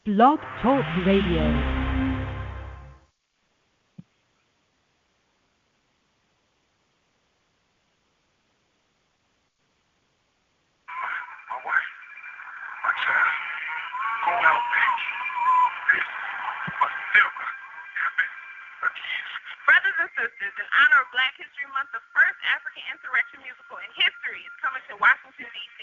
Blog Talk Radio. Brothers and sisters, in honor of Black History Month, the first African insurrection musical in history is coming to Washington, D.C.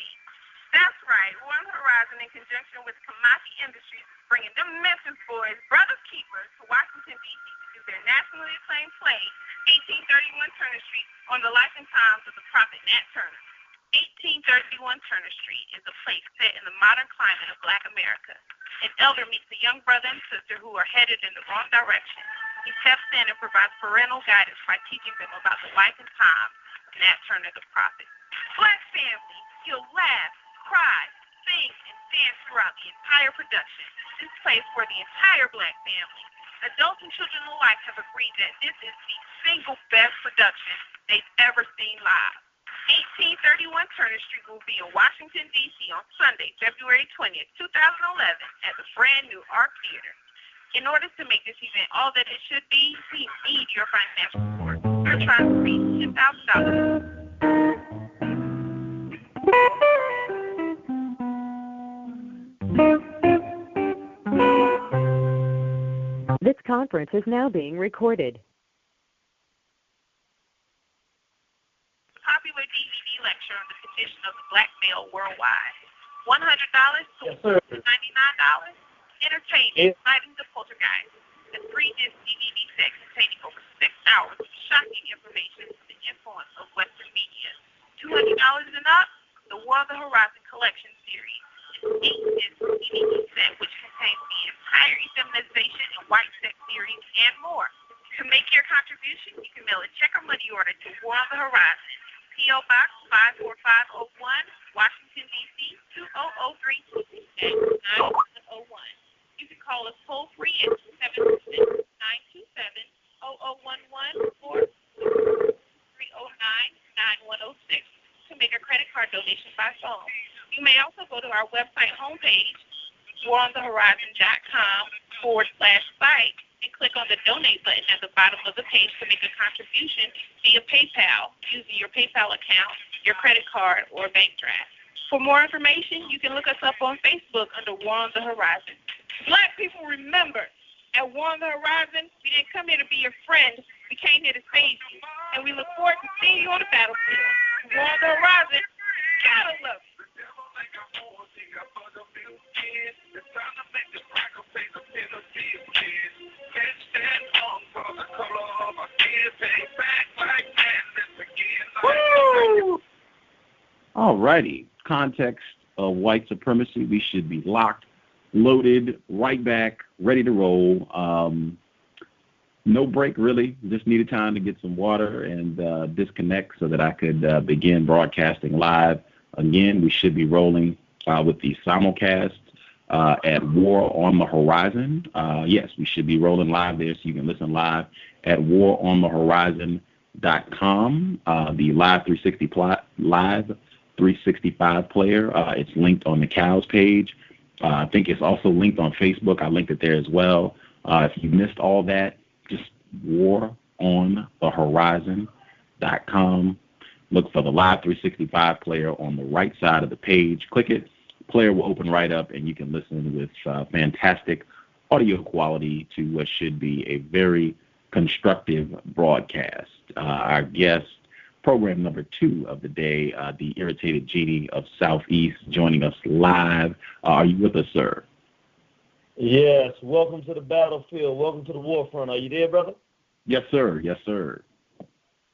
That's right, One Horizon, in conjunction with Kamachi Industries, is bringing the Memphis Boys, Brothers Keepers, to Washington, D.C. to do their nationally acclaimed play, 1831 Turner Street, on the life and times of the prophet Nat Turner. 1831 Turner Street is a place set in the modern climate of Black America. An elder meets a young brother and sister who are headed in the wrong direction. He steps in and provides parental guidance by teaching them about the life and times of Nat Turner the prophet. Black family, you'll laugh, cry, sing, and dance throughout the entire production. This plays for the entire Black family. Adults and children alike have agreed that this is the single best production they've ever seen live. 1831 Turner Street will be in Washington, D.C. on Sunday, February 20th, 2011 at the brand new Arc Theater. In order to make this event all that it should be, we need your financial support. We're trying to reach $10,000. This conference is now being recorded. Popular DVD lecture on the condition of the Black male worldwide. $100 to $99. Entertainment, Fighting the Poltergeist. The 3-disc DVD set containing over 6 hours of shocking information on the influence of Western media. $200 and up, the War of the Horizon Collection Series. An 8-disc DVD set which contains the entire Feminization and White Sex series and more. To make your contribution, you can mail a check or money order to War on the Horizon, P.O. Box 54501, Washington, D.C. 20032 at 9101. You can call us toll-free at 726-927-0011 or 309-9106 to make a credit card donation by phone. You may also go to our website homepage, waronthehorizon.com/site, and click on the donate button at the bottom of the page to make a contribution via PayPal using your PayPal account, your credit card, or bank draft. For more information, you can look us up on Facebook under War on the Horizon. Black people, remember, at War on the Horizon, we didn't come here to be your friend. We came here to save you. And we look forward to seeing you on the battlefield. War on the Horizon, gotta love you. All righty. Context of White Supremacy. We should be locked, loaded, right back, ready to roll. No break, really. Just needed time to get some water and disconnect so that I could begin broadcasting live. Again, we should be rolling with the simulcast at War on the Horizon. Yes, we should be rolling live there so you can listen live at waronthehorizon.com. The Live 365 player. It's linked on the C.O.W.S page. I think it's also linked on Facebook. I linked it there as well. If you missed all that, just waronthehorizon.com. Look for the Live 365 player on the right side of the page. Click it. Player will open right up, and you can listen with fantastic audio quality to what should be a very constructive broadcast. Our guest, program number 2 of the day, the Irritated Genie of Soufeese, joining us live. Are you with us, sir? Yes. Welcome to the battlefield. Welcome to the war front. Are you there, brother? Yes, sir. Yes, sir.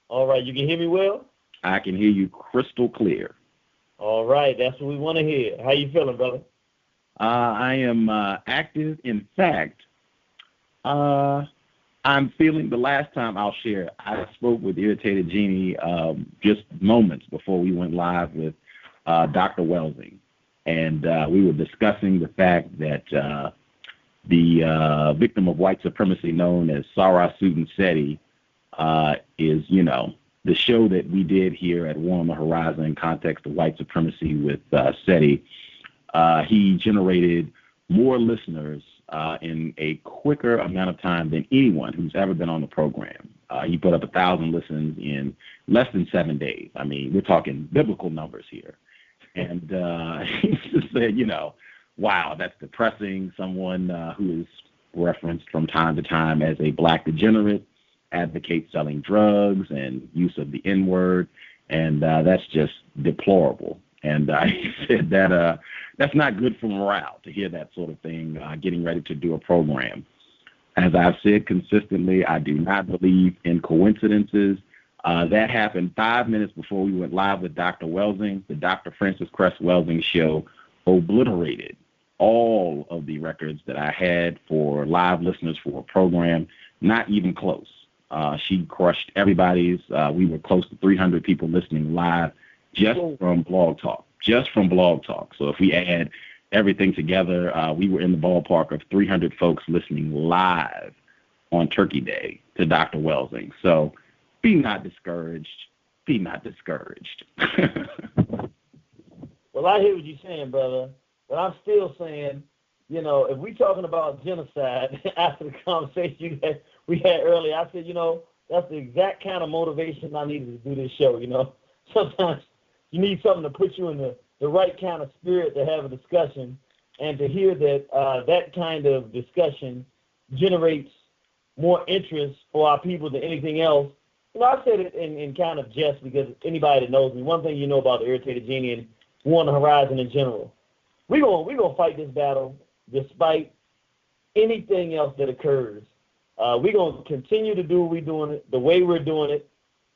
All right. You can hear me well? I can hear you crystal clear. All right. That's what we want to hear. How you feeling, brother? I am active. In fact, I'm feeling, the last time I'll share, I spoke with Irritated Genie just moments before we went live with Dr. Welsing. And we were discussing the fact that the victim of white supremacy known as Sarah Seti is, the show that we did here at War on the Horizon, Context of White Supremacy with Seti. He generated more listeners in a quicker amount of time than anyone who's ever been on the program. He put up 1,000 listens in less than 7 days. I mean, we're talking biblical numbers here. And he just said, wow, that's depressing. Someone who is referenced from time to time as a black degenerate advocates selling drugs and use of the N-word, and that's just deplorable. And he said that that's not good for morale to hear that sort of thing getting ready to do a program. As I've said consistently, I do not believe in coincidences. That happened 5 minutes before we went live with Dr. Welsing. The Dr. Frances Cress Welsing show obliterated all of the records that I had for live listeners for a program, not even close. She crushed everybody's. We were close to 300 people listening live just from Blog Talk. So if we add everything together, we were in the ballpark of 300 folks listening live on Turkey Day to Dr. Welsing. So be not discouraged. Well, I hear what you're saying, brother. But I'm still saying, if we're talking about genocide, after the conversation we had earlier, I said, that's the exact kind of motivation I needed to do this show. Sometimes you need something to put you in the right kind of spirit to have a discussion, and to hear that that kind of discussion generates more interest for our people than anything else. I said it in kind of jest, because anybody that knows me, one thing you know about the Irritated Genie and War on the Horizon in general, we're gonna fight this battle despite anything else that occurs. We're gonna continue to do what we're doing it, the way we're doing it,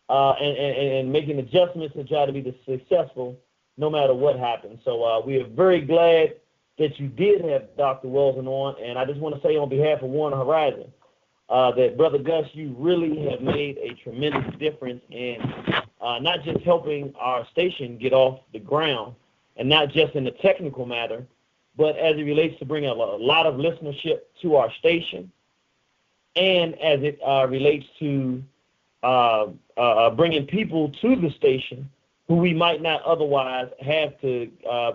and making adjustments to try to be successful no matter what happens. So we are very glad that you did have Dr. Welsing on, and I just want to say on behalf of War on the Horizon that, Brother Gus, you really have made a tremendous difference in not just helping our station get off the ground, and not just in the technical matter, but as it relates to bringing a lot of listenership to our station, and as it relates to bringing people to the station who we might not otherwise have to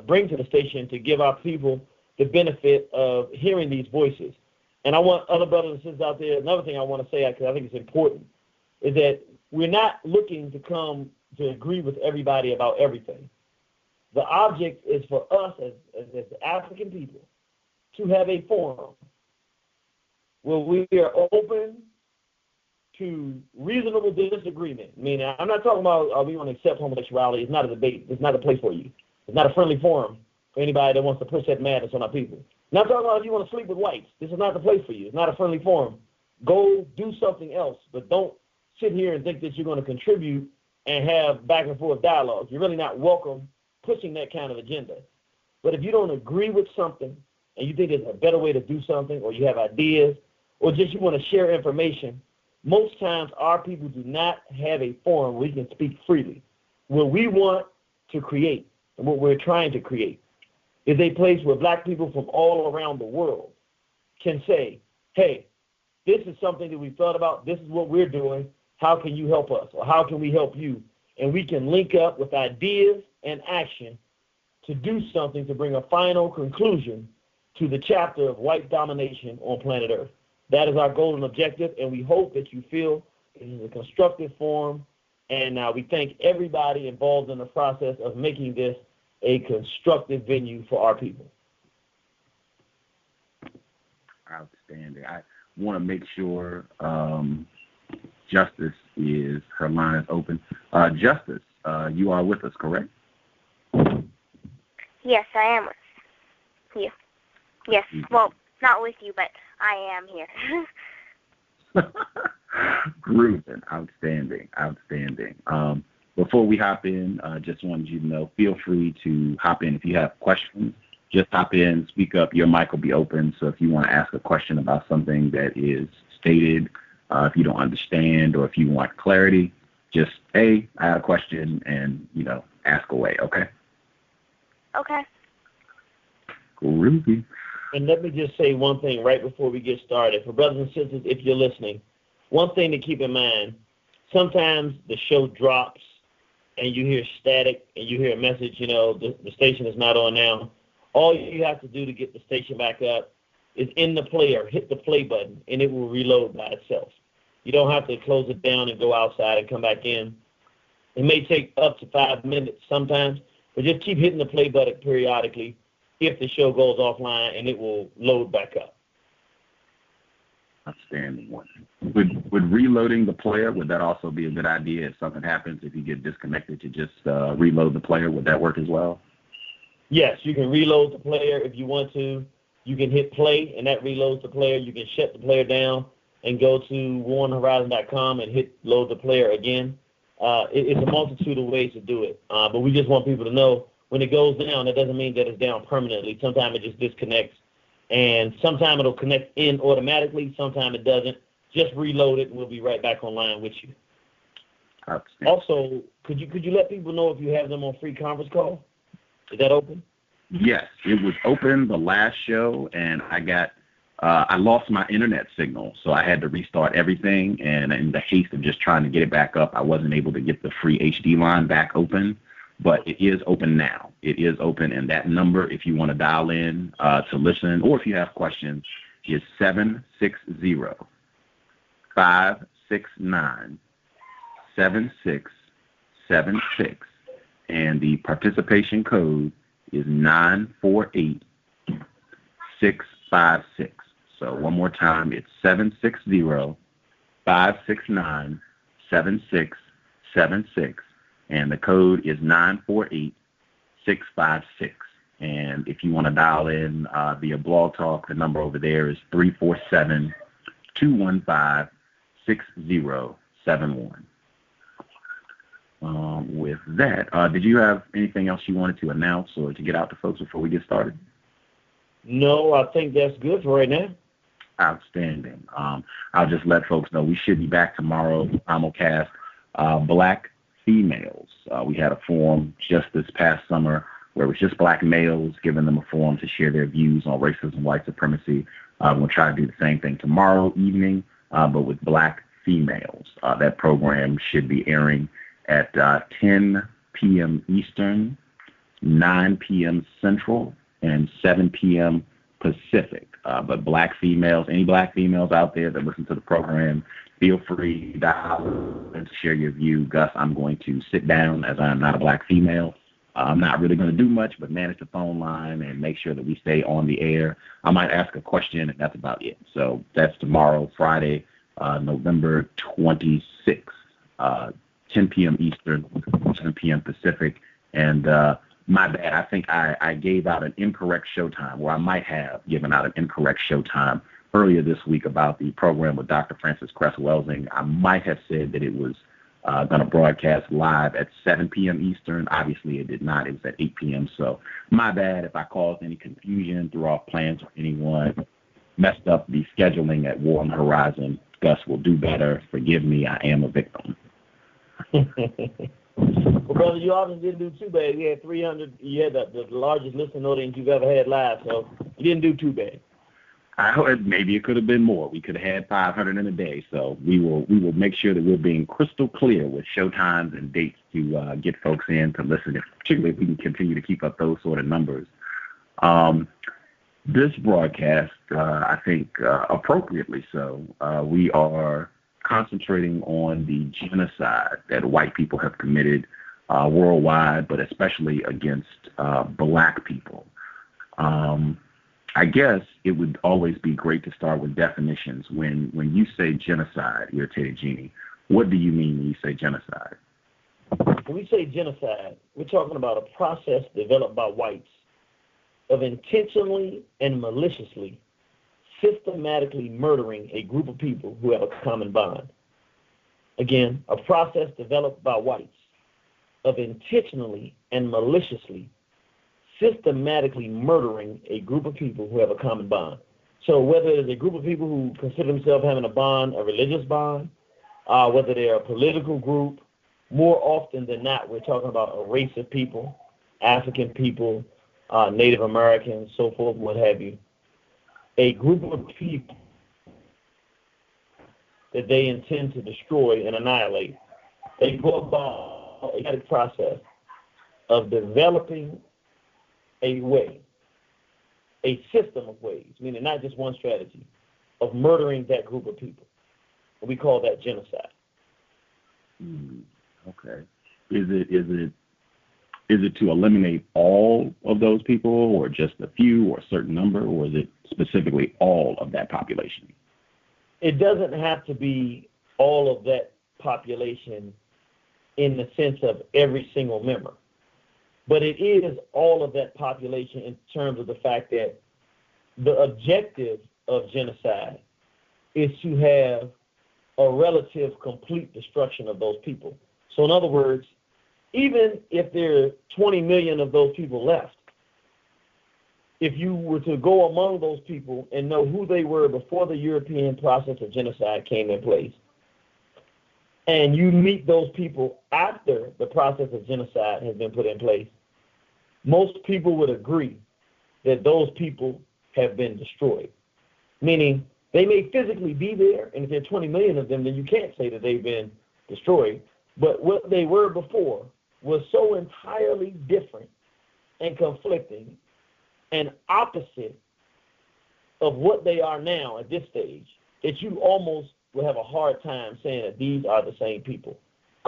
bring to the station to give our people the benefit of hearing these voices. And I want other brothers and sisters out there, another thing I want to say, because I think it's important, is that we're not looking to come to agree with everybody about everything. The object is for us as African people to have a forum where we are open to reasonable disagreement. Meaning, I'm not talking about we want to accept homosexuality. It's not a debate. It's not a place for you. It's not a friendly forum for anybody that wants to push that madness on our people. Not talking about if you want to sleep with whites. This is not the place for you. It's not a friendly forum. Go do something else, but don't sit here and think that you're going to contribute and have back and forth dialogue. You're really not welcome pushing that kind of agenda. But if you don't agree with something and you think there's a better way to do something, or you have ideas, or just you want to share information, most times our people do not have a forum where we can speak freely. What we want to create and what we're trying to create is a place where black people from all around the world can say, hey, this is something that we thought about. This is what we're doing. How can you help us? Or how can we help you? And we can link up with ideas and action to do something to bring a final conclusion to the chapter of white domination on planet Earth. That is our goal and objective, and we hope that you feel it is a constructive forum, and we thank everybody involved in the process of making this a constructive venue for our people. Outstanding. I want to make sure Justice her line is open. Justice, you are with us, correct? Yes, I am with you. Yes, well, not with you, but I am here. Grooving. Outstanding. Before we hop in, just wanted you to know, feel free to hop in if you have questions. Just hop in, speak up. Your mic will be open. So if you want to ask a question about something that is stated, if you don't understand, or if you want clarity, just, hey, I have a question, and, ask away, okay? Okay. Groovy. And let me just say one thing right before we get started. For brothers and sisters, if you're listening, one thing to keep in mind, sometimes the show drops and you hear static and you hear a message, the station is not on now. All you have to do to get the station back up is in the player, hit the play button, and it will reload by itself. You don't have to close it down and go outside and come back in. It may take up to 5 minutes sometimes, but just keep hitting the play button periodically if the show goes offline, and it will load back up. Outstanding one. Would reloading the player, would that also be a good idea if something happens, if you get disconnected, to just reload the player? Would that work as well? Yes, you can reload the player if you want to. You can hit play, and that reloads the player. You can shut the player down and go to warnhorizon.com and hit load the player again. It's a multitude of ways to do it, but we just want people to know when it goes down, that doesn't mean that it's down permanently. Sometimes it just disconnects, and sometimes it'll connect in automatically. Sometimes it doesn't. Just reload it, and we'll be right back online with you. Also, could you let people know if you have them on free conference call? Is that open? Yes, it was open the last show, and I lost my internet signal, so I had to restart everything, and in the haste of just trying to get it back up, I wasn't able to get the free HD line back open, but it is open now. It is open, and that number, if you want to dial in to listen, or if you have questions, is 760-569-7676, and the participation code is 948656. So one more time, it's 760-569-7676, and the code is 948656. And if you want to dial in via Blog Talk, the number over there is 347-215-6071. With that, did you have anything else you wanted to announce or to get out to folks before we get started? No, I think that's good for right now. Outstanding. I'll just let folks know we should be back tomorrow, simulcast, Black females. We had a forum just this past summer where it was just black males, giving them a forum to share their views on racism, white supremacy. We'll try to do the same thing tomorrow evening, but with black females. That program should be airing at 10 p.m. Eastern, 9 p.m. Central, and 7 p.m. Pacific. But black females, any black females out there that listen to the program, feel free to dial and to share your view. Gus, I'm going to sit down as I'm not a black female. I'm not really going to do much but manage the phone line and make sure that we stay on the air. I might ask a question, and that's about it. So that's tomorrow, Friday, November 26th, 10 p.m. Eastern, 7 p.m. Pacific. And my bad, I think I gave out an incorrect showtime, or I might have given out an incorrect showtime earlier this week about the program with Dr. Francis Cress-Welsing. I might have said that it was going to broadcast live at 7 p.m. Eastern. Obviously, it did not. It was at 8 p.m. So my bad if I caused any confusion, threw off plans for anyone, messed up the scheduling at War on the Horizon. Gus will do better. Forgive me. I am a victim. Well, brother, you obviously didn't do too bad. We had 300. You had the largest listening audience you've ever had live, so you didn't do too bad. I heard maybe it could have been more. We could have had 500 in a day. So we will make sure that we're being crystal clear with showtimes and dates to get folks in to listen, particularly if we can continue to keep up those sort of numbers. This broadcast, I think appropriately so, we are concentrating on the genocide that white people have committed worldwide, but especially against black people. I guess it would always be great to start with definitions. When you say genocide, Irritated Genie, what do you mean when you say genocide? When we say genocide, we're talking about a process developed by whites of intentionally and maliciously systematically murdering a group of people who have a common bond. Again, a process developed by whites of intentionally and maliciously systematically murdering a group of people who have a common bond. So whether it's a group of people who consider themselves having a bond, a religious bond, whether they're a political group, more often than not, we're talking about a race of people, African people, Native Americans, so forth, what have you. A group of people that they intend to destroy and annihilate. They go about a process of developing a way a system of ways, meaning not just one strategy, of murdering that group of people. And we call that genocide. Okay. Is it to eliminate all of those people, or just a few, or a certain number, or is it specifically all of that population? It doesn't have to be all of that population in the sense of every single member, but it is all of that population in terms of the fact that the objective of genocide is to have a relative complete destruction of those people. So in other words, even if there are 20 million of those people left, if you were to go among those people and know who they were before the European process of genocide came in place, and you meet those people after the process of genocide has been put in place, most people would agree that those people have been destroyed. Meaning, they may physically be there, and if there are 20 million of them, then you can't say that they've been destroyed. But what they were before was so entirely different and conflicting and opposite of what they are now at this stage that you almost will have a hard time saying that these are the same people.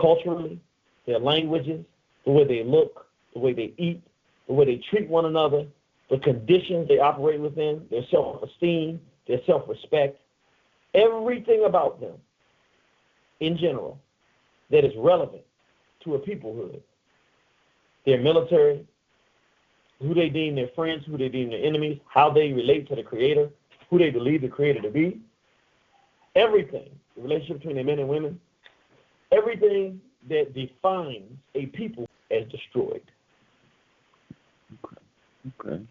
Culturally, their languages, the way they look, the way they eat, the way they treat one another, the conditions they operate within, their self-esteem, their self-respect, everything about them in general that is relevant to a peoplehood. Their military, who they deem their friends, who they deem their enemies, how they relate to the Creator, who they believe the Creator to be, everything, the relationship between the men and women, everything that defines a people as destroyed. Okay.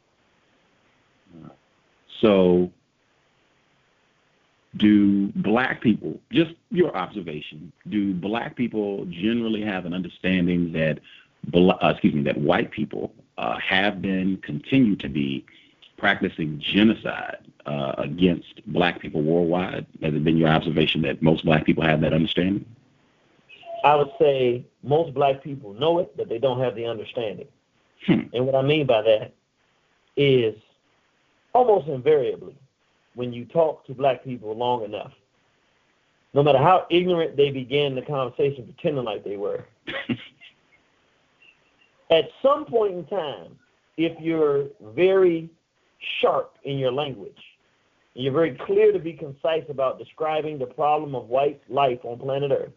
So, do black people, just your observation, do black people generally have an understanding that, that white people have been, continue to be practicing genocide against black people worldwide? Has it been your observation that most black people have that understanding? I would say most black people know it, but they don't have the understanding. And what I mean by that is almost invariably, when you talk to black people long enough, no matter how ignorant they began the conversation pretending like they were, at some point in time, if you're very sharp in your language, and you're very clear to be concise about describing the problem of white life on planet Earth,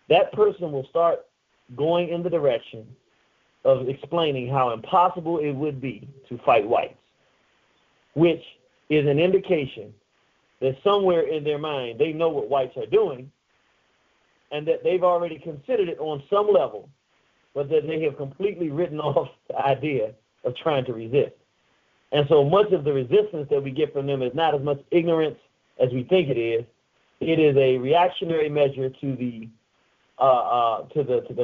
that person will start going in the direction of explaining how impossible it would be to fight whites, which is an indication that somewhere in their mind they know what whites are doing and that they've already considered it on some level, but that they have completely written off the idea of trying to resist. And so much of the resistance that we get from them is not as much ignorance as we think it is. It is a reactionary measure to the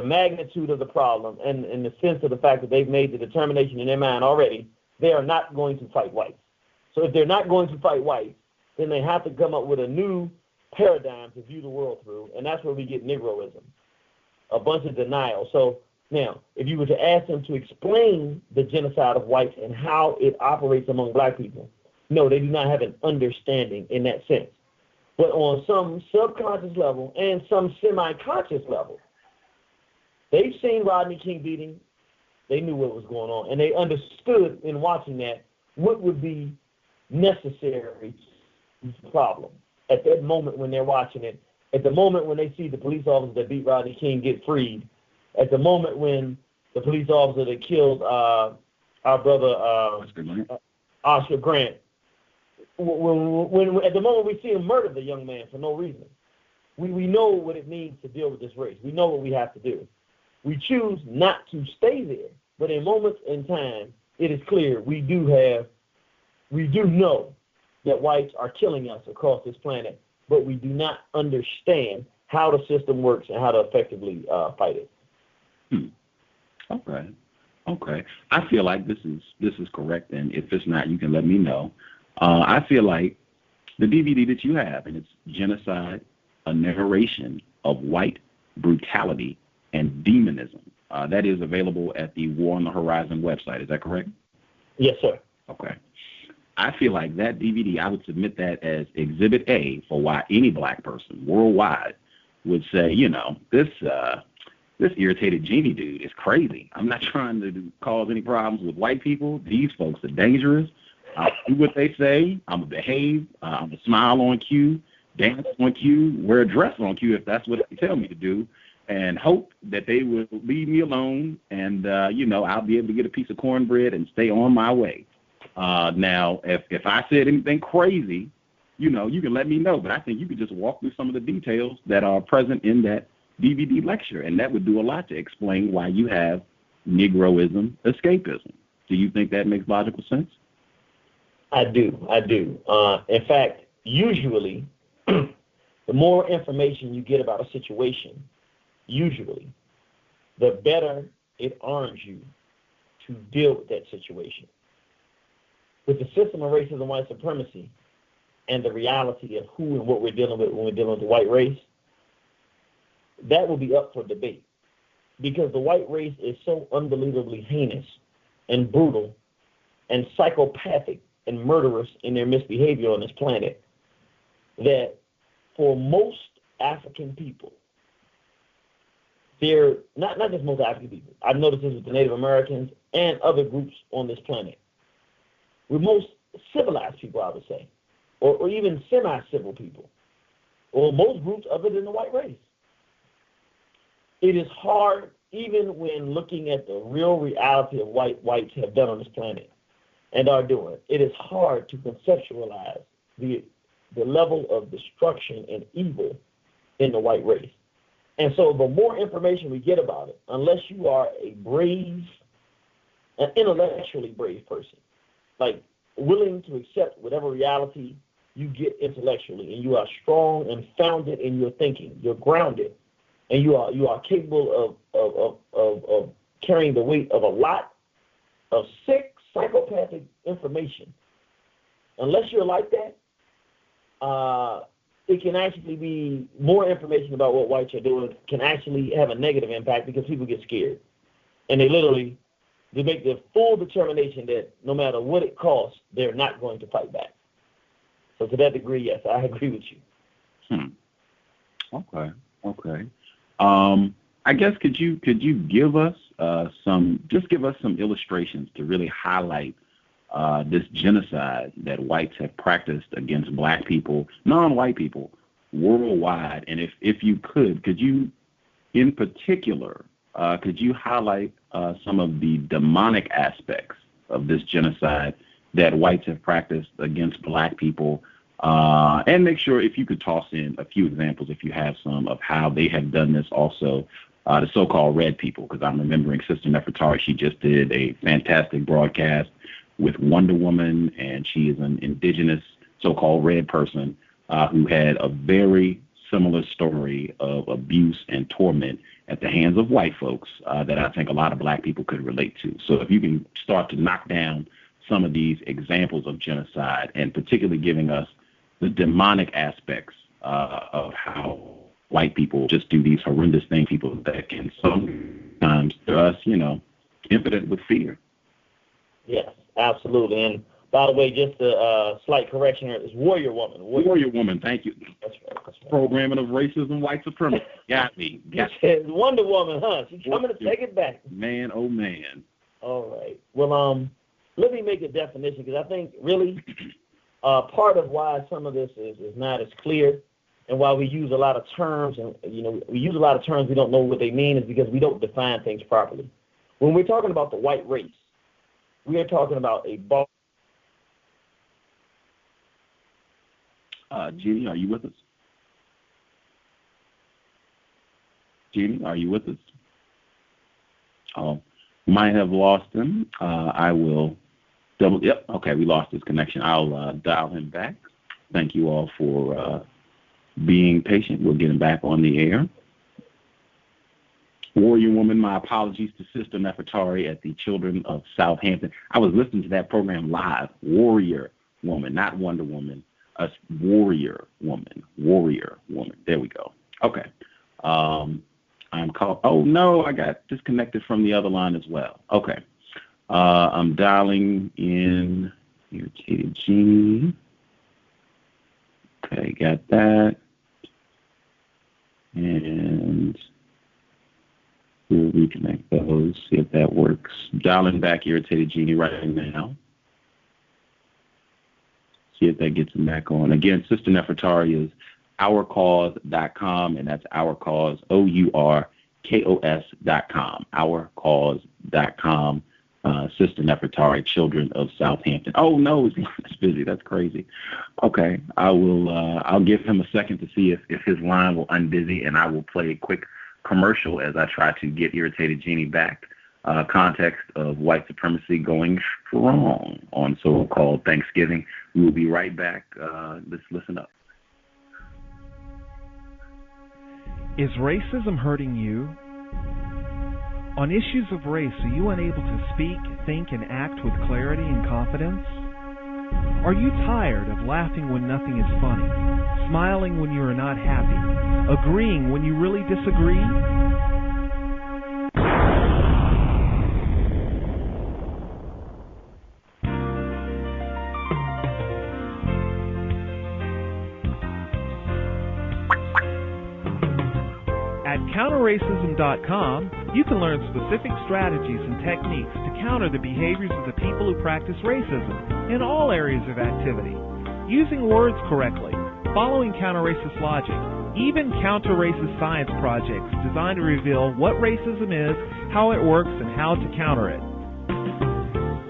magnitude of the problem, and in the sense of the fact that they've made the determination in their mind already, they are not going to fight whites. So if they're not going to fight whites, then they have to come up with a new paradigm to view the world through, and that's where we get Negroism, a bunch of denial. So now, if you were to ask them to explain the genocide of whites and how it operates among black people, no, they do not have an understanding in that sense. But on some subconscious level and some semi-conscious level, they've seen Rodney King beating. They knew what was going on, and they understood in watching that what would be necessary problem at that moment when they're watching it, at the moment when they see the police officer that beat Rodney King get freed, at the moment when the police officer that killed our brother Oscar Grant, when at the moment we see him murder the young man for no reason, we know what it means to deal with this race. We know what we have to do. We choose not to stay there, but in moments in time, it is clear we do know that whites are killing us across this planet, but we do not understand how the system works and how to effectively fight it. Okay. I feel like this is correct, and if it's not, you can let me know. I feel like the DVD that you have, and it's Genocide, a narration of white brutality and demonism. That is available at the War on the Horizon website. Is that correct? Yes, sir. Okay. I feel like that DVD, I would submit that as Exhibit A for why any black person worldwide would say, this Irritated Genie dude is crazy. I'm not trying to cause any problems with white people. These folks are dangerous. I'll do what they say. I'm going to behave. I'm going to smile on cue, dance on cue, wear a dress on cue if that's what they tell me to do, and hope that they will leave me alone and, I'll be able to get a piece of cornbread and stay on my way. Now, if I said anything crazy, you can let me know, but I think you could just walk through some of the details that are present in that DVD lecture, and that would do a lot to explain why you have Negroism, escapism. Do you think that makes logical sense? I do. In fact, usually, the more information you get about a situation, usually, the better it arms you to deal with that situation. With the system of racism, white supremacy, and the reality of who and what we're dealing with when we're dealing with the white race, that will be up for debate. Because the white race is so unbelievably heinous and brutal and psychopathic and murderous in their misbehavior on this planet that for most African people, they're not just most African people. I've noticed this with the Native Americans and other groups on this planet. We're most civilized people, I would say, or even semi-civil people, or most groups other than the white race. It is hard, even when looking at the real reality of whites have done on this planet and are doing, it is hard to conceptualize the level of destruction and evil in the white race. And so the more information we get about it, unless you are an intellectually brave person, like willing to accept whatever reality you get intellectually, and you are strong and founded in your thinking, you're grounded, and you are capable of carrying the weight of a lot of sick, psychopathic information. Unless you're like that, it can actually be more information about what whites are doing can actually have a negative impact because people get scared. And they make the full determination that no matter what it costs, they're not going to fight back. So to that degree, yes, I agree with you. Okay. I guess could you give us some illustrations to really highlight this genocide that whites have practiced against black people, non-white people, worldwide? And if you could you, in particular, could you highlight some of the demonic aspects of this genocide that whites have practiced against black people, and make sure if you could toss in a few examples, if you have some, of how they have done this also, the so-called red people, because I'm remembering Sister Nefertari, she just did a fantastic broadcast with Wonder Woman, and she is an indigenous so-called red person who had a very similar story of abuse and torment at the hands of white folks that I think a lot of black people could relate to. So if you can start to knock down some of these examples of genocide, and particularly giving us the demonic aspects of how white people just do these horrendous things, people that can sometimes, to us, impotent with fear. Yes, absolutely. And by the way, just a slight correction here, it's Warrior Woman. Warrior Woman, thank you. That's right. Programming of racism, white supremacy. Got me. It's Wonder Woman, huh? She's coming to take it back. Man, oh man. All right. Well, let me make a definition, because I think really part of why some of this is not as clear, and why we use a lot of terms, and we use a lot of terms we don't know what they mean, is because we don't define things properly. When we're talking about the white race, we are talking about a Jeannie, are you with us? Jeannie, are you with us? Oh, might have lost him. I will double. Yep. Okay, we lost his connection. I'll dial him back. Thank you all for being patient. We'll get him back on the air. Warrior Woman, my apologies to Sister Nefertari at the Children of Southampton. I was listening to that program live. Warrior Woman, not Wonder Woman. Warrior Woman. There we go. Okay. I'm called. Oh no, I got disconnected from the other line as well. Okay. I'm dialing in Irritated Genie. Okay, got that. And we'll reconnect those, see if that works. Dialing back Irritated Genie right now. See if that gets him back on. Again, Sister Nefertari is ourcause.com, and that's ourcause, OURKOS.com, ourcause.com. Sister Nefertari, Children of Southampton. Oh no, it's busy. That's crazy. Okay, I'll give him a second to see if his line will unbusy, and I will play a quick commercial as I try to get Irritated Genie back. Context of White Supremacy going strong on so-called Thanksgiving. We will be right back. Let's listen up. Is racism hurting you? On issues of race, are you unable to speak, think, and act with clarity and confidence? Are you tired of laughing when nothing is funny, smiling when you are not happy, agreeing when you really disagree? At counterracism.com, you can learn specific strategies and techniques to counter the behaviors of the people who practice racism in all areas of activity, using words correctly, following counter-racist logic, even counter-racist science projects designed to reveal what racism is, how it works, and how to counter it.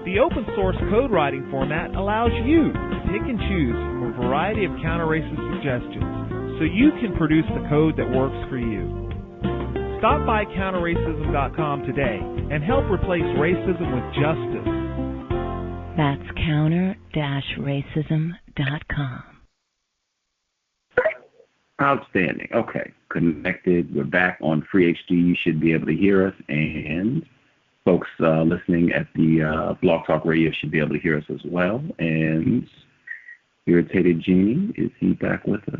The open-source code writing format allows you to pick and choose from a variety of counter-racist suggestions so you can produce the code that works for you. Stop by counterracism.com today and help replace racism with justice. That's counter-racism.com. Outstanding. Okay, connected. We're back on Free HD. You should be able to hear us, and folks listening at the Blog Talk Radio should be able to hear us as well. And Irritated Genie, is he back with us?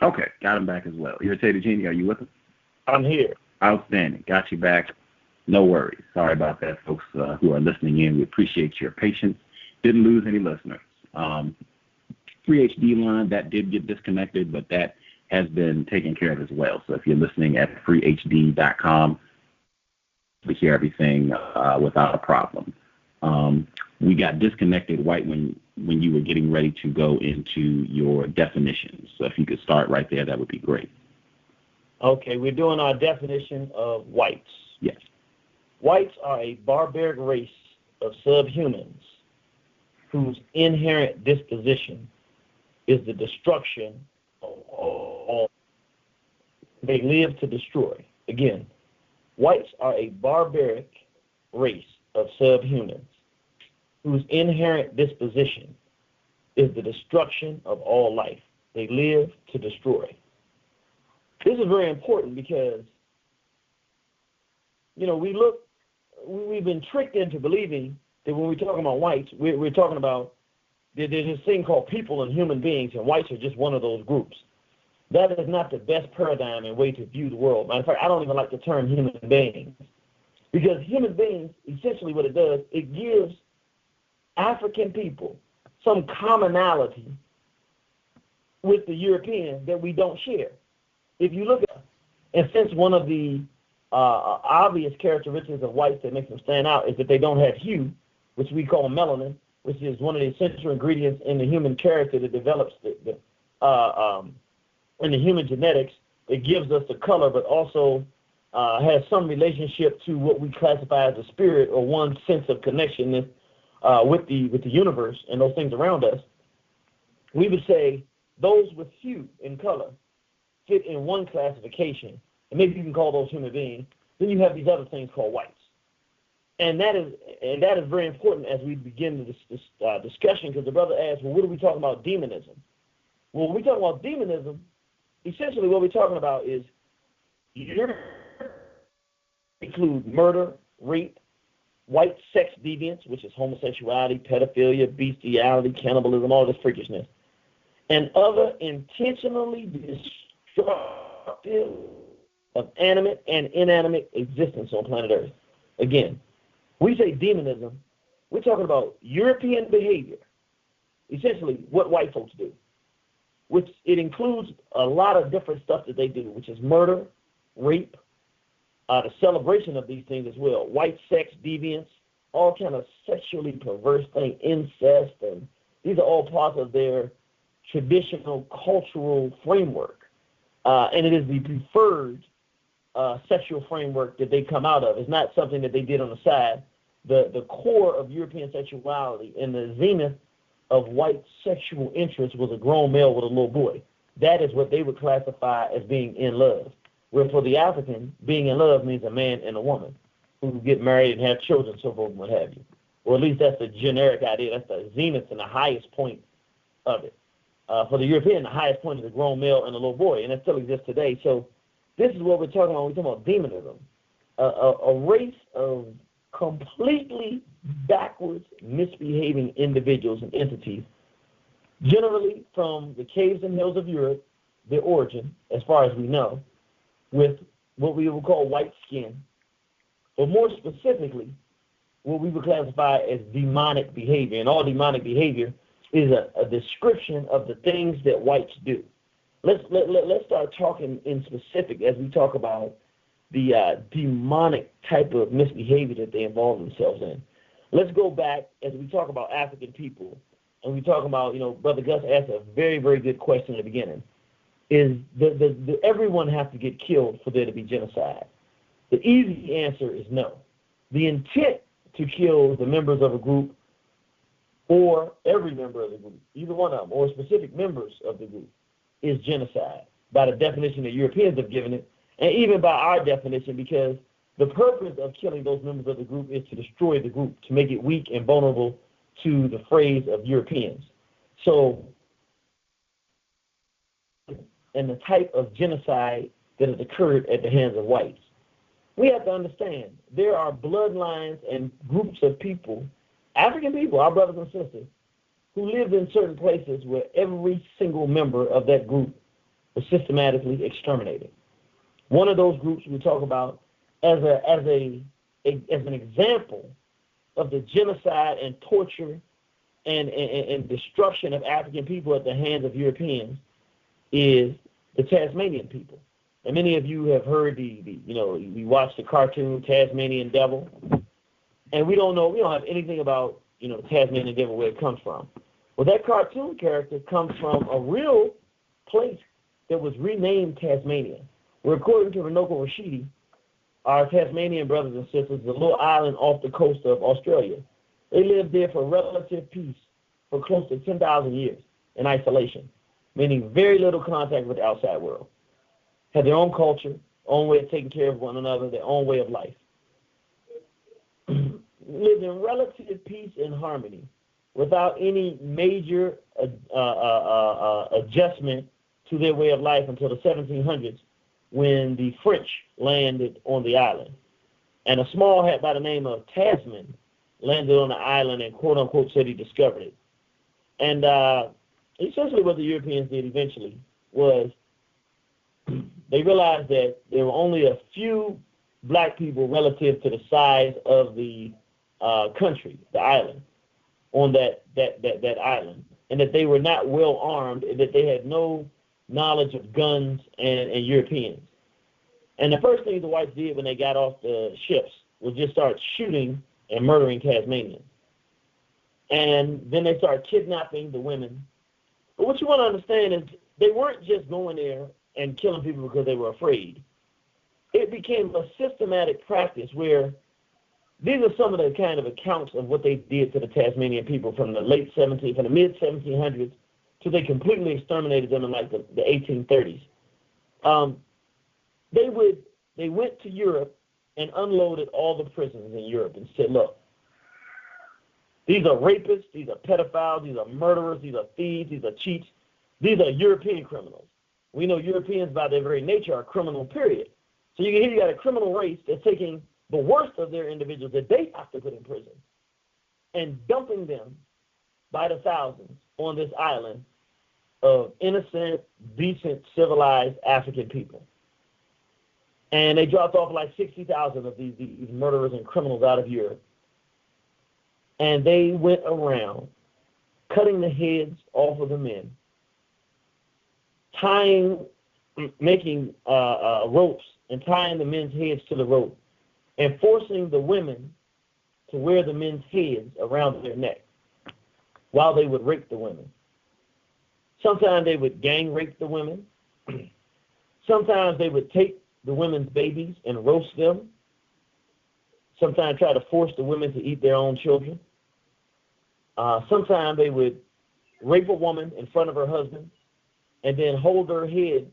Okay, got him back as well. Irritated Genie, are you with us? I'm here. Outstanding. Got you back. No worries. Sorry about that, folks who are listening in. We appreciate your patience. Didn't lose any listeners. Free HD line, that did get disconnected, but that has been taken care of as well. So if you're listening at freehd.com, we hear everything without a problem. We got disconnected right when you were getting ready to go into your definitions. So if you could start right there, that would be great. Okay, we're doing our definition of whites. Yes. Whites are a barbaric race of subhumans whose inherent disposition is the destruction of all. They live to destroy. Again, whites are a barbaric race of subhumans whose inherent disposition is the destruction of all life. They live to destroy. This is very important because, we've been tricked into believing that when we're talking about whites, we're talking about there's this thing called people and human beings, and whites are just one of those groups. That is not the best paradigm and way to view the world. Matter of fact, I don't even like the term human beings, because human beings, essentially what it does, it gives African people some commonality with the Europeans that we don't share. If you look at, and since one of the obvious characteristics of whites that makes them stand out is that they don't have hue, which we call melanin, which is one of the essential ingredients in the human character that develops in the human genetics. It gives us the color, but also has some relationship to what we classify as a spirit or one sense of connection with the universe and those things around us. We would say those with hue and color fit in one classification, and maybe you can call those human beings. Then you have these other things called whites, and that is very important as we begin this discussion, because the brother asked, well, what are we talking about demonism? Well, when we talk about demonism, essentially what we're talking about is include murder, rape, white sex deviance, which is homosexuality, pedophilia, bestiality, cannibalism, all this freakishness, and other intentionally destructive of animate and inanimate existence on planet Earth. Again, When we say demonism, we're talking about European behavior, essentially what white folks do, which it includes a lot of different stuff that they do, which is murder, rape, the celebration of these things as well, white sex deviance, all kind of sexually perverse things, incest, and these are all parts of their traditional cultural framework. And it is the preferred sexual framework that they come out of. It's not something that they did on the side. The core of European sexuality and the zenith of white sexual interest was a grown male with a little boy. That is what they would classify as being in love. Where for the African, being in love means a man and a woman who get married and have children, so forth and what have you. Or at least that's the generic idea. That's the zenith and the highest point of it. For the European, the highest point is a grown male and a little boy, and that still exists today. So this is what we're talking about when we're talking about demonism. A race of completely backwards, misbehaving individuals and entities, generally from the caves and hills of Europe, their origin, as far as we know, with what we would call white skin, or more specifically, what we would classify as demonic behavior. And all demonic behavior is a description of the things that whites do. Let's start talking in specific as we talk about the demonic type of misbehavior that they involve themselves in. Let's go back as we talk about African people, and we talk about, Brother Gus asked a very, very good question at the beginning. Is does everyone have to get killed for there to be genocide? The easy answer is no. The intent to kill the members of a group or every member of the group, either one of them, or specific members of the group, is genocide by the definition that Europeans have given it, and even by our definition, because the purpose of killing those members of the group is to destroy the group, to make it weak and vulnerable to the phrase of Europeans. So, and the type of genocide that has occurred at the hands of whites. We have to understand there are bloodlines and groups of people, African people, our brothers and sisters, who lived in certain places where every single member of that group was systematically exterminated. One of those groups we talk about as an example of the genocide and torture and destruction of African people at the hands of Europeans is the Tasmanian people. And many of you have heard we watched the cartoon Tasmanian Devil, and we don't have anything about, Tasmanian Devil, where it comes from. Well, that cartoon character comes from a real place that was renamed Tasmania, where according to Runoko Rashidi, our Tasmanian brothers and sisters, the little island off the coast of Australia, they lived there for relative peace for close to 10,000 years in isolation, meaning very little contact with the outside world. Had their own culture, own way of taking care of one another, their own way of life. Lived in relative peace and harmony without any major adjustment to their way of life until the 1700s when the French landed on the island. And a small hat by the name of Tasman landed on the island and quote-unquote said he discovered it. And essentially what the Europeans did eventually was they realized that there were only a few black people relative to the size of the country, the island, on that island, and that they were not well armed, and that they had no knowledge of guns and Europeans. And the first thing the whites did when they got off the ships was just start shooting and murdering Tasmanians. And then they started kidnapping the women. But what you want to understand is they weren't just going there and killing people because they were afraid. It became a systematic practice where these are some of the kind of accounts of what they did to the Tasmanian people from the mid-1700s till they completely exterminated them in like the 1830s. They went to Europe and unloaded all the prisons in Europe and said, look, these are rapists, these are pedophiles, these are murderers, these are thieves, these are cheats. These are European criminals. We know Europeans by their very nature are criminal, period. So you got a criminal race that's taking the worst of their individuals that they have to put in prison and dumping them by the thousands on this island of innocent, decent, civilized African people. And they dropped off like 60,000 of these murderers and criminals out of Europe and they went around cutting the heads off of the men, making ropes and tying the men's heads to the rope, and forcing the women to wear the men's heads around their neck while they would rape the women. Sometimes they would gang rape the women. Sometimes they would take the women's babies and roast them. Sometimes try to force the women to eat their own children. Sometimes they would rape a woman in front of her husband and then hold her head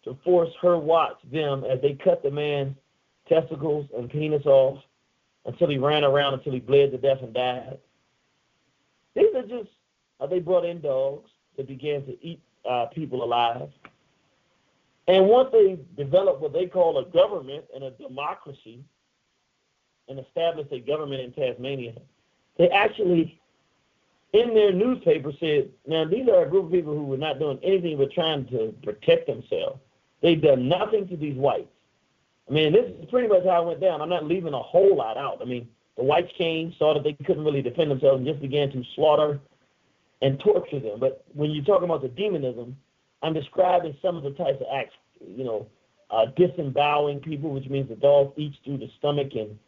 to force her watch them as they cut the man's testicles and penis off until he ran around until he bled to death and died. These are just, they brought in dogs that began to eat people alive. And once they developed what they call a government and a democracy and established a government in Tasmania, they actually, in their newspaper, said, now these are a group of people who were not doing anything but trying to protect themselves. They've done nothing to these whites. I mean, this is pretty much how it went down. I'm not leaving a whole lot out. I mean, the whites came, saw that they couldn't really defend themselves, and just began to slaughter and torture them. But when you're talking about the demonism, I'm describing some of the types of acts, disemboweling people, which means the dog eats through the stomach, and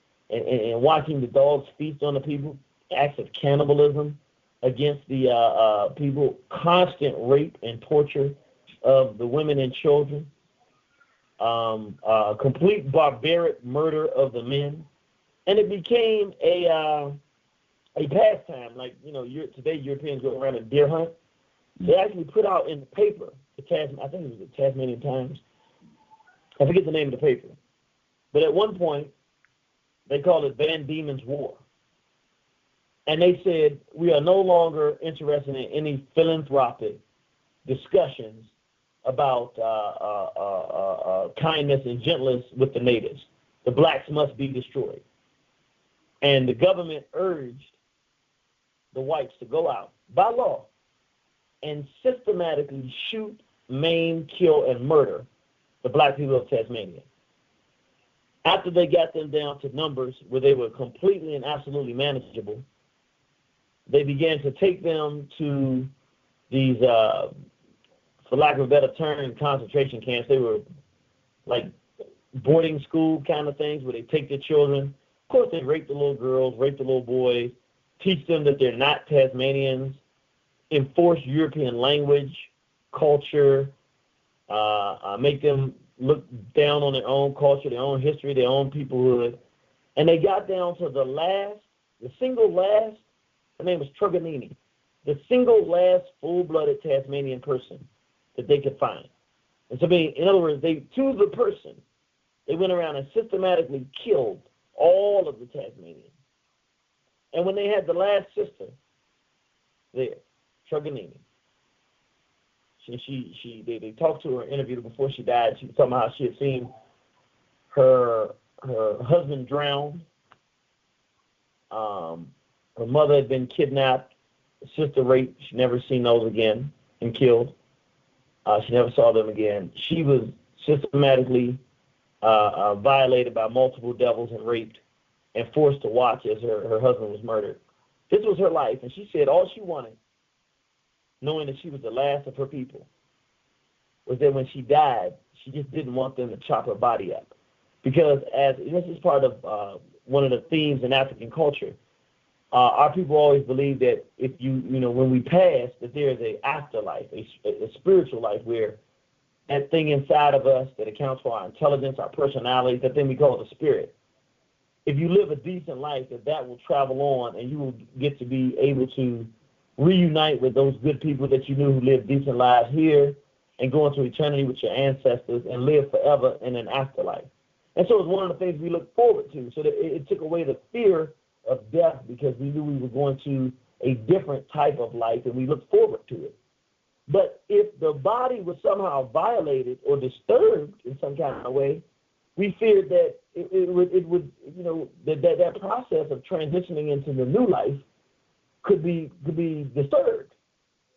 watching the dogs feast on the people, acts of cannibalism against the people, constant rape and torture of the women and children, complete barbaric murder of the men. And it became a pastime. Like, today Europeans go around and deer hunt. They actually put out in the paper, I think it was the Tasmanian Times. I forget the name of the paper. But at one point, they called it Van Diemen's War. And they said, we are no longer interested in any philanthropic discussions about kindness and gentleness with the natives. The blacks must be destroyed. And the government urged the whites to go out by law and systematically shoot, maim, kill, and murder the black people of Tasmania. After they got them down to numbers where they were completely and absolutely manageable, they began to take them to these, for lack of a better term, concentration camps. They were like boarding school kind of things where they take their children. Of course, they rape the little girls, rape the little boys, teach them that they're not Tasmanians, enforce European language, culture, make them look down on their own culture, their own history, their own peoplehood. And they got down to the single last, her name was Truganini, the single last full-blooded Tasmanian person that they could find. And so, in other words, to the person, they went around and systematically killed all of the Tasmanians. And when they had the last sister there, Truganini, they talked to her, interviewed her before she died. She was talking about how she had seen her husband drowned. Her mother had been kidnapped, sister raped. She never seen those again and killed. She never saw them again. She was systematically violated by multiple devils and raped and forced to watch as her husband was murdered. This was her life, and she said all she wanted, knowing that she was the last of her people, was that when she died, she just didn't want them to chop her body up. Because this is part of one of the themes in African culture, our people always believe that if when we pass, that there is an afterlife, a spiritual life where that thing inside of us that accounts for our intelligence, our personality, that thing we call the spirit. If you live a decent life, that will travel on and you will get to be able to reunite with those good people that you knew who lived decent lives here and go into eternity with your ancestors and live forever in an afterlife. And so it's one of the things we look forward to. So that it took away the fear of death because we knew we were going to a different type of life and we looked forward to it. But if the body was somehow violated or disturbed in some kind of way, we feared that it would that process of transitioning into the new life could be disturbed.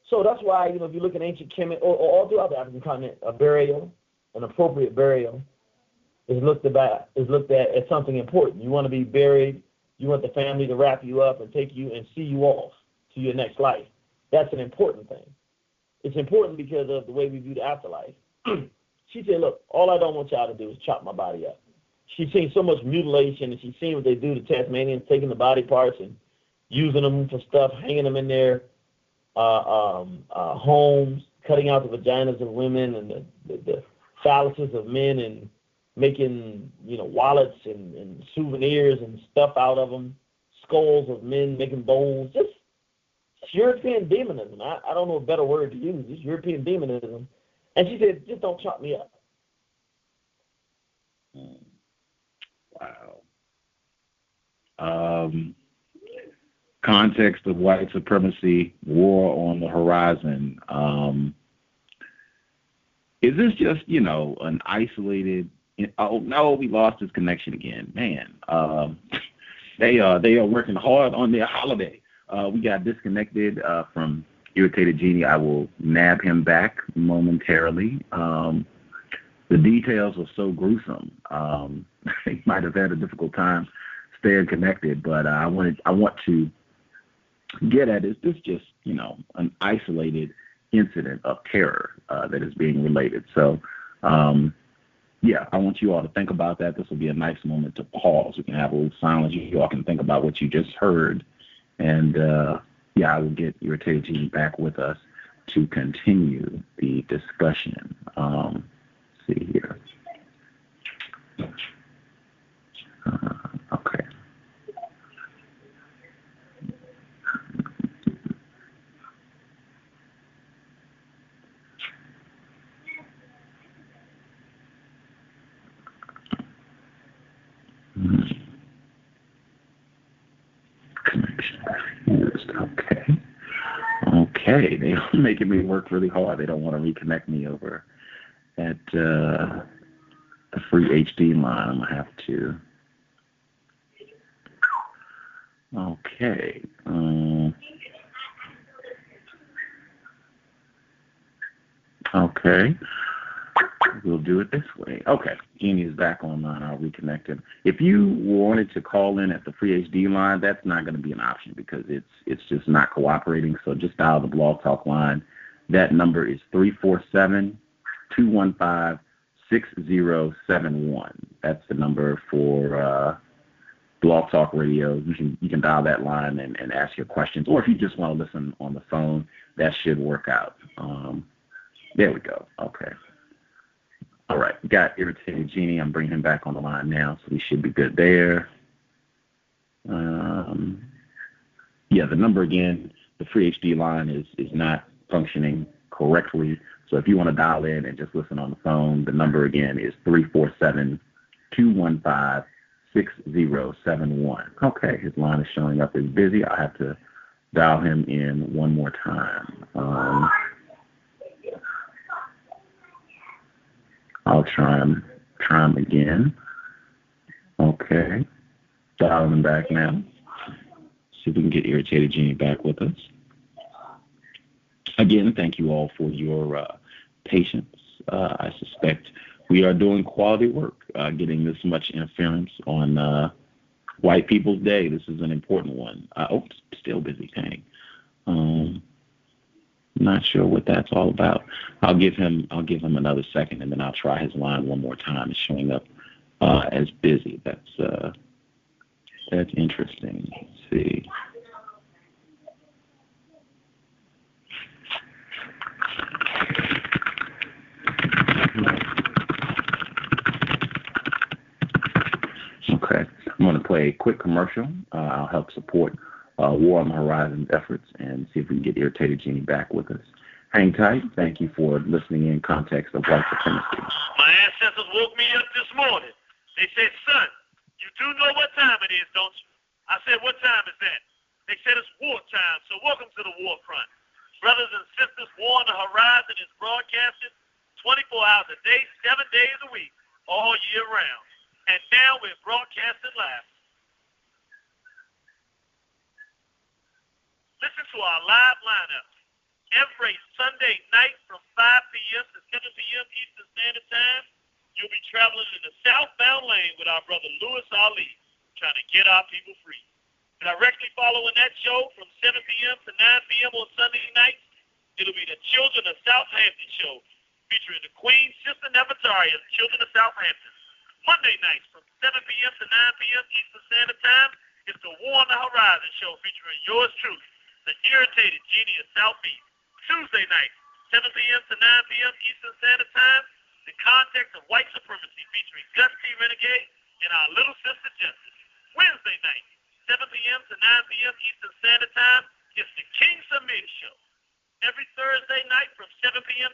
So that's why, if you look at ancient Kemet or all throughout the African continent, an appropriate burial is looked at as something important. You want to be buried You want the family to wrap you up and take you and see you off to your next life. That's an important thing. It's important because of the way we view the afterlife. She said, look, all I don't want y'all to do is chop my body up. She's seen so much mutilation, and she's seen what they do to Tasmanians, taking the body parts and using them for stuff, hanging them in their homes, cutting out the vaginas of women and the phalluses of men, and making, wallets and souvenirs and stuff out of them, skulls of men, making bowls, just European demonism. I don't know a better word to use. It's European demonism. And she said, just don't chop me up. Wow. Context of White Supremacy, War on the Horizon. Is this just, an isolated... Oh, no, we lost his connection again. Man, they are working hard on their holiday. We got disconnected from Irritated Genie. I will nab him back momentarily. The details were so gruesome. He might have had a difficult time staying connected, but I want to get at, is this just, an isolated incident of terror that is being related? So, yeah, I want you all to think about that. This will be a nice moment to pause. We can have a little silence. You all can think about what you just heard. And, I will get Irritated Genie back with us to continue the discussion. Let's see here. Okay. Connection refused. Okay, they are making me work really hard. They don't want to reconnect me over at a free HD line. I'm going to have to. Okay. Okay. We'll do it this way. Okay. Genie is back online. I'll reconnect him. If you wanted to call in at the free HD line, that's not going to be an option because it's just not cooperating. So just dial the Blog Talk line. That number is 347-215-6071. That's the number for Blog Talk Radio. You can dial that line and ask your questions. Or if you just want to listen on the phone, that should work out. There we go. Okay. All right, got Irritated Genie. I'm bringing him back on the line now, so we should be good there. The number again, the free HD line is not functioning correctly. So if you want to dial in and just listen on the phone, the number again is 347-215-6071. Okay, his line is showing up as busy. I have to dial him in one more time. I'll try him again. Okay. Dialing him back now. See if we can get Irritated Genie back with us. Again, thank you all for your patience. I suspect we are doing quality work, getting this much interference on White People's Day. This is an important one. Still busy paying. Not sure what that's all about. I'll give him another second, and then I'll try his line one more time. It's showing up as busy. That's interesting. Let's see. Okay, I'm going to play a quick commercial. I'll help support War on the Horizon efforts and see if we can get Irritated Genie back with us. Hang tight. Thank you for listening in Context of White Supremacy. My ancestors woke me up this morning. They said, son, you do know what time it is, don't you? I said, what time is that? They said it's wartime, so welcome to the war front. Brothers and sisters, War on the Horizon is broadcasted 24 hours a day, 7 days a week, all year round. And now we're broadcasting live. Listen to our live lineup every Sunday night from 5 p.m. to 7 p.m. Eastern Standard Time. You'll be traveling in the southbound lane with our brother Louis Ali, trying to get our people free. Directly following that show from 7 p.m. to 9 p.m. on Sunday nights, it'll be the Children of Southampton show, featuring the Queen Sister Nefertari of the Children of Southampton. Monday nights from 7 p.m. to 9 p.m. Eastern Standard Time, it's the War on the Horizon show, featuring yours truly, the Irritated Genie of Soufeese. Tuesday nights, 7 p.m. to 9 p.m. Eastern Standard Time, the Context of White Supremacy, featuring Gus T Renegade and our little sister Justice. Wednesday night, 7 p.m. to 9 p.m. Eastern Standard Time, it's the King Submitted show. Every Thursday night from 7 p.m.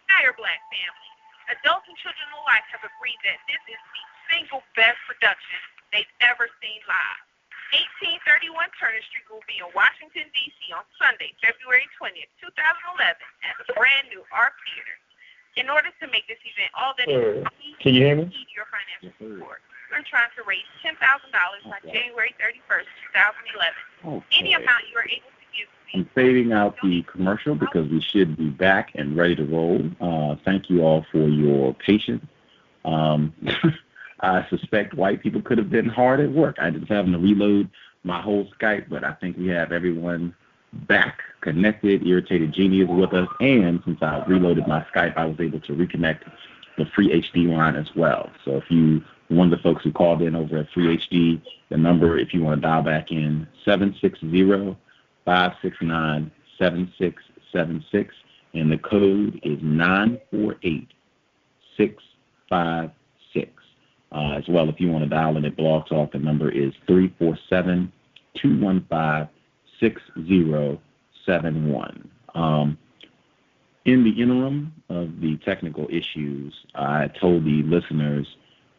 Entire Black family, adults and children alike have agreed that this is the single best production they've ever seen live. 1831 Turner Street will be in Washington, D.C. on Sunday, February 20th, 2011 at the brand new Art Theater. In order to make this event all that it is, can you hear me? Need your financial support. We're trying to raise $10,000 by January 31st, 2011. Any amount you are able to give. I'm fading out the commercial because we should be back and ready to roll. Thank you all for your patience. I suspect white people could have been hard at work. I just having to reload my whole Skype, but I think we have everyone back connected. Irritated Genie is with us, and since I reloaded my Skype, I was able to reconnect the free HD line as well. So if you one of the folks who called in over at free HD, the number, if you want to dial back in, 760-569-7676, and the code is 948656. As well, if you want to dial in at Blog Talk, the number is 347-215-6071. In the interim of the technical issues, I told the listeners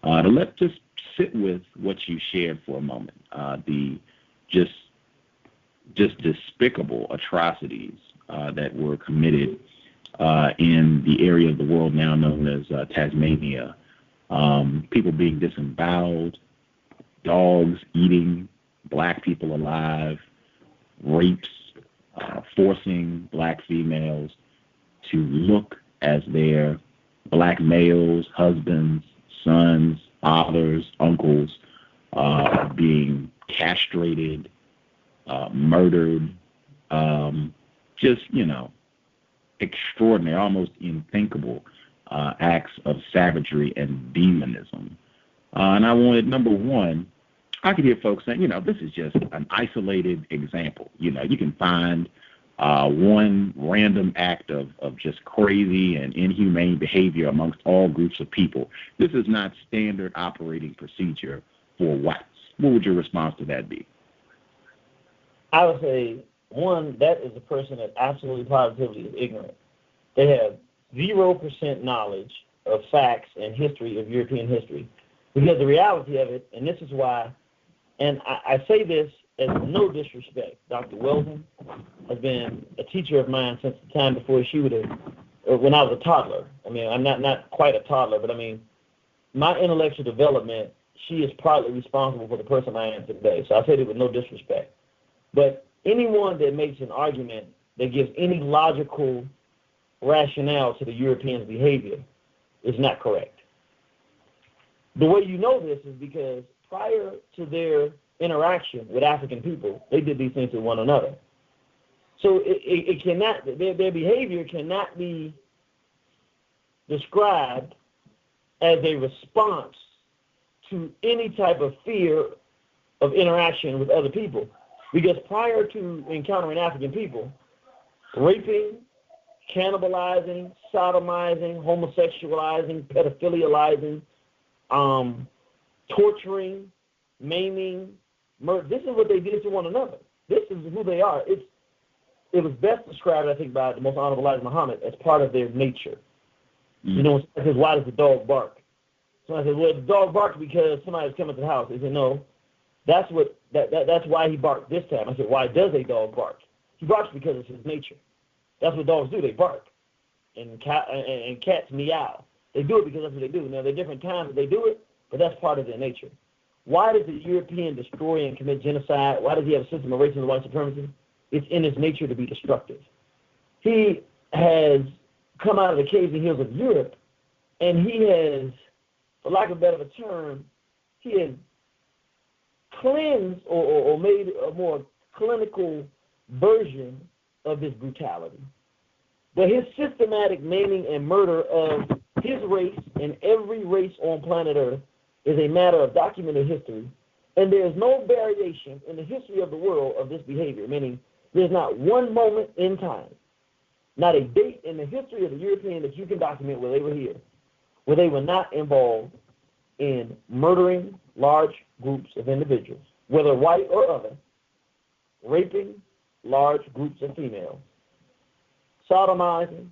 to just sit with what you shared for a moment. The just despicable atrocities that were committed in the area of the world now known as Tasmania. People being disemboweled, dogs eating black people alive, rapes, forcing black females to look as their black males, husbands, sons, fathers, uncles, being castrated, murdered, extraordinary, almost unthinkable acts of savagery and demonism. And I wanted, number one, I could hear folks saying, this is just an isolated example. You can find one random act of just crazy and inhumane behavior amongst all groups of people. This is not standard operating procedure for whites. What would your response to that be? I would say, one, that is a person that absolutely positively is ignorant. They have 0% knowledge of facts and history of European history. Because the reality of it, and this is why, and I say this as no disrespect, Dr. Weldon has been a teacher of mine since the time before she would have, when I was a toddler. I mean, I'm not quite a toddler, but I mean, my intellectual development, she is partly responsible for the person I am today. So I say it with no disrespect. But anyone that makes an argument that gives any logical rationale to the Europeans' behavior is not correct. The way you know this is because prior to their interaction with African people, they did these things with one another. So it cannot, their behavior cannot be described as a response to any type of fear of interaction with other people. Because prior to encountering African people, raping, cannibalizing, sodomizing, homosexualizing, pedophilializing, torturing, maiming, murder. This is what they did to one another. This is who they are. It was best described, I think, by the most honorable Elijah Muhammad as part of their nature. You know, it says, why does the dog bark? Somebody says, well, the dog barked because somebody's coming to the house. They said, no, that's why he barked this time. I said, why does a dog bark? He barks because it's his nature. That's what dogs do. They bark. And cats meow. They do it because that's what they do. Now, there are different times that they do it, but that's part of their nature. Why does the European destroy and commit genocide? Why does he have a system of racism and white supremacy? It's in his nature to be destructive. He has come out of the caves and hills of Europe, and he has, for lack of a better term, he has cleansed or made a more clinical version of this brutality. But his systematic maiming and murder of his race and every race on planet Earth is a matter of documented history, and there is no variation in the history of the world of this behavior, meaning there's not one moment in time, not a date in the history of the European that you can document where they were here, where they were not involved in murdering large groups of individuals, whether white or other, raping large groups of females, sodomizing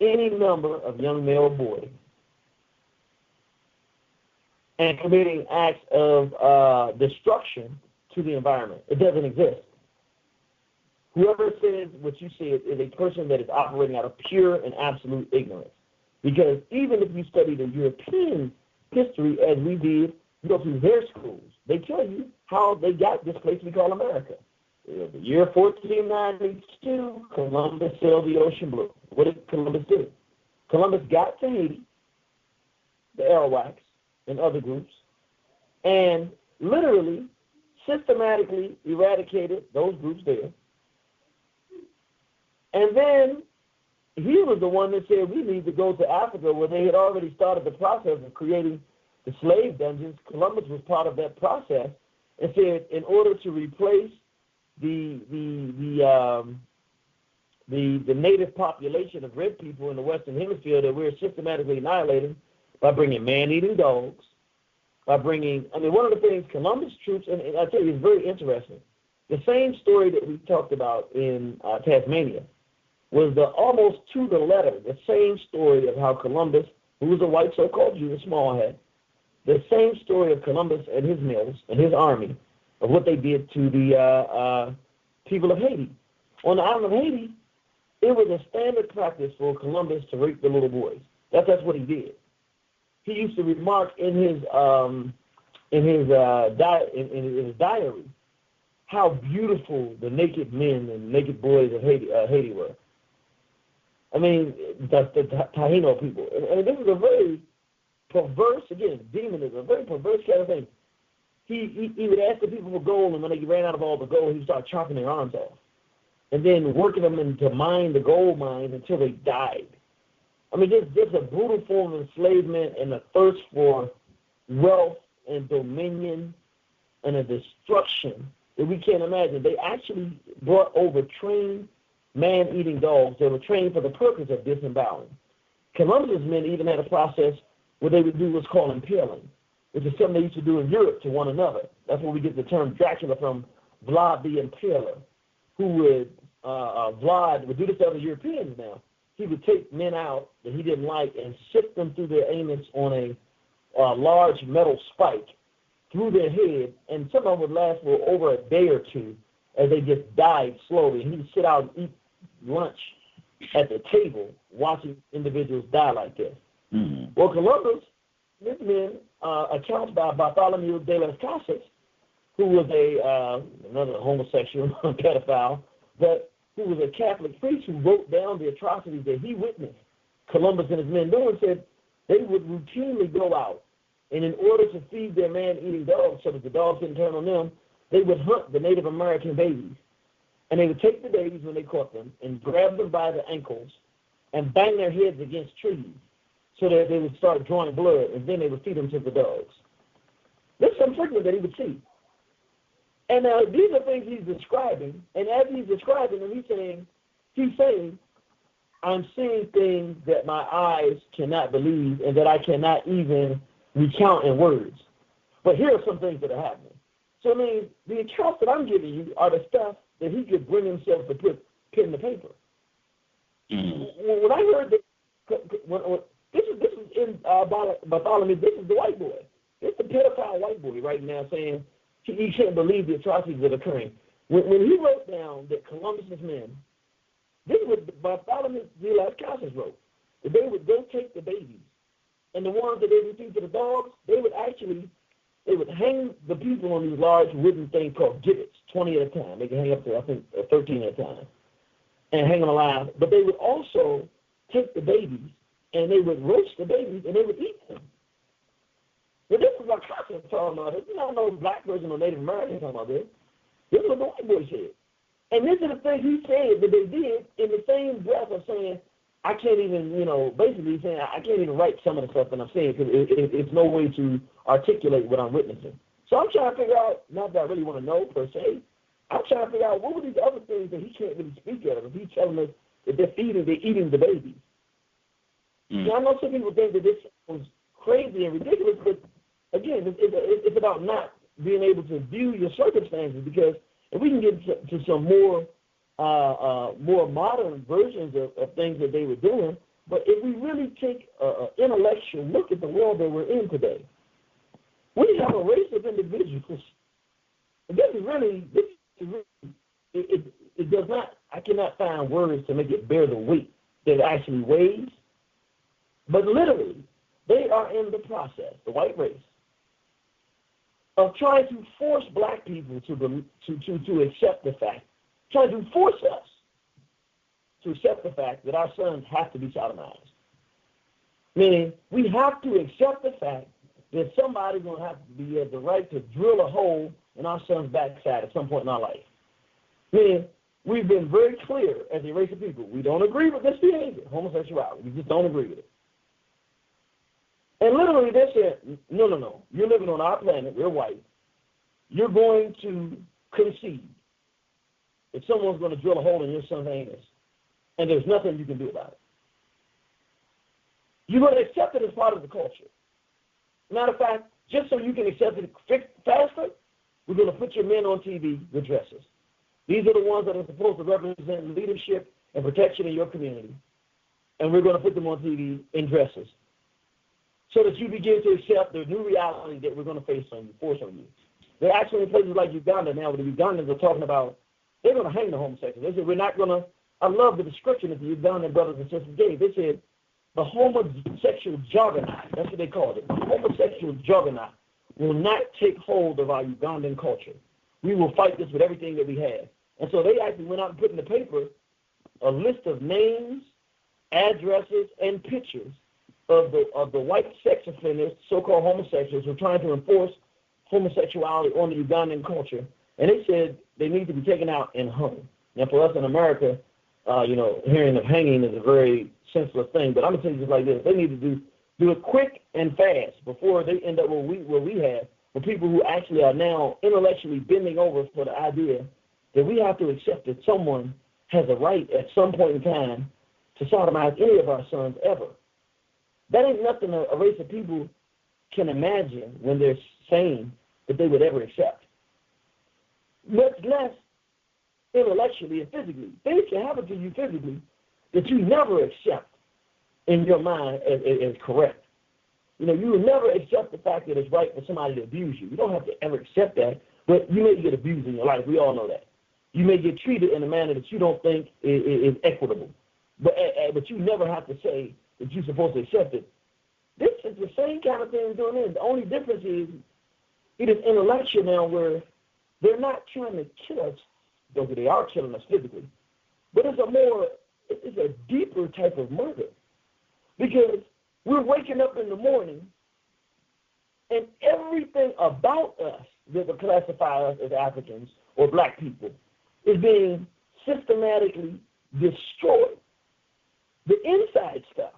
any number of young male boys, and committing acts of destruction to the environment. It doesn't exist. Whoever says what you said is a person that is operating out of pure and absolute ignorance. Because even if you study the European history as we did, you go through their schools, they tell you how they got this place we call America. The year 1492, Columbus sailed the ocean blue. What did Columbus do? Columbus got to Haiti, the Arawaks, and other groups, and literally, systematically eradicated those groups there. And then he was the one that said we need to go to Africa, where they had already started the process of creating the slave dungeons. Columbus was part of that process and said in order to replace the native population of red people in the Western Hemisphere that we're systematically annihilating by bringing man-eating dogs, by bringing, one of the things Columbus troops, and I tell you, it's very interesting. The same story that we talked about in Tasmania was almost to the letter, the same story of how Columbus, who was a white so-called Jew, a small head, the same story of Columbus and his mills and his army of what they did to the people of Haiti. On the island of Haiti, it was a standard practice for Columbus to rape the little boys. That's what he did. He used to remark in his diary how beautiful the naked men and naked boys of Haiti were. The Taino people. And this is a very perverse, again, demonism, a very perverse kind of thing. He would ask the people for gold, and when they ran out of all the gold, he would start chopping their arms off and then working them into mine the gold mines until they died. Just a brutal form of enslavement and a thirst for wealth and dominion and a destruction that we can't imagine. They actually brought over trained man-eating dogs that were trained for the purpose of disemboweling. Columbus's men even had a process where they would do what's called impaling, which is something they used to do in Europe to one another. That's where we get the term Dracula from, Vlad the Impaler, who would, Vlad would do this to other Europeans now. He would take men out that he didn't like and sift them through their anus on a large metal spike through their head, and some of them would last for over a day or two as they just died slowly. And he would sit out and eat lunch at the table watching individuals die like this. Mm-hmm. Well, Columbus, his men, accounts by Bartholomew de las Casas, who was another homosexual pedophile, but who was a Catholic priest who wrote down the atrocities that he witnessed Columbus and his men doing, said they would routinely go out, and in order to feed their man-eating dogs so that the dogs didn't turn on them, they would hunt the Native American babies. And they would take the babies when they caught them and grab them by the ankles and bang their heads against trees so that they would start drawing blood, and then they would feed them to the dogs. There's some treatment that he would see. And now these are things he's describing, and as he's describing them, he's saying, I'm seeing things that my eyes cannot believe and that I cannot even recount in words. But here are some things that are happening. So, the accounts that I'm giving you are the stuff that he could bring himself to put pen to paper. Mm-hmm. When I heard that, this is in Bartholomew, this is the white boy. It's the pedophile white boy right now saying, he can't believe the atrocities that are occurring. When he wrote down that Columbus's men, this is what Bartholomew de las Casas wrote, that they would go take the babies, and the ones that they would feed to the dogs, they would hang the people on these large wooden things called gibbets, 20 at a time. They can hang up to, I think, 13 at a time, and hang them alive. But they would also take the babies, and they would roast the babies, and they would eat them. But this is what Context talking about. This is not no black person or Native American talking about this. This is what the white boy said. And this is the thing he said that they did in the same breath of saying, I can't even, basically saying I can't even write some of the stuff that I'm saying because it's no way to articulate what I'm witnessing. So I'm trying to figure out, not that I really want to know per se, I'm trying to figure out what were these other things that he can't really speak of if he's telling us that they're eating the babies. Now, I know some people think that this was crazy and ridiculous, but again, it's about not being able to view your circumstances, because if we can get to some more modern versions of things that they were doing, but if we really take an intellectual look at the world that we're in today, we have a race of individuals. It does not, I cannot find words to make it bear the weight that it actually weighs, but literally, they are in the process, the white race, of trying to force black people to accept the fact, trying to force us to accept the fact that our sons have to be sodomized. Meaning, we have to accept the fact that somebody's going to have to be the right to drill a hole in our son's backside at some point in our life. Meaning, we've been very clear as a race of people. We don't agree with this behavior, homosexuality. We just don't agree with it. And literally they said, no, you're living on our planet, we're white. You're going to concede that someone's going to drill a hole in your son's anus, and there's nothing you can do about it. You're going to accept it as part of the culture. Matter of fact, just so you can accept it faster, we're going to put your men on TV with dresses. These are the ones that are supposed to represent leadership and protection in your community, and we're going to put them on TV in dresses, so that you begin to accept the new reality that we're going to force on you. They're actually in places like Uganda now, where the Ugandans are talking about they're going to hang the homosexuals. They said, we're not going to, I love the description that the Ugandan brothers and sisters gave. They said, the homosexual juggernaut, that's what they called it, the homosexual juggernaut will not take hold of our Ugandan culture. We will fight this with everything that we have. And so they actually went out and put in the paper a list of names, addresses, and pictures of the white sex offenders, so-called homosexuals, who are trying to enforce homosexuality on the Ugandan culture. And they said they need to be taken out and hung. Now, for us in America, hearing of hanging is a very senseless thing. But I'm going to tell you just like this. They need to do it quick and fast before they end up where we have, for people who actually are now intellectually bending over for the idea that we have to accept that someone has a right at some point in time to sodomize any of our sons ever. That ain't nothing a race of people can imagine when they're saying that they would ever accept. Much less intellectually and physically. Things can happen to you physically that you never accept in your mind as correct. You will never accept the fact that it's right for somebody to abuse you. You don't have to ever accept that, but you may get abused in your life. We all know that. You may get treated in a manner that you don't think is equitable, but you never have to say that you're supposed to accept it. This is the same kind of thing we're doing here. The only difference is it is intellectual now, where they're not trying to kill us, though they are killing us physically, but it's a deeper type of murder, because we're waking up in the morning and everything about us that would classify us as Africans or black people is being systematically destroyed. The inside stuff.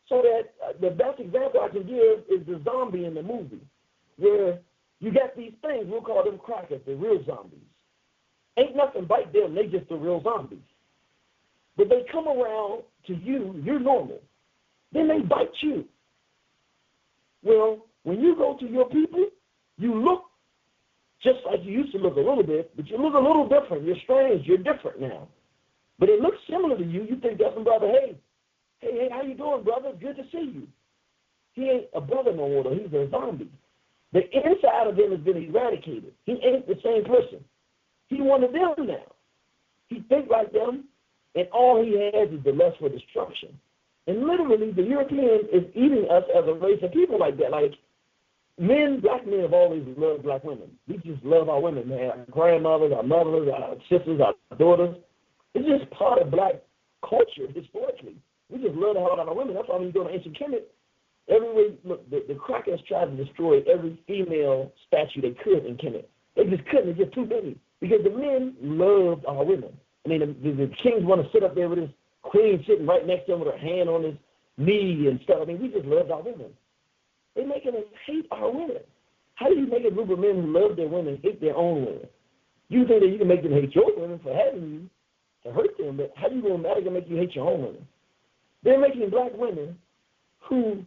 So that the best example I can give is the zombie in the movie, where you got these things, we'll call them crackers, the real zombies. Ain't nothing bite them, they just the real zombies. But they come around to you, you're normal. Then they bite you. Well, when you go to your people, you look just like you used to look a little bit, but you look a little different. You're strange, you're different now. But it looks similar to you. You think that's a brother, hey, how you doing, brother? Good to see you. He ain't a brother no more, though. He's a zombie. The inside of him has been eradicated. He ain't the same person. He one of them now. He thinks like them, and all he has is the lust for destruction. And literally, the European is eating us as a race of people like that. Like, black men have always loved black women. We just love our women, man. Our grandmothers, our mothers, our sisters, our daughters. It's just part of black culture historically. We just love the hell out of our women. That's why when you go to ancient Kemet, Every way, look, the crackers tried to destroy every female statue they could in Kemet. They just couldn't. It's just too many. Because the men loved our women. I mean, the kings want to sit up there with his queen sitting right next to him with her hand on his knee and stuff. I mean, we just loved our women. They're making us hate our women. How do you make a group of men who love their women hate their own women? You think that you can make them hate your women for having you to hurt them, but how do you go mad to make you hate your own women? They're making black women who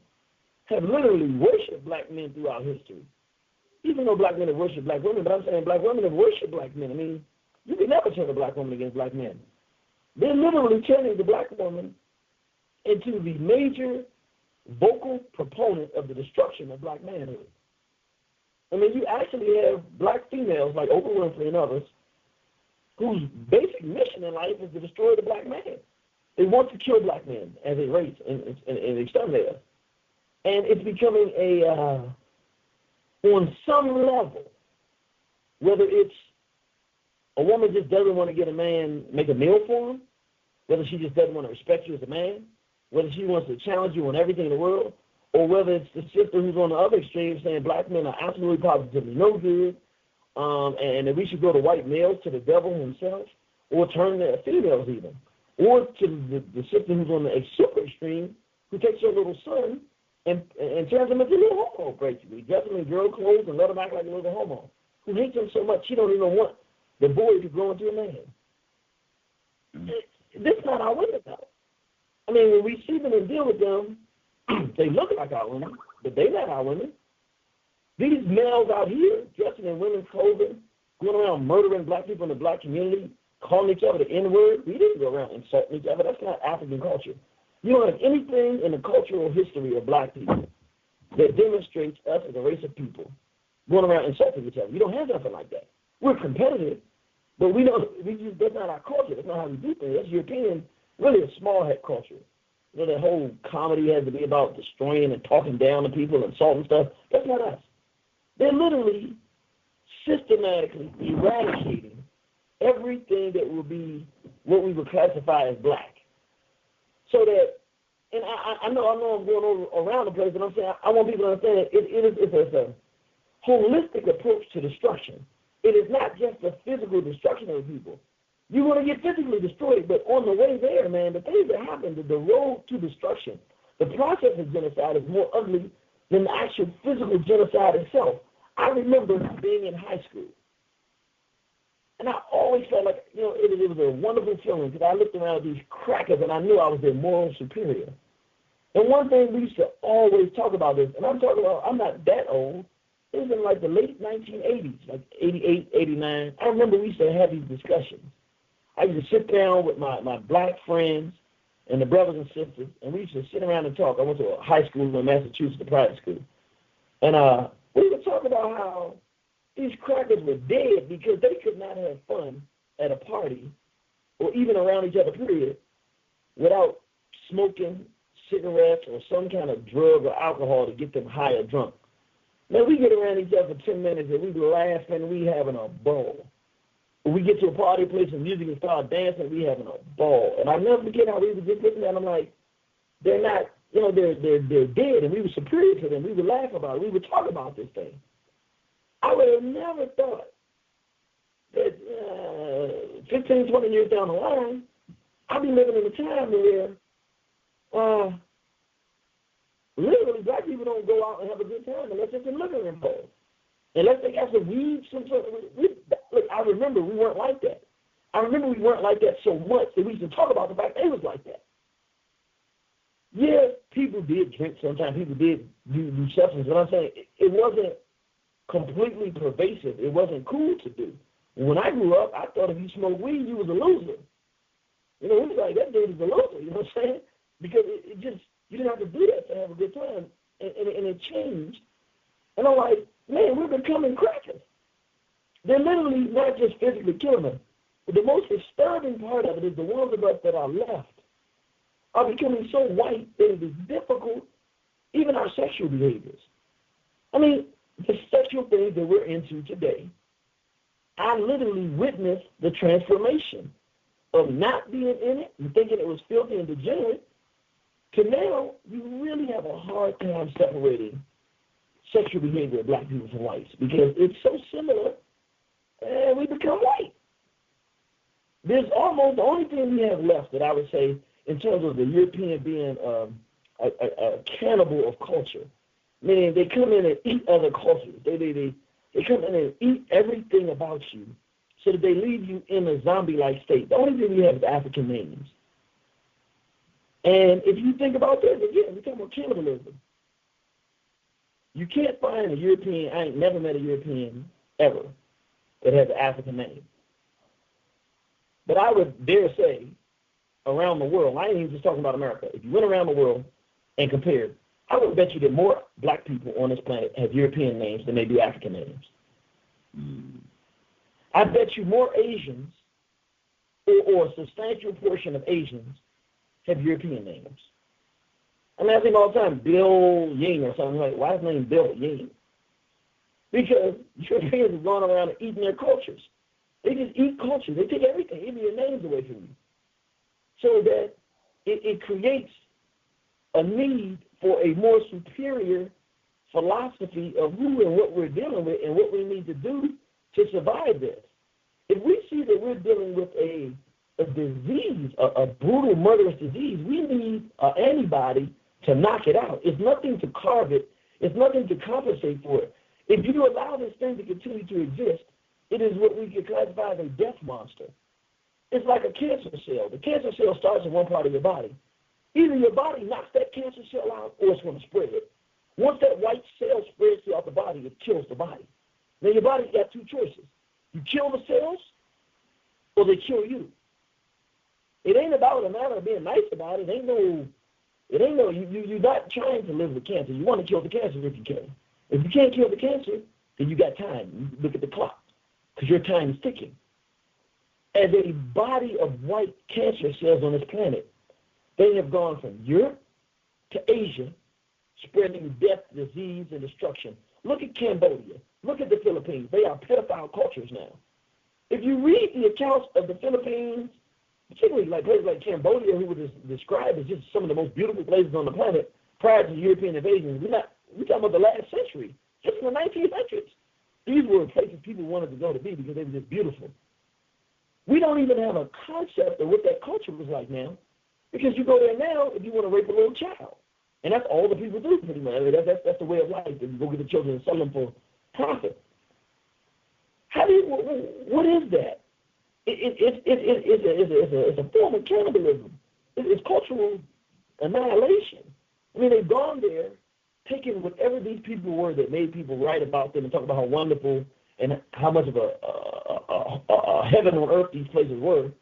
have literally worshipped black men throughout history. Even though black men have worshipped black women, but I'm saying black women have worshipped black men. I mean, you can never turn a black woman against black men. They're literally turning the black woman into the major vocal proponent of the destruction of black manhood. I mean, you actually have black females like Oprah Winfrey and others whose basic mission in life is to destroy the black man. They want to kill black men as a race and exterminate us. And it's becoming on some level, whether it's a woman just doesn't want to get a man, make a meal for him, whether she just doesn't want to respect you as a man, whether she wants to challenge you on everything in the world, or whether it's the sister who's on the other extreme saying black men are absolutely positively no good, and that we should go to white males, to the devil himself, or turn to females even, or to the sister who's on the super extreme who takes her little son and turns him into a little homo, basically, dress him in girl clothes and let him act like a little homo, who hates him so much she don't even want the boy to grow into a man. This is not our women, though. I mean, when we see them and deal with them, they look like our women, but they're not our women. These males out here dressing in women's clothing, going around murdering black people in the black community, calling each other the N-word, we didn't go around insulting each other. That's not African culture. You don't have anything in the cultural history of black people that demonstrates us as a race of people going around insulting each other. You don't have nothing like that. We're competitive, but that's not our culture. That's not how we do things. That's European, really a small head culture. You know, that whole comedy has to be about destroying and talking down to people and insulting stuff. That's not us. They're literally systematically eradicating everything that will be what we would classify as black. So that, and I know I'm going around the place, but I'm saying I want people to understand that it's a holistic approach to destruction. It is not just the physical destruction of people. You're going to get physically destroyed, but on the way there, man, the things that happen, the road to destruction, the process of genocide is more ugly than the actual physical genocide itself. I remember being in high school, and I always felt like, you know, it was a wonderful feeling because I looked around at these crackers and I knew I was their moral superior. And one thing we used to always talk about this, and I'm talking about, I'm not that old, it was in like the late 1980s, like 88, 89. I remember we used to have these discussions. I used to sit down with my black friends and the brothers and sisters, and we used to sit around and talk. I went to a high school in Massachusetts, a private school. And we would talk about how these crackers were dead because they could not have fun at a party or even around each other, period, without smoking cigarettes or some kind of drug or alcohol to get them high or drunk. Now, we get around each other for 10 minutes and we laughing, we having a ball. When we get to a party place and music and start dancing, we having a ball. And I'll never forget how we would just looking at them like, they're not, you know, they're dead, and we were superior to them. We would laugh about it. We would talk about this thing. I would have never thought that 15, 20 years down the line, I'll be living in a time where literally black people don't go out and have a good time unless it's in living room parties. Unless they got some weed, look, I remember we weren't like that. I remember we weren't like that so much that we used to talk about the fact they was like that. Yeah, people did drink sometimes. People did do substance. But I'm saying it wasn't completely pervasive. It wasn't cool to do. When I grew up, I thought if you smoked weed, you was a loser. You know, it was like, that dude is a loser, you know what I'm saying? Because it just, you didn't have to do that to have a good time. And it changed. And I'm like, man, we're becoming crackers. They're literally not just physically killing them. But the most disturbing part of it is the ones of us that are left are becoming so white that it is difficult, even our sexual behaviors. I mean, the sexual things that we're into today, I literally witnessed the transformation of not being in it and thinking it was filthy and degenerate So now you really have a hard time separating sexual behavior of black people from whites because it's so similar and we become white. There's almost the only thing we have left that I would say in terms of the European being a cannibal of culture, meaning they come in and eat other cultures. They come in and eat everything about you so that they leave you in a zombie-like state. The only thing we have is African names. And if you think about this, again, we're talking about cannibalism. You can't find a European, I ain't never met a European ever that has an African name. But I would dare say, around the world, I ain't even just talking about America. If you went around the world and compared, I would bet you that more black people on this planet have European names than they do African names. I bet you more Asians, or a substantial portion of Asians, have European names. I mean, I think all the time, Bill Ying or something like, why is his name Bill Ying? Because Europeans have gone around and eaten their cultures. They just eat culture. They take everything, even your names away from you. So that it creates a need for a more superior philosophy of who and what we're dealing with and what we need to do to survive this. If we see that we're dealing with a disease, a brutal, murderous disease, we need an antibody to knock it out. It's nothing to carve it. It's nothing to compensate for it. If you allow this thing to continue to exist, it is what we could classify as a death monster. It's like a cancer cell. The cancer cell starts in one part of your body. Either your body knocks that cancer cell out or it's going to spread it. Once that white cell spreads throughout the body, it kills the body. Now your body's got two choices. You kill the cells or they kill you. It ain't about a matter of being nice about it. You're not trying to live with cancer. You want to kill the cancer if you can. If you can't kill the cancer, then you got time. You look at the clock because your time is ticking. As a body of white cancer cells on this planet, they have gone from Europe to Asia, spreading death, disease, and destruction. Look at Cambodia. Look at the Philippines. They are pedophile cultures now. If you read the accounts of the Philippines, particularly like places like Cambodia, who were described as just some of the most beautiful places on the planet prior to the European invasion, we're talking about the last century, just in the 1900s. These were places people wanted to go to be because they were just beautiful. We don't even have a concept of what that culture was like now, because you go there now if you want to rape a little child. And that's all the people do pretty much. That's the way of life. You go get the children and sell them for profit. What is that? It's a form of cannibalism. It's cultural annihilation. I mean, they've gone there, taken whatever these people were that made people write about them and talk about how wonderful and how much of a heaven on earth these places were.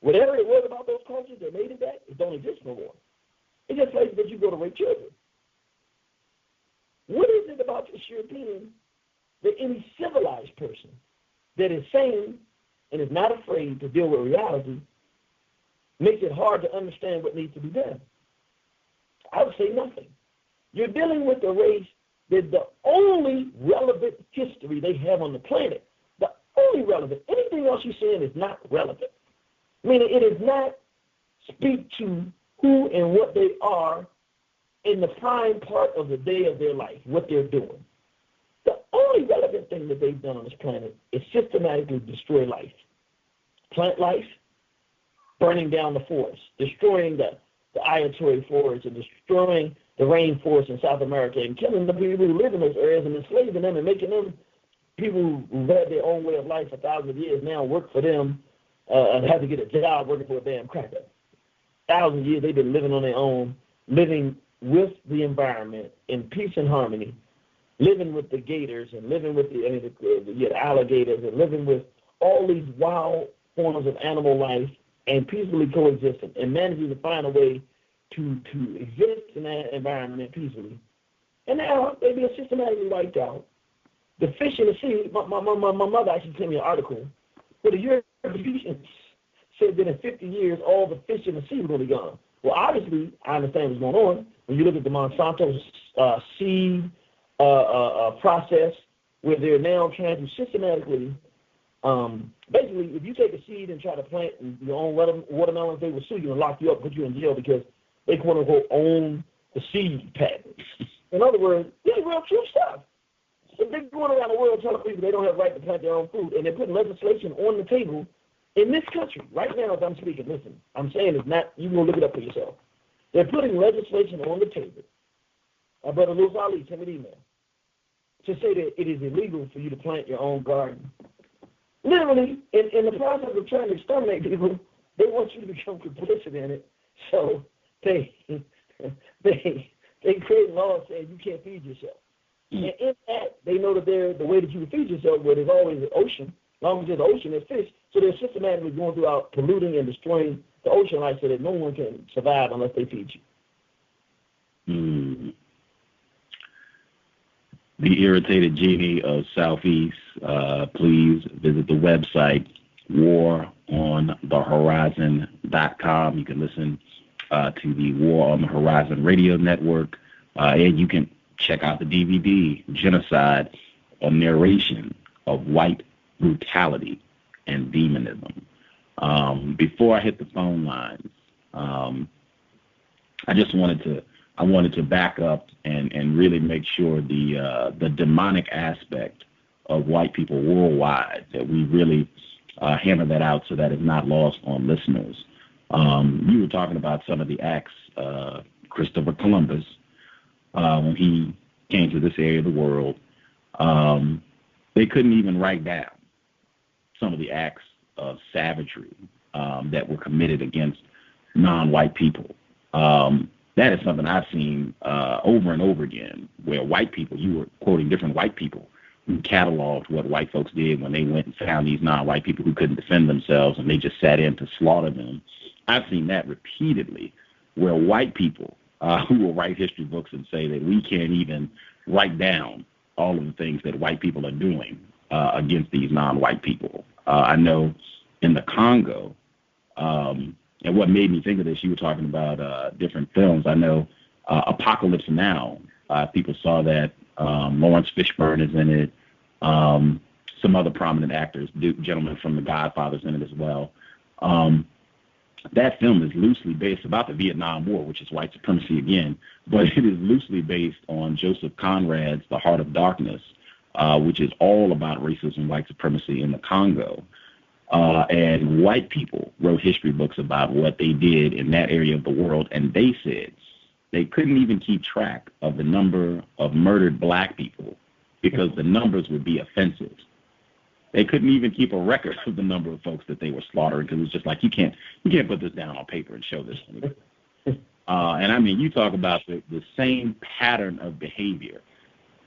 Whatever it was about those cultures that made it that, it don't exist no more. It's just places that you go to rape children. What is it about this European that any civilized person that is sane and is not afraid to deal with reality makes it hard to understand what needs to be done? I would say nothing. You're dealing with a race that the only relevant history they have on the planet, the only relevant, anything else you're saying is not relevant. Meaning it does not speak to who and what they are in the prime part of the day of their life, what they're doing. The only relevant thing that they've done on this planet is systematically destroy life. Plant life, burning down the forest, destroying the Ayatollah forest and destroying the rainforest in South America and killing the people who live in those areas and enslaving them and making them people who've had their own way of life for thousands of years now work for them and have to get a job working for a damn cracker. Thousands of years they've been living on their own, living with the environment in peace and harmony, living with the gators and living with the alligators and living with all these wild forms of animal life and peacefully coexisting and managing to find a way to exist in that environment peacefully. And now they've been systematically wiped out. The fish in the sea, my mother actually sent me an article where the Europeans said that in 50 years all the fish in the sea were going to be gone. Well, obviously, I understand what's going on. When you look at the Monsanto seed process, where they're now trying to systematically, basically, if you take a seed and try to plant your own watermelons, they will sue you and lock you up, put you in jail because they quote unquote own the seed patent. In other words, this is real true stuff. So they're going around the world telling people they don't have the right to plant their own food, and they're putting legislation on the table in this country right now as I'm speaking. Listen, I'm saying it's not. You can look it up for yourself. They're putting legislation on the table. My brother Louis Ali sent me an email to say that it is illegal for you to plant your own garden. Literally, in the process of trying to exterminate people, they want you to become complicit in it. So they create laws saying you can't feed yourself. And in that, they know that the way that you can feed yourself, where there's always an ocean. As long as there's an ocean, there's fish. So they're systematically going throughout polluting and destroying the ocean life so that no one can survive unless they feed you. The Irritated Genie of Soufeese. Please visit the website waronthehorizon.com. You can listen to the War on the Horizon radio network, and you can check out the DVD, Genocide, a narration of white brutality and demonism. Before I hit the phone lines, I wanted to back up and really make sure the demonic aspect of white people worldwide, that we really hammer that out so that it's not lost on listeners. You were talking about some of the acts, Christopher Columbus, when he came to this area of the world, they couldn't even write down some of the acts of savagery that were committed against non-white people. That is something I've seen over and over again, where white people, you were quoting different white people who cataloged what white folks did when they went and found these non-white people who couldn't defend themselves, and they just sat in to slaughter them. I've seen that repeatedly, where white people who will write history books and say that we can't even write down all of the things that white people are doing against these non-white people. I know in the Congo, and what made me think of this, you were talking about different films. I know Apocalypse Now, people saw that. Lawrence Fishburne is in it. Some other prominent actors, gentlemen from The Godfather's in it as well. That film is loosely based about the Vietnam War, which is white supremacy again, but it is loosely based on Joseph Conrad's The Heart of Darkness, which is all about racism, white supremacy in the Congo. And white people wrote history books about what they did in that area of the world, and they said they couldn't even keep track of the number of murdered black people because the numbers would be offensive. They couldn't even keep a record of the number of folks that they were slaughtering because it's just like, you can't put this down on paper and show this. And I mean, you talk about the same pattern of behavior.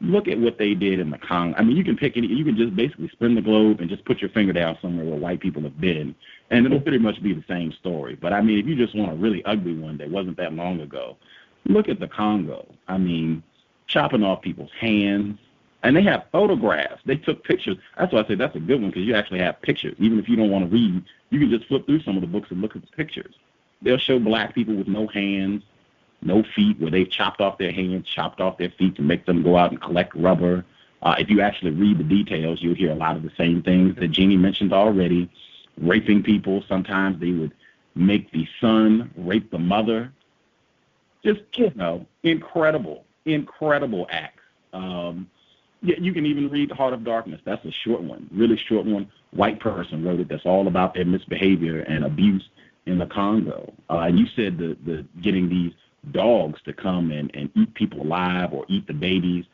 Look at what they did in the Congo. I mean, you can pick you can just basically spin the globe and just put your finger down somewhere where white people have been, and it'll pretty much be the same story. But I mean, if you just want a really ugly one that wasn't that long ago, look at the Congo. I mean, chopping off people's hands. And they have photographs. They took pictures. That's why I say that's a good one, because you actually have pictures. Even if you don't want to read, you can just flip through some of the books and look at the pictures. They'll show black people with no hands, no feet, where they've chopped off their hands, chopped off their feet to make them go out and collect rubber. If you actually read the details, you'll hear a lot of the same things that Jeannie mentioned already. Raping people. Sometimes they would make the son rape the mother. Just, incredible acts. Yeah, you can even read The Heart of Darkness. That's a short one, really short one. White person wrote it. That's all about their misbehavior and abuse in the Congo. And you said the getting these dogs to come and eat people alive or eat the babies.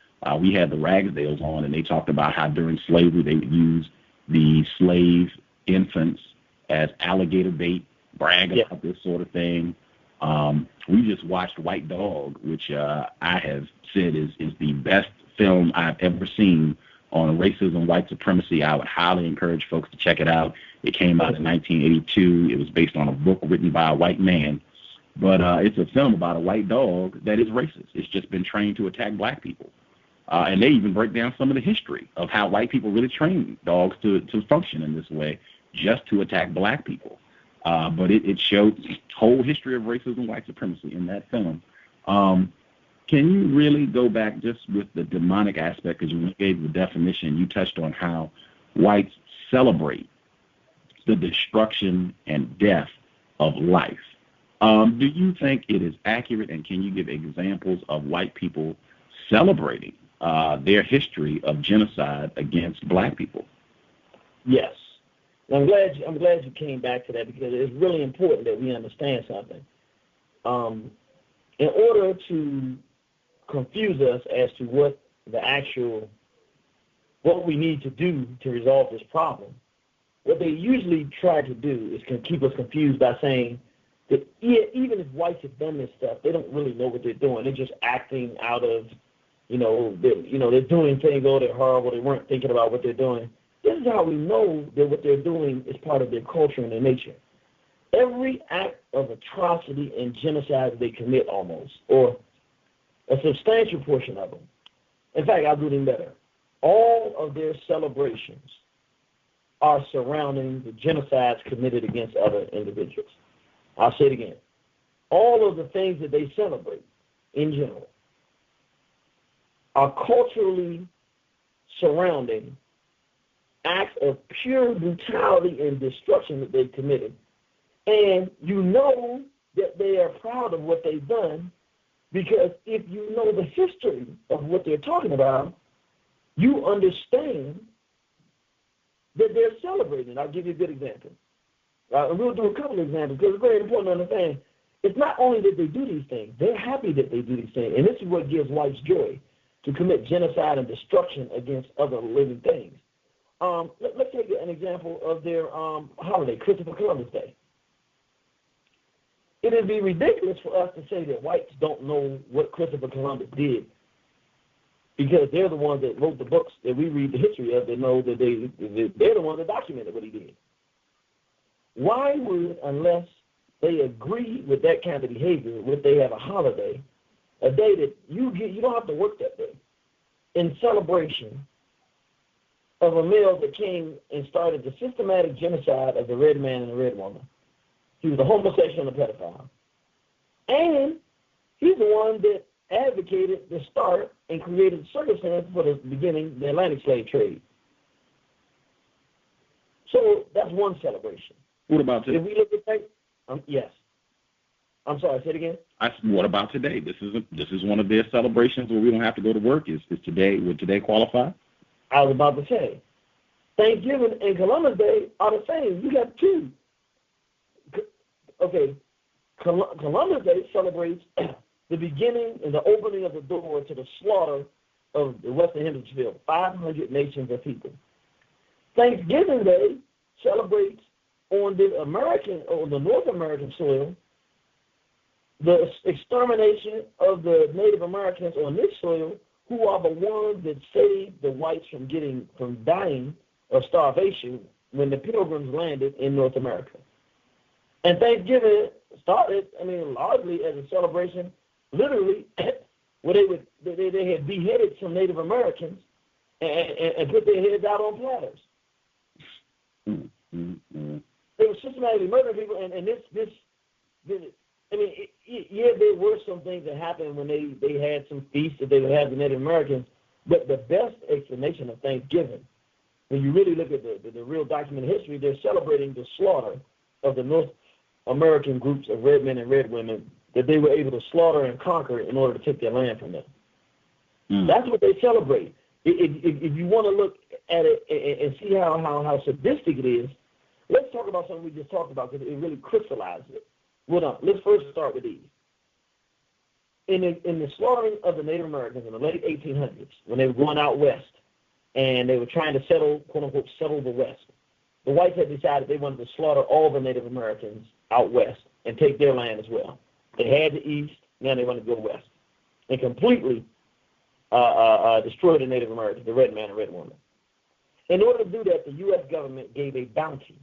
We had the Ragsdales on, and they talked about how during slavery they would use the slave infants as alligator bait, brag about this sort of thing. We just watched White Dog, which I have said is the best film I've ever seen on racism, white supremacy. I would highly encourage folks to check it out. It came out in 1982. It was based on a book written by a white man, but it's a film about a white dog that is racist. It's just been trained to attack black people. And they even break down some of the history of how white people really train dogs to function in this way, just to attack black people. But it showed the whole history of racism, white supremacy in that film. Can you really go back just with the demonic aspect, because you gave the definition, you touched on how whites celebrate the destruction and death of life. Do you think it is accurate, and can you give examples of white people celebrating their history of genocide against black people? Yes. I'm glad you came back to that, because it's really important that we understand something. In order to confuse us as to what we need to do to resolve this problem, what they usually try to do is keep us confused by saying that even if whites have done this stuff, they don't really know what they're doing. They're just acting out of, they're doing things, oh, they're horrible, they weren't thinking about what they're doing. This is how we know that what they're doing is part of their culture and their nature. Every act of atrocity and genocide they commit almost, or a substantial portion of them. In fact, I'll do them better. All of their celebrations are surrounding the genocides committed against other individuals. I'll say it again. All of the things that they celebrate in general are culturally surrounding acts of pure brutality and destruction that they've committed. And you know that they are proud of what they've done, because if you know the history of what they're talking about, you understand that they're celebrating. I'll give you a good example. And we'll do a couple of examples, because it's very important to understand. It's not only that they do these things, they're happy that they do these things. And this is what gives whites joy, to commit genocide and destruction against other living things. Let's take an example of their holiday, Christopher Columbus Day. It would be ridiculous for us to say that whites don't know what Christopher Columbus did, because they're the ones that wrote the books that we read the history of, that know that they're the ones that documented what he did. Why would, unless they agree with that kind of behavior, would they have a holiday, a day that you don't have to work that day, in celebration of a male that came and started the systematic genocide of the red man and the red woman? He was a homosexual and a pedophile. And he's the one that advocated the start and created circumstances for the beginning the Atlantic slave trade. So that's one celebration. What about today? If we look at that, yes. I'm sorry, say it again. What about today? This is one of their celebrations where we don't have to go to work. Would today qualify? I was about to say, Thanksgiving and Columbus Day are the same. You got two. Okay, Columbus Day celebrates the beginning and the opening of the door to the slaughter of the Western Hemisphere, 500 nations of people. Thanksgiving Day celebrates on the North American soil, the extermination of the Native Americans on this soil, who are the ones that saved the whites from dying of starvation when the Pilgrims landed in North America. And Thanksgiving started, largely as a celebration, literally, where they had beheaded some Native Americans and put their heads out on platters. Mm-hmm. They were systematically murdering people, and there were some things that happened when they had some feasts that they would have the Native Americans, but the best explanation of Thanksgiving, when you really look at the real documented history, they're celebrating the slaughter of the North American groups of red men and red women that they were able to slaughter and conquer in order to take their land from them. Mm. That's what they celebrate. If you want to look at it and see how sadistic it is, let's talk about something we just talked about, because it really crystallizes it. Hold on. Let's first start with these. In the slaughtering of the Native Americans in the late 1800s, when they were going out west and they were trying to settle, quote unquote, settle the West, the whites had decided they wanted to slaughter all the Native Americans out west and take their land as well. They had the east, now they wanted to go west and completely destroy the Native Americans, the red man and red woman. In order to do that, the U.S. government gave a bounty.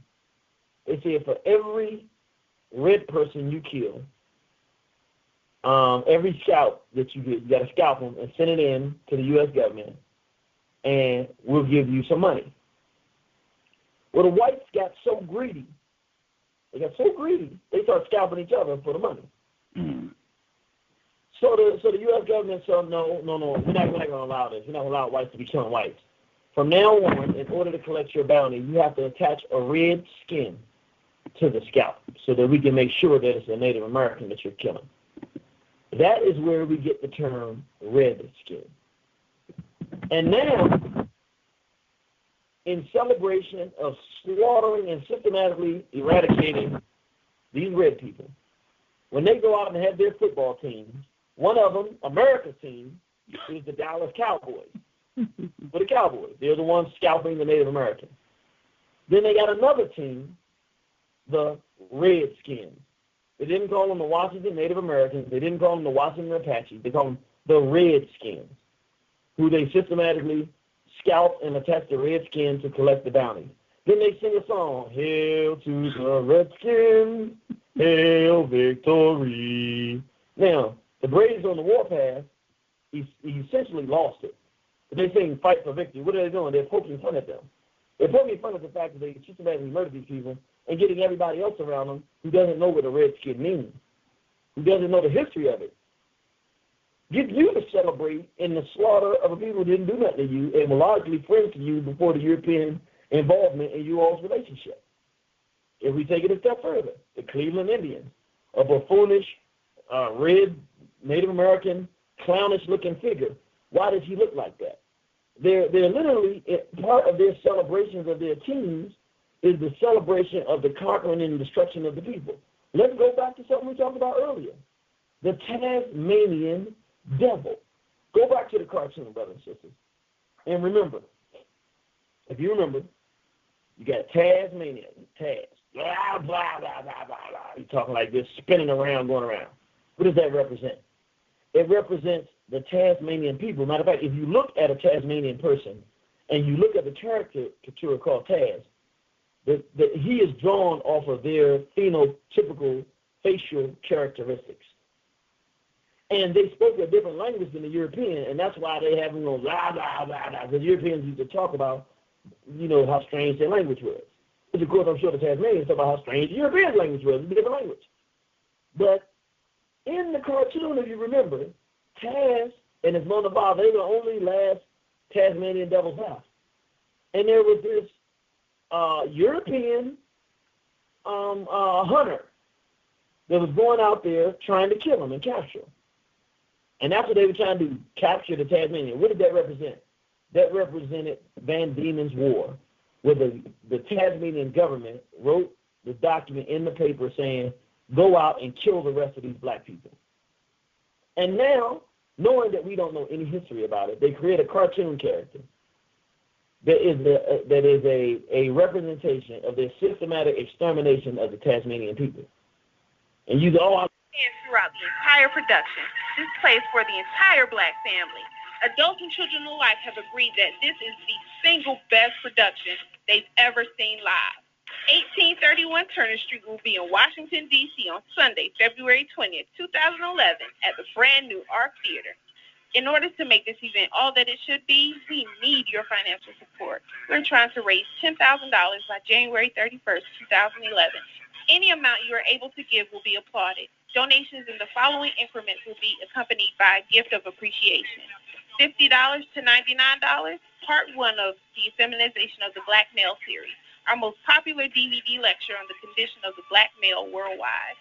They said for every red person you kill, every scalp that you get, you got to scalp them and send it in to the U.S. government, and we'll give you some money. Well, the whites got so greedy. They started scalping each other for the money. Mm. So the U.S. government said, no, we're not going to allow this. We're not going to allow whites to be killing whites. From now on, in order to collect your bounty, you have to attach a red skin to the scalp so that we can make sure that it's a Native American that you're killing. That is where we get the term red skin. And now, in celebration of slaughtering and systematically eradicating these red people, when they go out and have their football teams, one of them, America's team, is the Dallas Cowboys. For the Cowboys, they're the ones scalping the Native Americans. Then they got another team, the Redskins. They didn't call them the Washington Native Americans. They didn't call them the Washington Apache. They call them the Redskins, who they systematically scalp and attach the Redskins to collect the bounty. Then they sing a song, Hail to the Redskins, Hail Victory. Now, the Braves on the warpath, he essentially lost it. But they sing Fight for Victory. What are they doing? They're poking fun at them. They're poking fun at the fact that they systematically murdered these people and getting everybody else around them who doesn't know what a redskin means, who doesn't know the history of it. Get you to celebrate in the slaughter of a people who didn't do nothing to you and were largely friends to you before the European involvement in you all's relationship. If we take it a step further, the Cleveland Indians, a buffoonish, red, Native American, clownish-looking figure. Why does he look like that? They're literally, part of their celebrations of their teams is the celebration of the conquering and destruction of the people. Let's go back to something we talked about earlier. The Tasmanian devil. Go back to the cartoon, brothers and sisters. And remember, if you remember, you got Tasmania, Taz. Blah, blah, blah, blah, blah, blah. You're talking like this, spinning around, going around. What does that represent? It represents the Tasmanian people. Matter of fact, if you look at a Tasmanian person and you look at the caricature called Taz, he is drawn off of their phenotypical facial characteristics. And they spoke a different language than the European, and that's why they have them go blah, blah, blah, blah. The Europeans used to talk about, how strange their language was. Which, of course, I'm sure the Tasmanians talk about how strange the European language was. It's a different language. But in the cartoon, if you remember, Taz and his mother Bob, they were the only last Tasmanian devil's house. And there was this European hunter that was going out there trying to kill him and capture him. And after they were trying to capture the Tasmanian, what did that represent? That represented Van Diemen's War, where the Tasmanian government wrote the document in the paper saying, go out and kill the rest of these black people. And now, knowing that we don't know any history about it, they create a cartoon character that is a representation of their systematic extermination of the Tasmanian people. And you go, throughout the entire production, this plays for the entire black family. Adults and children alike have agreed that this is the single best production they've ever seen live. 1831 Turner Street will be in Washington, D.C. on Sunday, February 20th, 2011 at the brand new Arc Theater. In order to make this event all that it should be, we need your financial support. We're trying to raise $10,000 by January 31st, 2011. Any amount you are able to give will be applauded. Donations in the following increments will be accompanied by a gift of appreciation. $50 to $99, part one of the Feminization of the Black Male series, our most popular DVD lecture on the condition of the black male worldwide.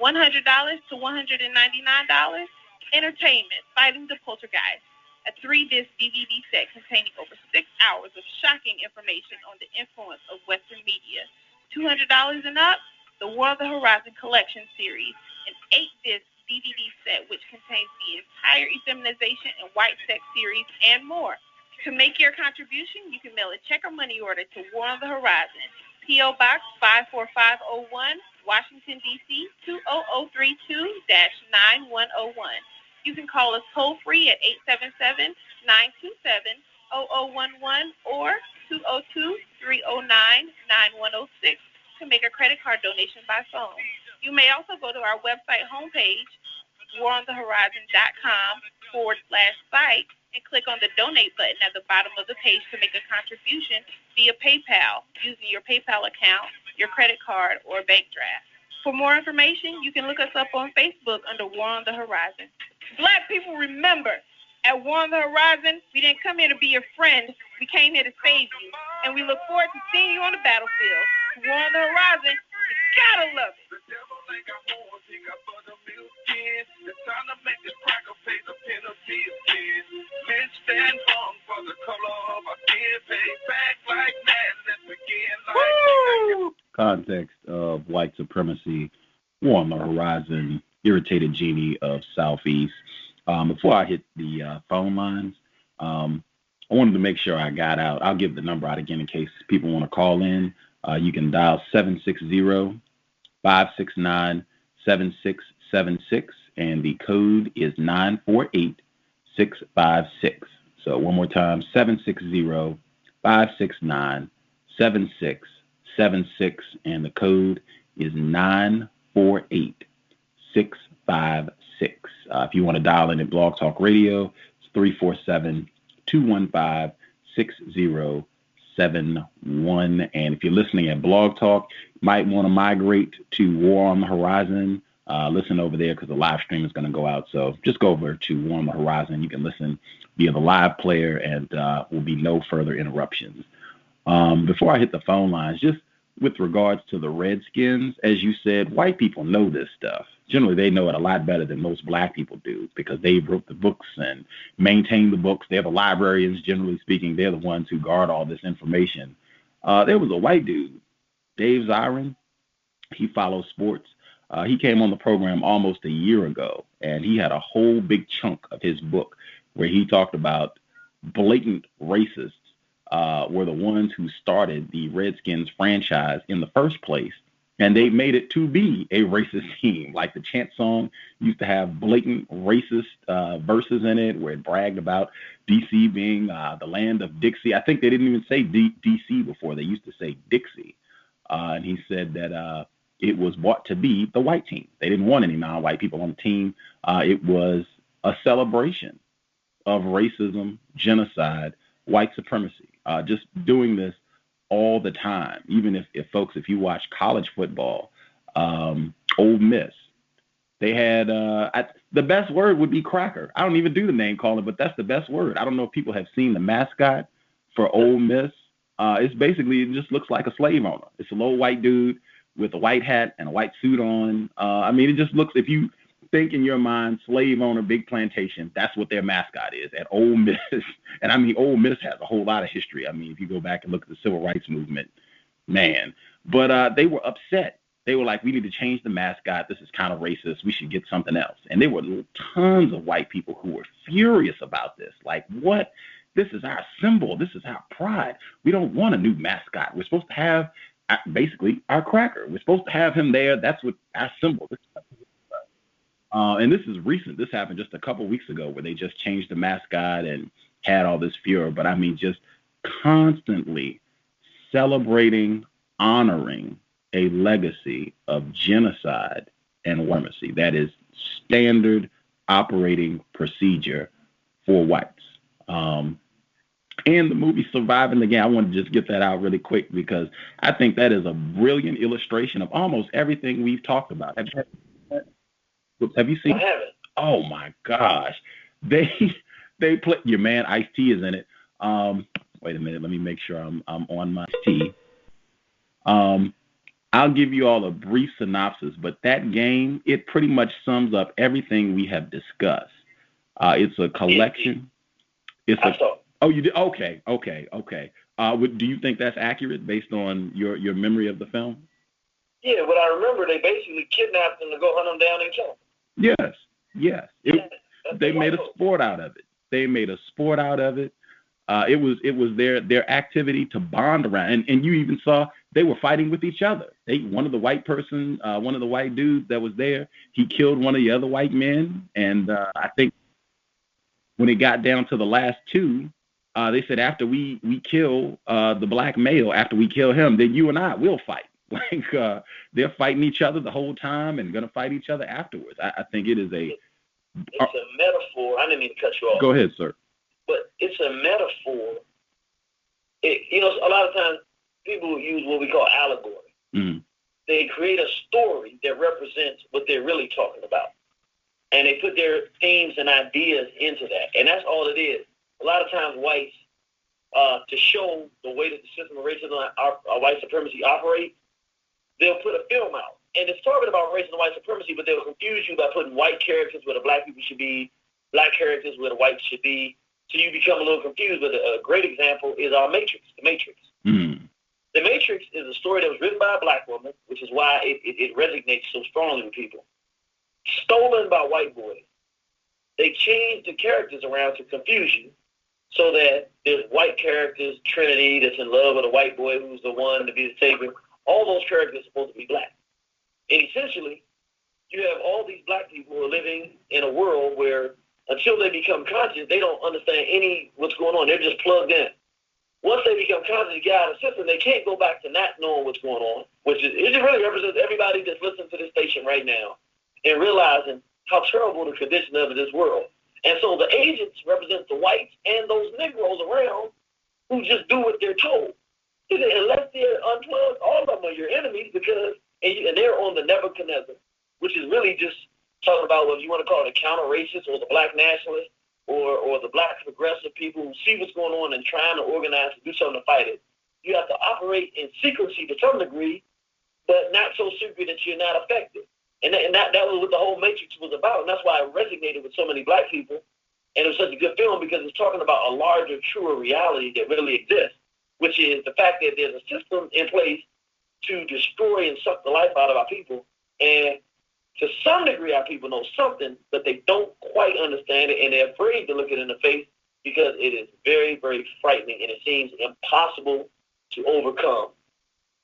$100 to $199, entertainment, Fighting the Poltergeist, a 3-disc DVD set containing over 6 hours of shocking information on the influence of Western media. $200 and up, the War of the Horizon Collection Series, an 8-disc DVD set which contains the entire Effeminization and White Sex series and more. To make your contribution, you can mail a check or money order to War on the Horizon, P.O. Box 54501, Washington, D.C. 20032-9101. You can call us toll-free at 877-927-0011 or 202-309-9106 to make a credit card donation by phone. You may also go to our website homepage, waronthehorizon.com/site, and click on the donate button at the bottom of the page to make a contribution via PayPal using your PayPal account, your credit card, or bank draft. For more information, you can look us up on Facebook under War on the Horizon. Black people, remember, at War on the Horizon, we didn't come here to be your friend. We came here to save you. And we look forward to seeing you on the battlefield. War on the Horizon, gotta love it. The devil ain't got horns, he got buttermilk skin. It's time to make this cracker pay the penalty of sin. Men stand firm for the color of our skin. Pay back like mad, let's begin like Context of White Supremacy, War on the Horizon, Irritated Genie of Soufeese. Before I hit the phone lines, I wanted to make sure I got out. I'll give the number out again in case people want to call in. You can dial 760-569-7676, and the code is 948656. So one more time, 760-569-7676, and the code is 948656. If you want to dial in at Blog Talk Radio, it's 347-215-6071. And if you're listening at Blog Talk, you might want to migrate to War on the Horizon. Listen over there because the live stream is going to go out. So just go over to War on the Horizon. You can listen via the live player, and will be no further interruptions. Before I hit the phone lines, just with regards to the Redskins, as you said, white people know this stuff. Generally, they know it a lot better than most black people do because they wrote the books and maintain the books. They're the librarians, generally speaking. They're the ones who guard all this information. There was a white dude, Dave Zirin. He follows sports. He came on the program almost a year ago, and he had a whole big chunk of his book where he talked about blatant racists were the ones who started the Redskins franchise in the first place, and they made it to be a racist team. Like the chant song used to have blatant racist verses in it where it bragged about D.C. being the land of Dixie. I think they didn't even say D.C. before. They used to say Dixie. And he said that it was bought to be the white team. They didn't want any non-white people on the team. It was a celebration of racism, genocide, white supremacy, just doing this all the time. Even if folks, if you watch college football, Ole Miss, they had, the best word would be cracker. I don't even do the name calling, but that's the best word. I don't know if people have seen the mascot for Ole Miss. It's basically, it just looks like a slave owner. It's a little white dude with a white hat and a white suit on. I mean, it just looks, if you think in your mind, slave owner, big plantation, that's what their mascot is at Ole Miss. And I mean, Ole Miss has a whole lot of history. I mean, if you go back and look at the civil rights movement, man. But they were upset. They were like, we need to change the mascot. This is kind of racist. We should get something else. And there were tons of white people who were furious about this. Like, what? This is our symbol. This is our pride. We don't want a new mascot. We're supposed to have basically our cracker. We're supposed to have him there. That's what our symbol is. And this is recent. This happened just a couple weeks ago where they just changed the mascot and had all this furor. But I mean, just constantly celebrating, honoring a legacy of genocide and white supremacy. That is standard operating procedure for whites. And the movie Surviving the Game, I want to just get that out really quick because I think that is a brilliant illustration of almost everything we've talked about. Have you seen? I haven't. Oh my gosh, they play. Your man Ice-T is in it. Wait a minute, let me make sure I'm on my T. I'll give you all a brief synopsis, but that game, it pretty much sums up everything we have discussed. It's a collection. Oh, you did? Okay. Do you think that's accurate based on your memory of the film? Yeah, but I remember they basically kidnapped them to go hunt them down and kill them. Yes. They made a sport out of it. It was their activity to bond around, and you even saw they were fighting with each other. One of the white dudes that was there, he killed one of the other white men, and I think when it got down to the last two, they said after we kill the black male, after we kill him, then you and I will fight. Like they're fighting each other the whole time and gonna fight each other afterwards. I think it is it's a metaphor. I didn't mean to cut you off. Go ahead, sir. But it's a metaphor. A lot of times people use what we call allegory. Mm-hmm. They create a story that represents what they're really talking about, and they put their themes and ideas into that, and that's all it is. A lot of times, whites, to show the way that the system of racism, white supremacy operates, they'll put a film out. And it's talking about race and white supremacy, but they'll confuse you by putting white characters where the black people should be, black characters where the whites should be. So you become a little confused. But a great example is our Matrix, The Matrix. Mm. The Matrix is a story that was written by a black woman, which is why it resonates so strongly with people. Stolen by white boys. They changed the characters around to confuse you so that there's white characters, Trinity, that's in love with a white boy who's the one to be the savior. All those characters are supposed to be black. And essentially, you have all these black people who are living in a world where until they become conscious, they don't understand what's going on. They're just plugged in. Once they become conscious, get out of the system, they can't go back to not knowing what's going on, it really represents everybody that's listening to this station right now and realizing how terrible the condition of this world. And so the agents represent the whites and those Negroes around who just do what they're told. Unless they're unplugged, all of them are your enemies because, and they're on the Nebuchadnezzar, which is really just talking about what you want to call it, the counter-racist or the black nationalist or the black progressive people who see what's going on and trying to organize to do something to fight it. You have to operate in secrecy to some degree, but not so secret that you're not affected. And that was what the whole Matrix was about, and that's why it resonated with so many black people. And it was such a good film because it's talking about a larger, truer reality that really exists, which is the fact that there's a system in place to destroy and suck the life out of our people. And to some degree, our people know something, but they don't quite understand it, and they're afraid to look it in the face because it is very, very frightening, and it seems impossible to overcome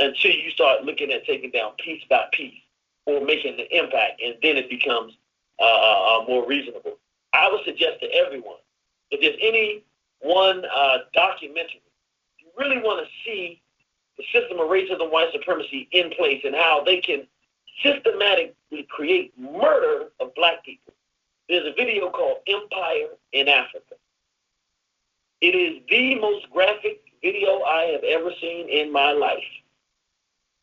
until you start looking at taking down piece by piece or making the impact, and then it becomes more reasonable. I would suggest to everyone, if there's any one documentary, you really want to see the system of racism, white supremacy in place and how they can systematically create murder of black people. There's a video called Empire in Africa. It is the most graphic video I have ever seen in my life.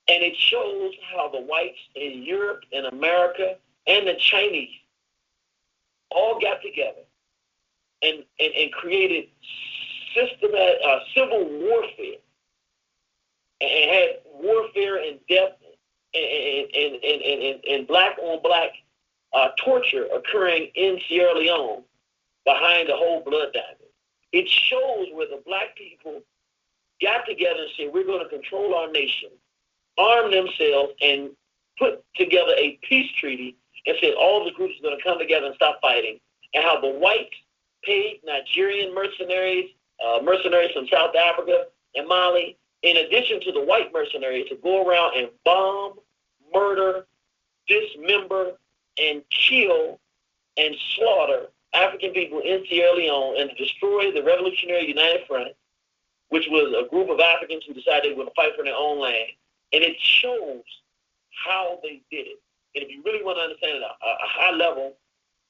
And it shows how the whites in Europe and America and the Chinese all got together and created systematic civil warfare and had warfare and death and black on black torture occurring in Sierra Leone behind the whole blood diamond. It shows where the black people got together and said, we're going to control our nation, arm themselves, and put together a peace treaty and said all the groups are going to come together and stop fighting, and how the whites paid Nigerian mercenaries from South Africa and Mali, in addition to the white mercenaries, to go around and bomb, murder, dismember, and kill and slaughter African people in Sierra Leone and to destroy the Revolutionary United Front, which was a group of Africans who decided they were going to fight for their own land. And it shows how they did it. And if you really want to understand at a high level,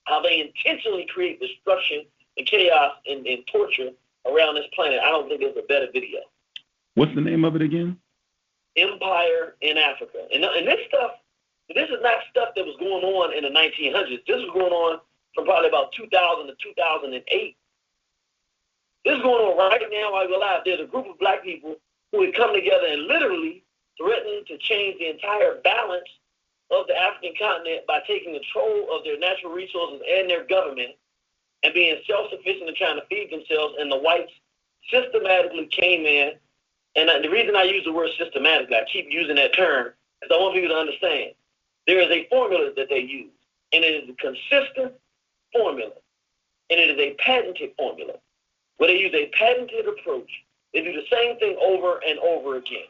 how they intentionally create destruction and chaos and torture around this planet, I don't think there's a better video. What's the name of it again? Empire in Africa. And this stuff, this is not stuff that was going on in the 1900s. This was going on from probably about 2000 to 2008. This is going on right now while we're alive. There's a group of black people who had come together and literally threatened to change the entire balance of the African continent by taking control of their natural resources and their government and being self-sufficient and trying to feed themselves. And the whites systematically came in. And the reason I use the word systematically, I keep using that term, is I want people to understand there is a formula that they use, and it is a consistent formula, and it is a patented formula, where they use a patented approach. They do the same thing over and over again,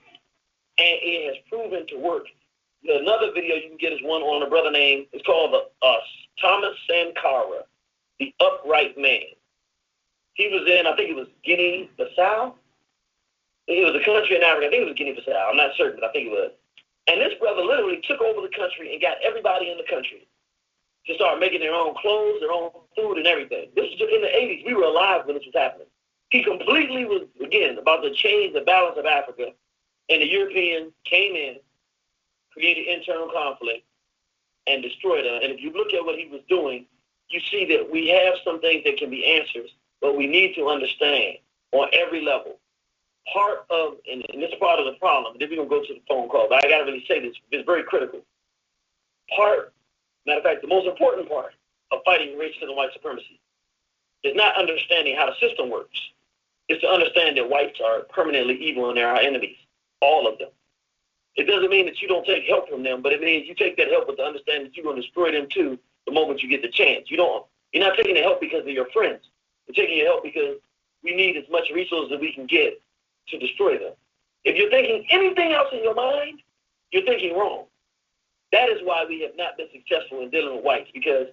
and it has proven to work. Another video you can get is one on a brother named, it's called Thomas Sankara, the Upright Man. He was in, I think it was Guinea-Bissau. It was a country in Africa. I think it was Guinea-Bissau. I'm not certain, but I think it was. And this brother literally took over the country and got everybody in the country to start making their own clothes, their own food, and everything. This was in the 80s. We were alive when this was happening. He completely was, again, about to change the balance of Africa, and the Europeans came in, created internal conflict, and destroyed them. And if you look at what he was doing, you see that we have some things that can be answers, but we need to understand on every level part of, and this is part of the problem, and then we're going to go to the phone call, but I got to really say this, it's very critical. Matter of fact, the most important part of fighting racism and white supremacy is not understanding how the system works. It's to understand that whites are permanently evil and they're our enemies, all of them. It doesn't mean that you don't take help from them, but it means you take that help with the understanding that you're going to destroy them too the moment you get the chance. You're not taking the help because they're your friends. You're taking your help because we need as much resources as we can get to destroy them. If you're thinking anything else in your mind, you're thinking wrong. That is why we have not been successful in dealing with whites, because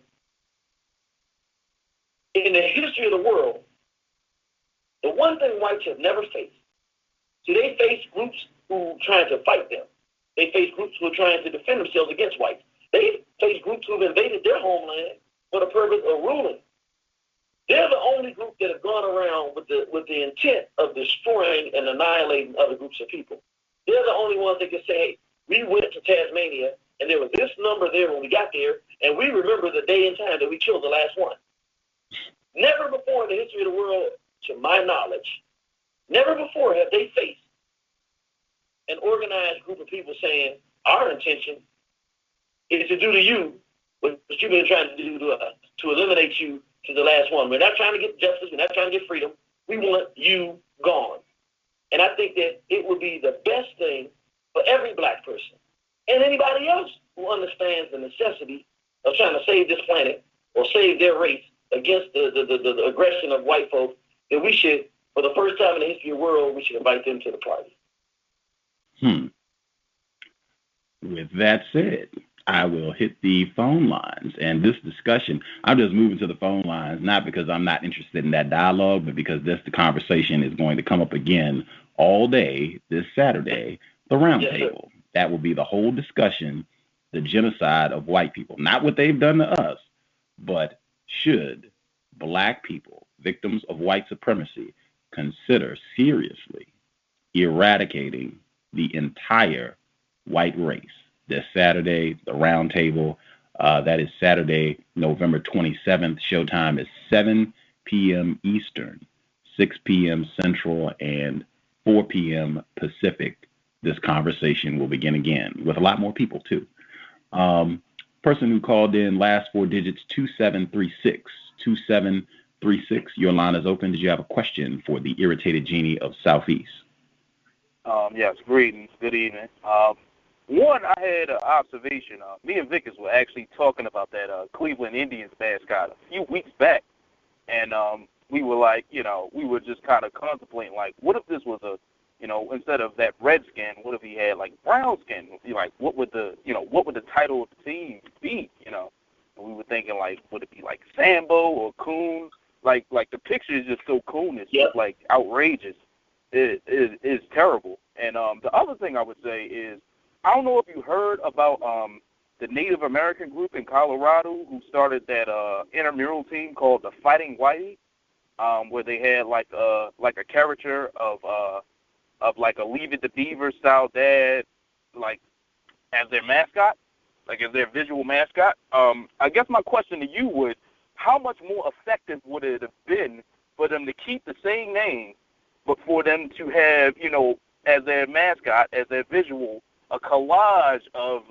in the history of the world, the one thing whites have never faced, see, they face groups who are trying to fight them. They face groups who are trying to defend themselves against whites. They face groups who have invaded their homeland for the purpose of ruling. They're the only group that have gone around with the intent of destroying and annihilating other groups of people. They're the only ones that can say, hey, we went to Tasmania, and there was this number there when we got there, and we remember the day and time that we killed the last one. Never before in the history of the world, to my knowledge, never before have they faced an organized group of people saying, our intention is to do to you what you've been trying to do to us, to eliminate you to the last one. We're not trying to get justice. We're not trying to get freedom. We want you gone. And I think that it would be the best thing for every black person and anybody else who understands the necessity of trying to save this planet or save their race against the aggression of white folks, that we should, for the first time in the history of the world, we should invite them to the party. With that said, I will hit the phone lines. And this discussion, I'm just moving to the phone lines, not because I'm not interested in that dialogue, but because the conversation is going to come up again all day this Saturday, the roundtable. That will be the whole discussion, the genocide of white people. Not what they've done to us, but should black people, victims of white supremacy, consider seriously eradicating the entire white race? This Saturday, the roundtable, that is Saturday, November 27th. Showtime is 7 p.m. Eastern, 6 p.m. Central, and 4 p.m. Pacific. This conversation will begin again with a lot more people, too. Person who called in, last four digits, 2736. 2736, your line is open. Did you have a question for the Irritated Genie of Soufeese? Yes, greetings. Good evening. One, I had an observation. Me and Vickers were actually talking about that Cleveland Indians mascot a few weeks back, and we were like, we were just kind of contemplating, like, what if this was a, instead of that red skin, what if he had like brown skin? Like, what would the title of the team be? And we were thinking, like, would it be like Sambo or Coon? Like the picture is just so coon. It's just like outrageous. It is terrible. And the other thing I would say is, I don't know if you heard about the Native American group in Colorado who started that intramural team called the Fighting Whitey, where they had like a caricature of like a Leave It to Beaver style dad, like as their mascot, like as their visual mascot. I guess my question to you would, how much more effective would it have been for them to keep the same name, but for them to have, as their mascot, as their visual, a collage of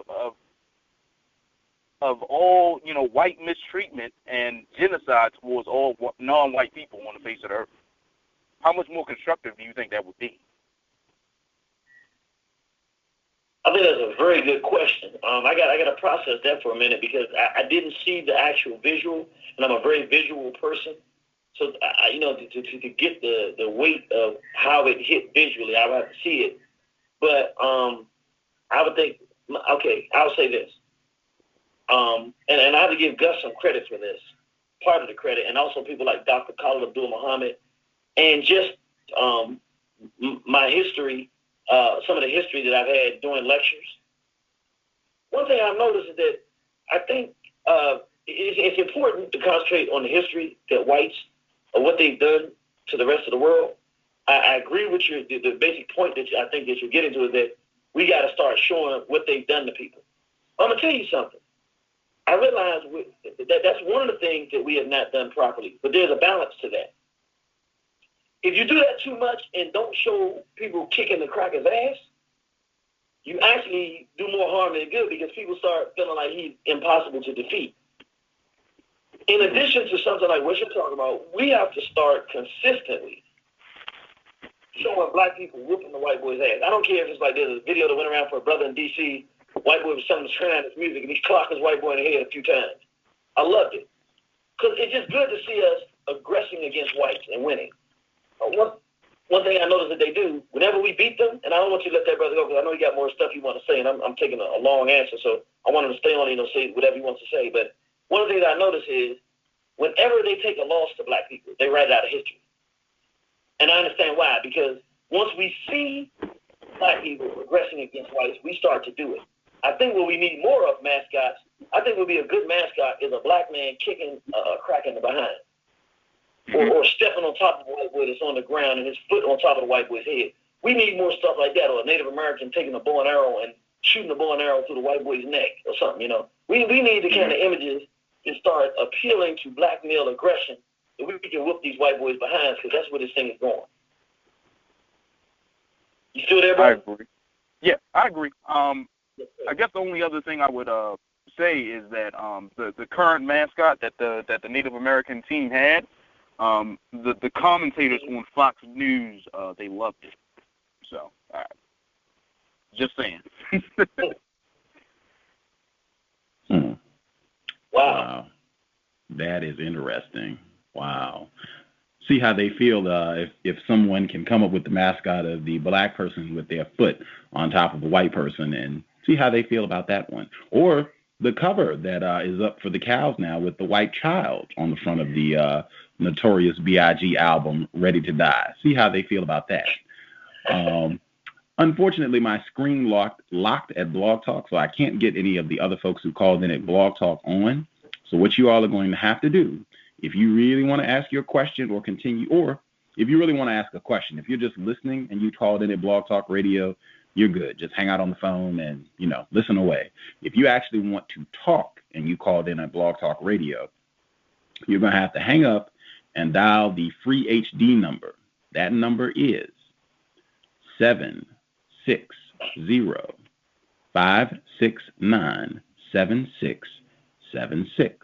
all, white mistreatment and genocide towards all non-white people on the face of the earth? How much more constructive do you think that would be? I think that's a very good question. I got to process that for a minute, because I didn't see the actual visual, and I'm a very visual person. So, to get the weight of how it hit visually, I would have to see it. But I would think, okay, I'll say this. And I have to give Gus some credit for this, part of the credit, and also people like Dr. Khalid Abdul Muhammad, and just my history, some of the history that I've had doing lectures. One thing I've noticed is that I think it's important to concentrate on the history that whites, or what they've done to the rest of the world. I agree with you. The basic point that I think that you're getting to is that we got to start showing what they've done to people. I'm going to tell you something. I realize that's one of the things that we have not done properly, but there's a balance to that. if you do that too much and don't show people kicking the cracker's ass, you actually do more harm than good because people start feeling like he's impossible to defeat. In addition to something like what you're talking about, we have to start consistently showing black people whooping the white boy's ass. I don't care if it's like there's a video that went around for a brother in D.C., white boy was telling him to turn on his music, and he clocked his white boy in the head a few times. I loved it. Because it's just good to see us aggressing against whites and winning. One thing I noticed that they do, whenever we beat them, and I don't want you to let that brother go, because I know you got more stuff you want to say, and I'm taking a long answer, so I want him to stay on, say whatever he wants to say. But one of the things I notice is, whenever they take a loss to black people, they write it out of history. And I understand why, because once we see black people progressing against whites, we start to do it. I think what we need more of mascots, I think would be a good mascot is a black man kicking a crack in the behind. Or stepping on top of a white boy that's on the ground and his foot on top of the white boy's head. We need more stuff like that, or a Native American taking a bow and arrow and shooting a bow and arrow through the white boy's neck or something, We need the kind of images to start appealing to black male aggression so we can whoop these white boys behind, because that's where this thing is going. You still there, bro? I agree. Yeah, I agree. I guess the only other thing I would say is that the current mascot that the Native American team had, the commentators on Fox News, they loved it. So, just saying. Wow. That is interesting. Wow. See how they feel if someone can come up with the mascot of the black person with their foot on top of a white person, and see how they feel about that one. Or the cover that is up for the Cows now with the white child on the front of the Notorious B.I.G. album, Ready to Die. See how they feel about that. Unfortunately, my screen locked at Blog Talk, so I can't get any of the other folks who called in at Blog Talk on. So what you all are going to have to do, if you really want to ask your question or continue, or if you really want to ask a question, if you're just listening and you called in at Blog Talk Radio, you're good. Just hang out on the phone and, listen away. If you actually want to talk and you called in at Blog Talk Radio, you're going to have to hang up and dial the free HD number. That number is 760-569-7676.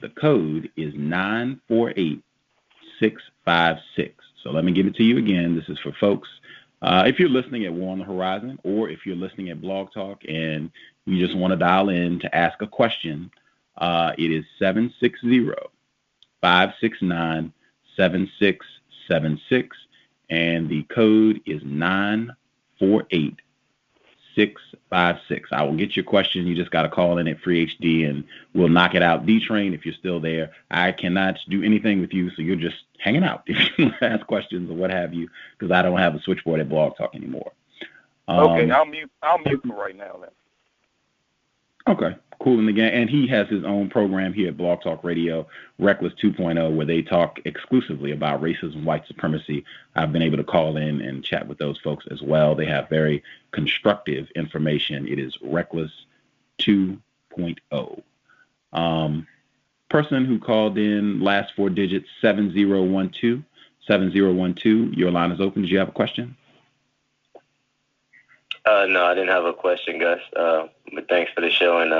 The code is 948656. So let me give it to you again. This is for folks. If you're listening at War on the Horizon, or if you're listening at Blog Talk and you just want to dial in to ask a question, it is 760-569-7676, and the code is 948656. I will get your question. You just got to call in at free HD, and we'll knock it out. D-Train, if you're still there, I cannot do anything with you, so you're just hanging out if you want to ask questions or what have you, because I don't have a switchboard at Blog Talk anymore. Okay, I'll mute for right now then. Okay, cool. And again, and he has his own program here at Blog Talk Radio, Reckless 2.0, where they talk exclusively about racism, white supremacy. I've been able to call in and chat with those folks as well. They have very constructive information. It is Reckless 2.0. Person who called in, last four digits, 7012. 7012, your line is open. Did you have a question? No, I didn't have a question, Gus. But thanks for the show, and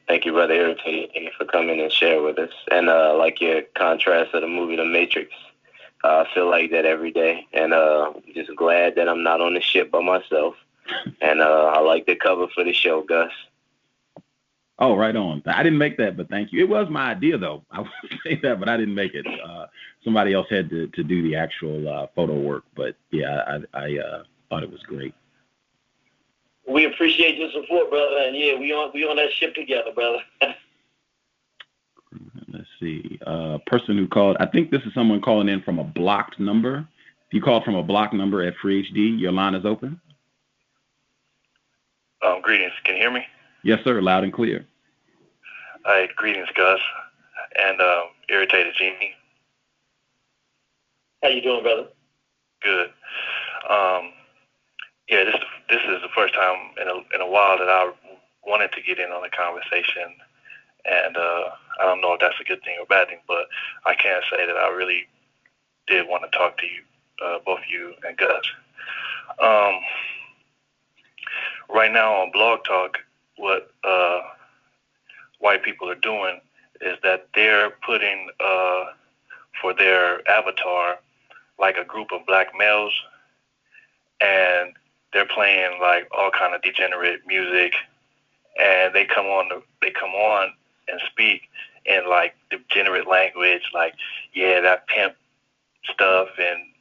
thank you, Brother Irritated, for coming and sharing with us. And like your contrast of the movie The Matrix, I feel like that every day. And just glad that I'm not on the ship by myself. And I like the cover for the show, Gus. Oh, right on. I didn't make that, but thank you. It was my idea, though. I would say that, but I didn't make it. Somebody else had to do the actual photo work. But, yeah, I thought it was great. We appreciate your support, brother, and yeah, we on that ship together, brother. Let's see. Person who called, I think this is someone calling in from a blocked number. If you called from a blocked number at Free HD, your line is open. Greetings. Can you hear me? Yes, sir. Loud and clear. Hi. Greetings, Gus, and Irritated Genie. How you doing, brother? Good. Yeah, this is the first time in a while that I wanted to get in on the conversation, and I don't know if that's a good thing or bad thing, but I can say that I really did want to talk to you both you and Gus. Right now on Blog Talk, what white people are doing is that they're putting for their avatar like a group of black males, and they're playing like all kind of degenerate music, and they come on and speak in like degenerate language, like that pimp stuff, and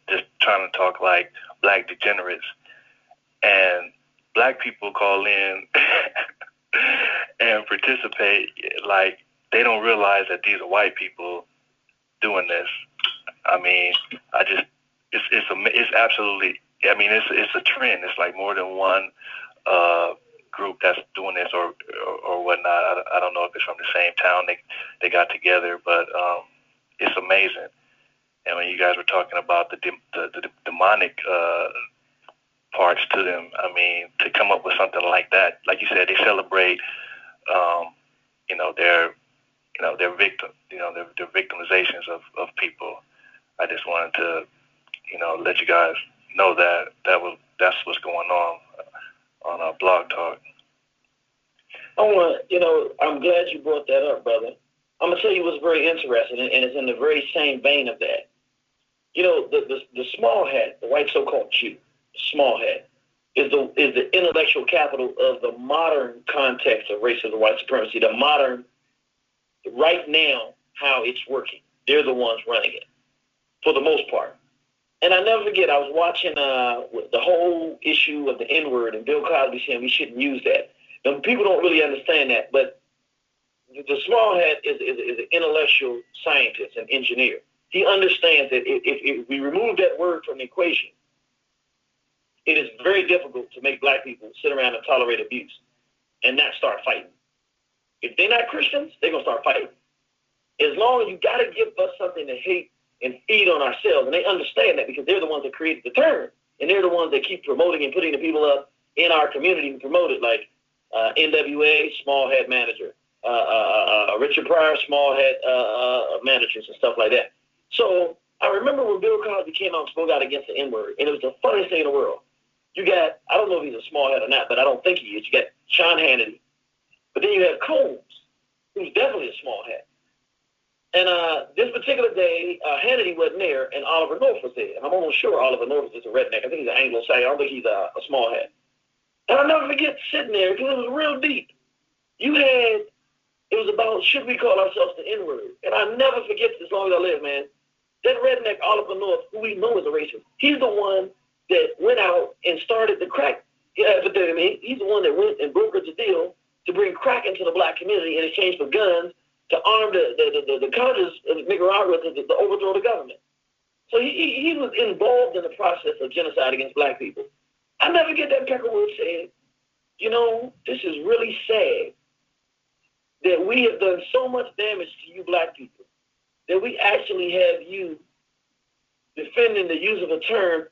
just trying to talk like black degenerates. And black people call in and participate like they don't realize that these are white people doing this. I mean, it's absolutely. I mean, it's a trend. It's like more than one group that's doing this or whatnot. I don't know if it's from the same town they got together, but it's amazing. And when you guys were talking about the demonic parts to them, I mean, to come up with something like that, like you said, they celebrate, their victim, their victimizations of people. I just wanted to, let you guys know that's what's going on Blog Talk. I'm glad you brought that up, brother. I'm gonna tell you what's very interesting, and it's in the very same vein of that. The small hat, the white so-called Jew, small hat, is the intellectual capital of the modern context of racism, white supremacy. The modern, right now, how it's working. They're the ones running it, for the most part. And I never forget, I was watching the whole issue of the N-word, and Bill Cosby saying we shouldn't use that. Now, people don't really understand that, but the small hat is an intellectual scientist, an engineer. He understands that if we remove that word from the equation, it is very difficult to make black people sit around and tolerate abuse and not start fighting. If they're not Christians, they're going to start fighting. As long as you got to give us something to hate and feed on ourselves, and they understand that because they're the ones that created the term, and they're the ones that keep promoting and putting the people up in our community who promote it, like NWA, small hat manager, Richard Pryor, small hat managers and stuff like that. So I remember when Bill Cosby came out and spoke out against the N-word, and it was the funniest thing in the world. You got, I don't know if he's a small hat or not, but I don't think he is. You got Sean Hannity. But then you have Combs, who's definitely a small hat. And this particular day, Hannity wasn't there, and Oliver North was there. And I'm almost sure Oliver North is a redneck. I think he's an Anglo-Saxon. I don't think he's a small hat. And I'll never forget sitting there because it was real deep. It was about, should we call ourselves the N-word? And I'll never forget this as long as I live, man. That redneck Oliver North, who we know is a racist, he's the one that went out and started the crack epidemic. He's the one that went and brokered the deal to bring crack into the black community in exchange for guns to arm the Congress of Nicaragua to overthrow the government. So he was involved in the process of genocide against black people. I never get that Peckerwood said, this is really sad that we have done so much damage to you black people that we actually have you defending the use of a term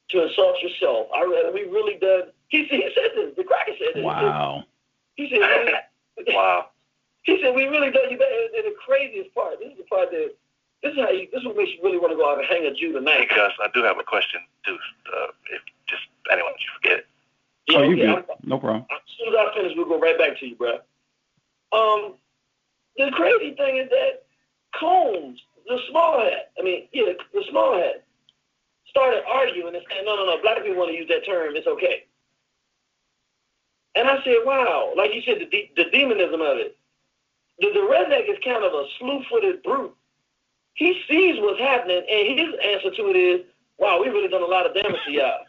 to insult yourself. We really done. He said this. The cracker said this. Wow. He said, wow. He said, we really done you bad. And the craziest part, this is the part that, this is what makes you really want to go out and hang a Jew tonight. Hey, Gus, I do have a question, too, if just anyone you forget it. Yeah, you good. No problem. As soon as I finish, we'll go right back to you, bro. The crazy thing is that Combs, the small hat, the small hat, started arguing and saying, no, black people want to use that term, it's okay. And I said, wow, like you said, the demonism of it. The redneck is kind of a slew-footed brute. He sees what's happening, and his answer to it is, wow, we've really done a lot of damage to y'all.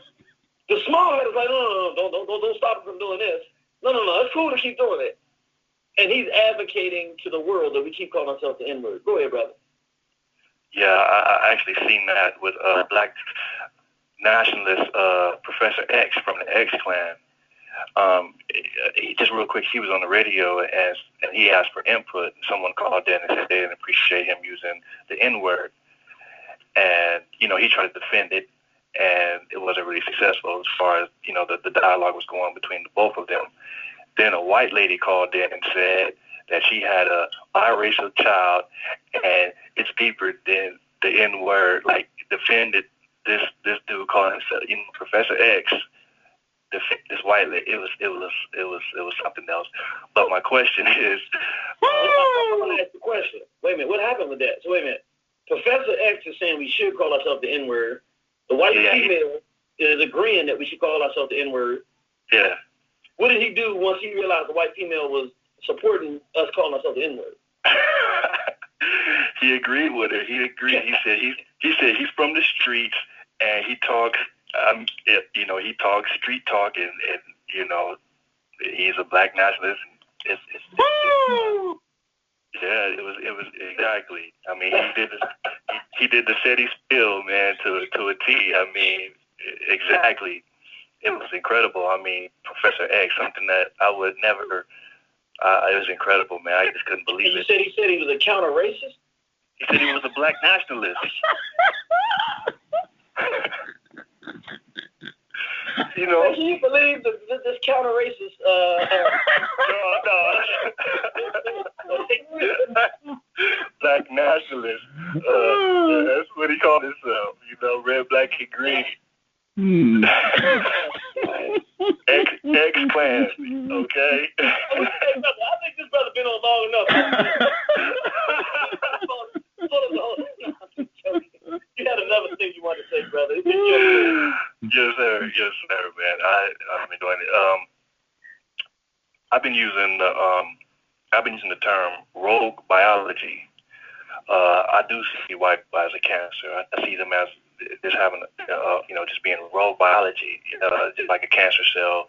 The small hat is like, no, don't stop him from doing this. No, it's cool to keep doing it. And he's advocating to the world that we keep calling ourselves the N-word. Go ahead, brother. Yeah, I actually seen that with black nationalist Professor X from the X Clan. Just real quick, he was on the radio and he asked for input. And someone called in and said they didn't appreciate him using the N-word. And, he tried to defend it, and it wasn't really successful as far as, the dialogue was going between the both of them. Then a white lady called in and said that she had a biracial child, and it's deeper than the N-word. Like, defended this dude calling himself, Professor X. This white lady, it was something else. But my question is, I'm gonna ask the question. Wait a minute, what happened with that? So wait a minute. Professor X is saying we should call ourselves the N-word. The white female is agreeing that we should call ourselves the N-word. Yeah. What did he do once he realized the white female was supporting us calling ourselves the N-word? He agreed with her. He agreed. He said he's from the streets and he talks. He talks street talk, and he's a black nationalist. It was exactly. I mean, he did the SETI spill, man, to a T. I mean, exactly. It was incredible. I mean, Professor X, something that I would never. It was incredible, man. I just couldn't believe it. He said he was a counter-racist? He said he was a black nationalist. Can you believe this counter-racist? No. Black nationalist. That's what he called himself. Red, black, and green. X-Clan, okay? I think this brother been on long enough. You had another thing you wanted to say, brother. Yes, sir, man. I'm enjoying it. I've been using the term rogue biology. I do see white as a cancer. I see them as just having, just being rogue biology, just like a cancer cell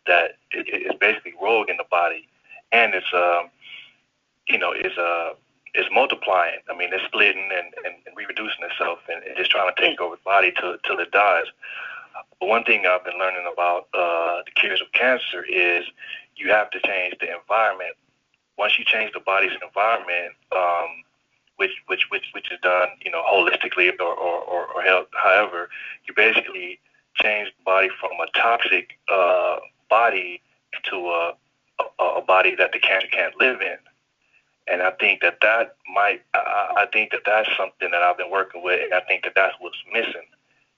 that is basically rogue in the body, and it's multiplying. I mean, it's splitting and reproducing itself and just trying to take over the body till it dies. But one thing I've been learning about the cures of cancer is you have to change the environment. Once you change the body's environment, which is done, holistically or however, you basically change the body from a toxic body to a body that the cancer can't live in. And I think that's something that I've been working with, and I think that's what's missing,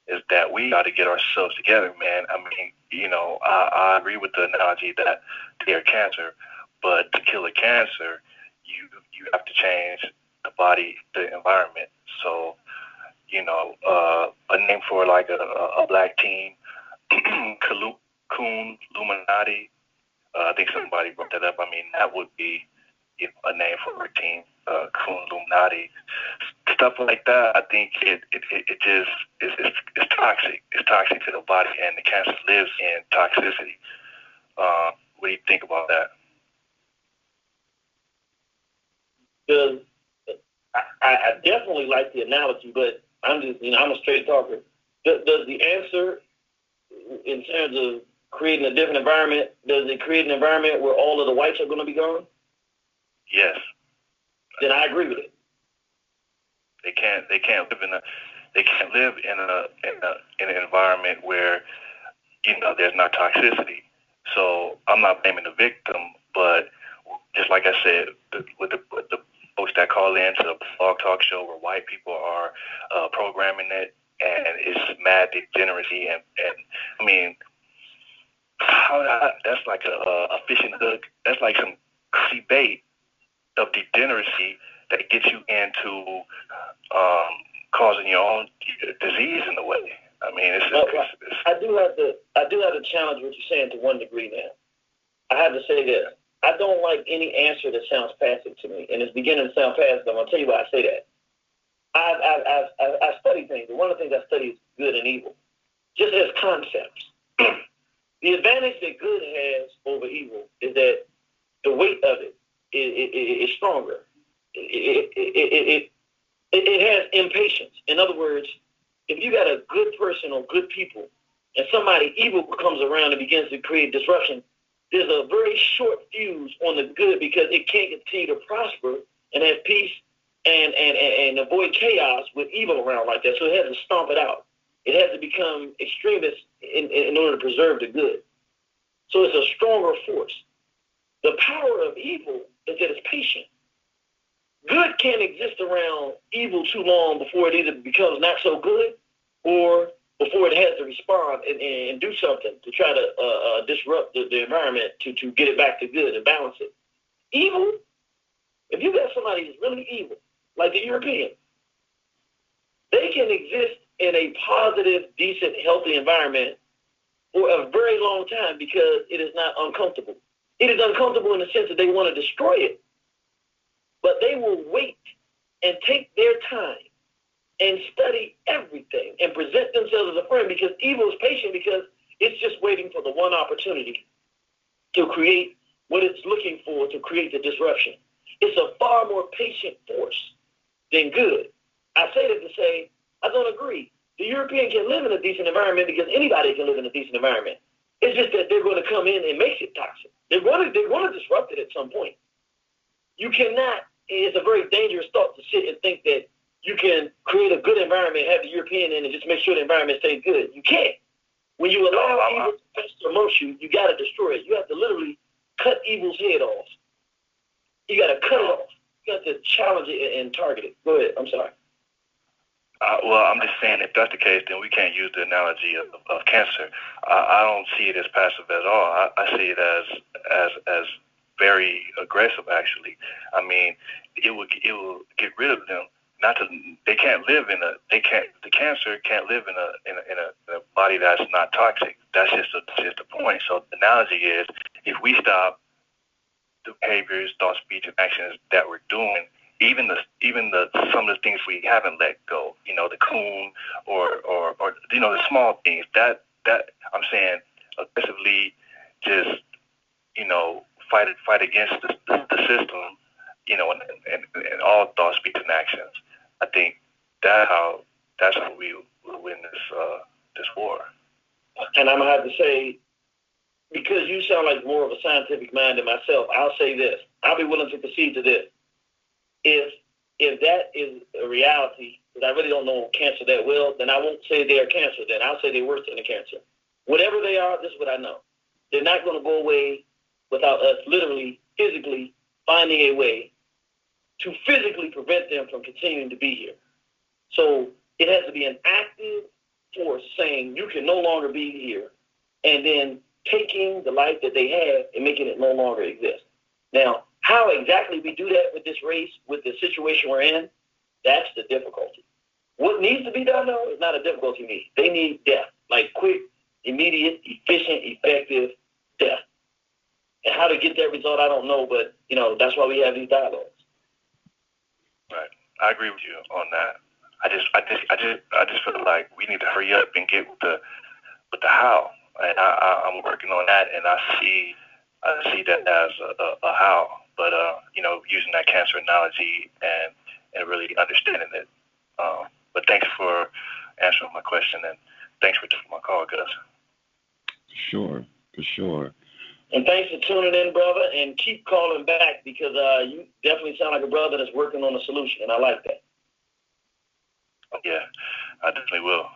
is that we got to get ourselves together, man. I mean, I agree with the analogy that they're cancer, but to kill a cancer, you have to change the body, the environment. So, a name for like a black team, Coon Illuminati. I think somebody brought that up. I mean, that would be a name for a team, Coon Illuminati. Stuff like that. I think it just it's toxic. It's toxic to the body, and the cancer lives in toxicity. What do you think about that? I definitely like the analogy, but I'm just, I'm a straight talker. Does the answer, in terms of creating a different environment, does it create an environment where all of the whites are going to be gone? Yes. Then I agree with it. They can't live in an environment where there's not toxicity. So I'm not blaming the victim, but just like I said, with the folks that call in to the blog talk show where white people are programming it, and it's mad degeneracy, and I mean, that's like a fishing hook. That's like some crazy bait of degeneracy that gets you into causing your own disease in a way. I mean, I do have to challenge what you're saying to one degree now. I have to say this. I don't like any answer that sounds passive to me, and it's beginning to sound passive. I'm going to tell you why I say that. I study things, and one of the things I study is good and evil, just as concepts. The advantage that good has over evil is that the weight of it is stronger. It has impatience. In other words, if you got a good person or good people, and somebody evil comes around and begins to create disruption, there's a very short fuse on the good because it can't continue to prosper and have peace and avoid chaos with evil around like that. So it has to stomp it out. It has to become extremist in order to preserve the good. So it's a stronger force. The power of evil is that it's patient. Good good can't exist around evil too long before it either becomes not so good or before it has to respond and do something to try to disrupt the environment to get it back to good and balance it. Evil, if you got somebody who's really evil, like the European, they can exist in a positive, decent, healthy environment for a very long time because it is not uncomfortable. It is uncomfortable in the sense that they want to destroy it, but they will wait and take their time and study everything and present themselves as a friend, because evil is patient because it's just waiting for the one opportunity to create what it's looking for to create the disruption. It's a far more patient force than good. I say that to say, I don't agree. The European can live in a decent environment because anybody can live in a decent environment. It's just that they're going to come in and make it toxic. They're going to disrupt it at some point. You cannot, it's a very dangerous thought to sit and think that you can create a good environment, have the European in, and just make sure the environment stays good. You can't. When you allow evil to fester amongst you, you got to destroy it. You have to literally cut evil's head off. You got to cut it off. You have to challenge it and target it. Go ahead. I'm sorry. Well, I'm just saying, if that's the case, then we can't use the analogy of cancer. I don't see it as passive at all. I see it as very aggressive, actually. I mean, it will get rid of them. The cancer can't live in a body that's not toxic. That's just the point. So the analogy is, if we stop the behaviors, thoughts, speech, and actions that we're doing, even the some of the things we haven't let go, the coon or the small things that I'm saying, aggressively just fight against the system, and all thoughts, speech, and actions. I think that's how we will win this war. And I'm gonna have to say, because you sound like more of a scientific mind than myself, I'll say this. I'll be willing to concede to this. If that is a reality, because I really don't know cancer that well, then I won't say they're cancer. Then I'll say they're worse than a cancer. Whatever they are, this is what I know. They're not going to go away without us literally, physically finding a way to physically prevent them from continuing to be here. So it has to be an active force saying you can no longer be here, and then taking the life that they have and making it no longer exist. Now, how exactly we do that with this race, with the situation we're in, that's the difficulty. What needs to be done, though, is not a difficulty need. They need death, like quick, immediate, efficient, effective death. And how to get that result, I don't know, but, that's why we have these dialogues. Right. I agree with you on that. I just feel like we need to hurry up and get with the how. And I'm working on that, and I see that as a how. But using that cancer analogy and really understanding it. But thanks for answering my question, and thanks for taking my call, Gus. Sure, for sure. And thanks for tuning in, brother, and keep calling back, because you definitely sound like a brother that's working on a solution, and I like that. Yeah, I definitely will.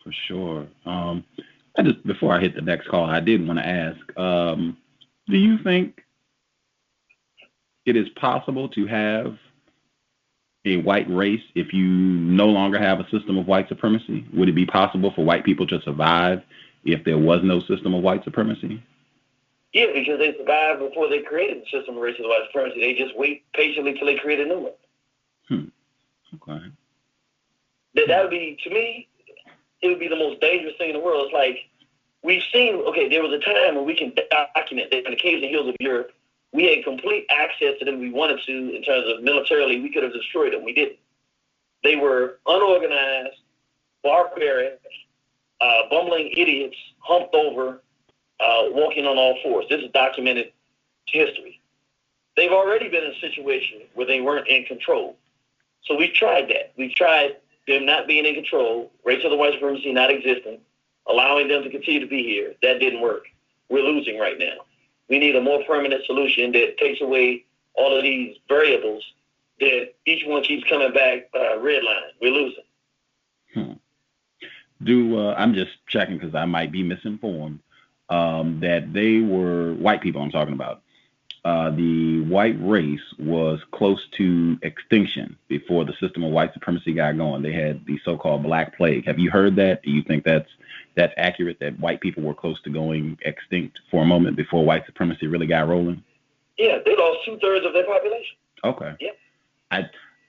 For sure. Before I hit the next call, I did want to ask, do you think it is possible to have a white race if you no longer have a system of white supremacy? Would it be possible for white people to survive if there was no system of white supremacy? Yeah, because they survived before they created the system of racist white supremacy. They just wait patiently till they create a new one. Okay. That would be, to me, it would be the most dangerous thing in the world. It's like, we've seen, there was a time when we can document that in the caves and hills of Europe, we had complete access to them if we wanted to in terms of militarily. We could have destroyed them. We didn't. They were unorganized, barbaric, bumbling idiots, humped over, walking on all fours. This is documented history. They've already been in a situation where they weren't in control. So we tried that. We tried them not being in control, racial white supremacy not existing, allowing them to continue to be here. That didn't work. We're losing right now. We need a more permanent solution that takes away all of these variables that each one keeps coming back red line. We're losing. I'm just checking because I might be misinformed, that they were, white people I'm talking about, the white race was close to extinction before the system of white supremacy got going. They had the so-called Black Plague. Have you heard that? Do you think that's accurate, that white people were close to going extinct for a moment before white supremacy really got rolling? Yeah, they lost 2/3 of their population. Okay. Yeah.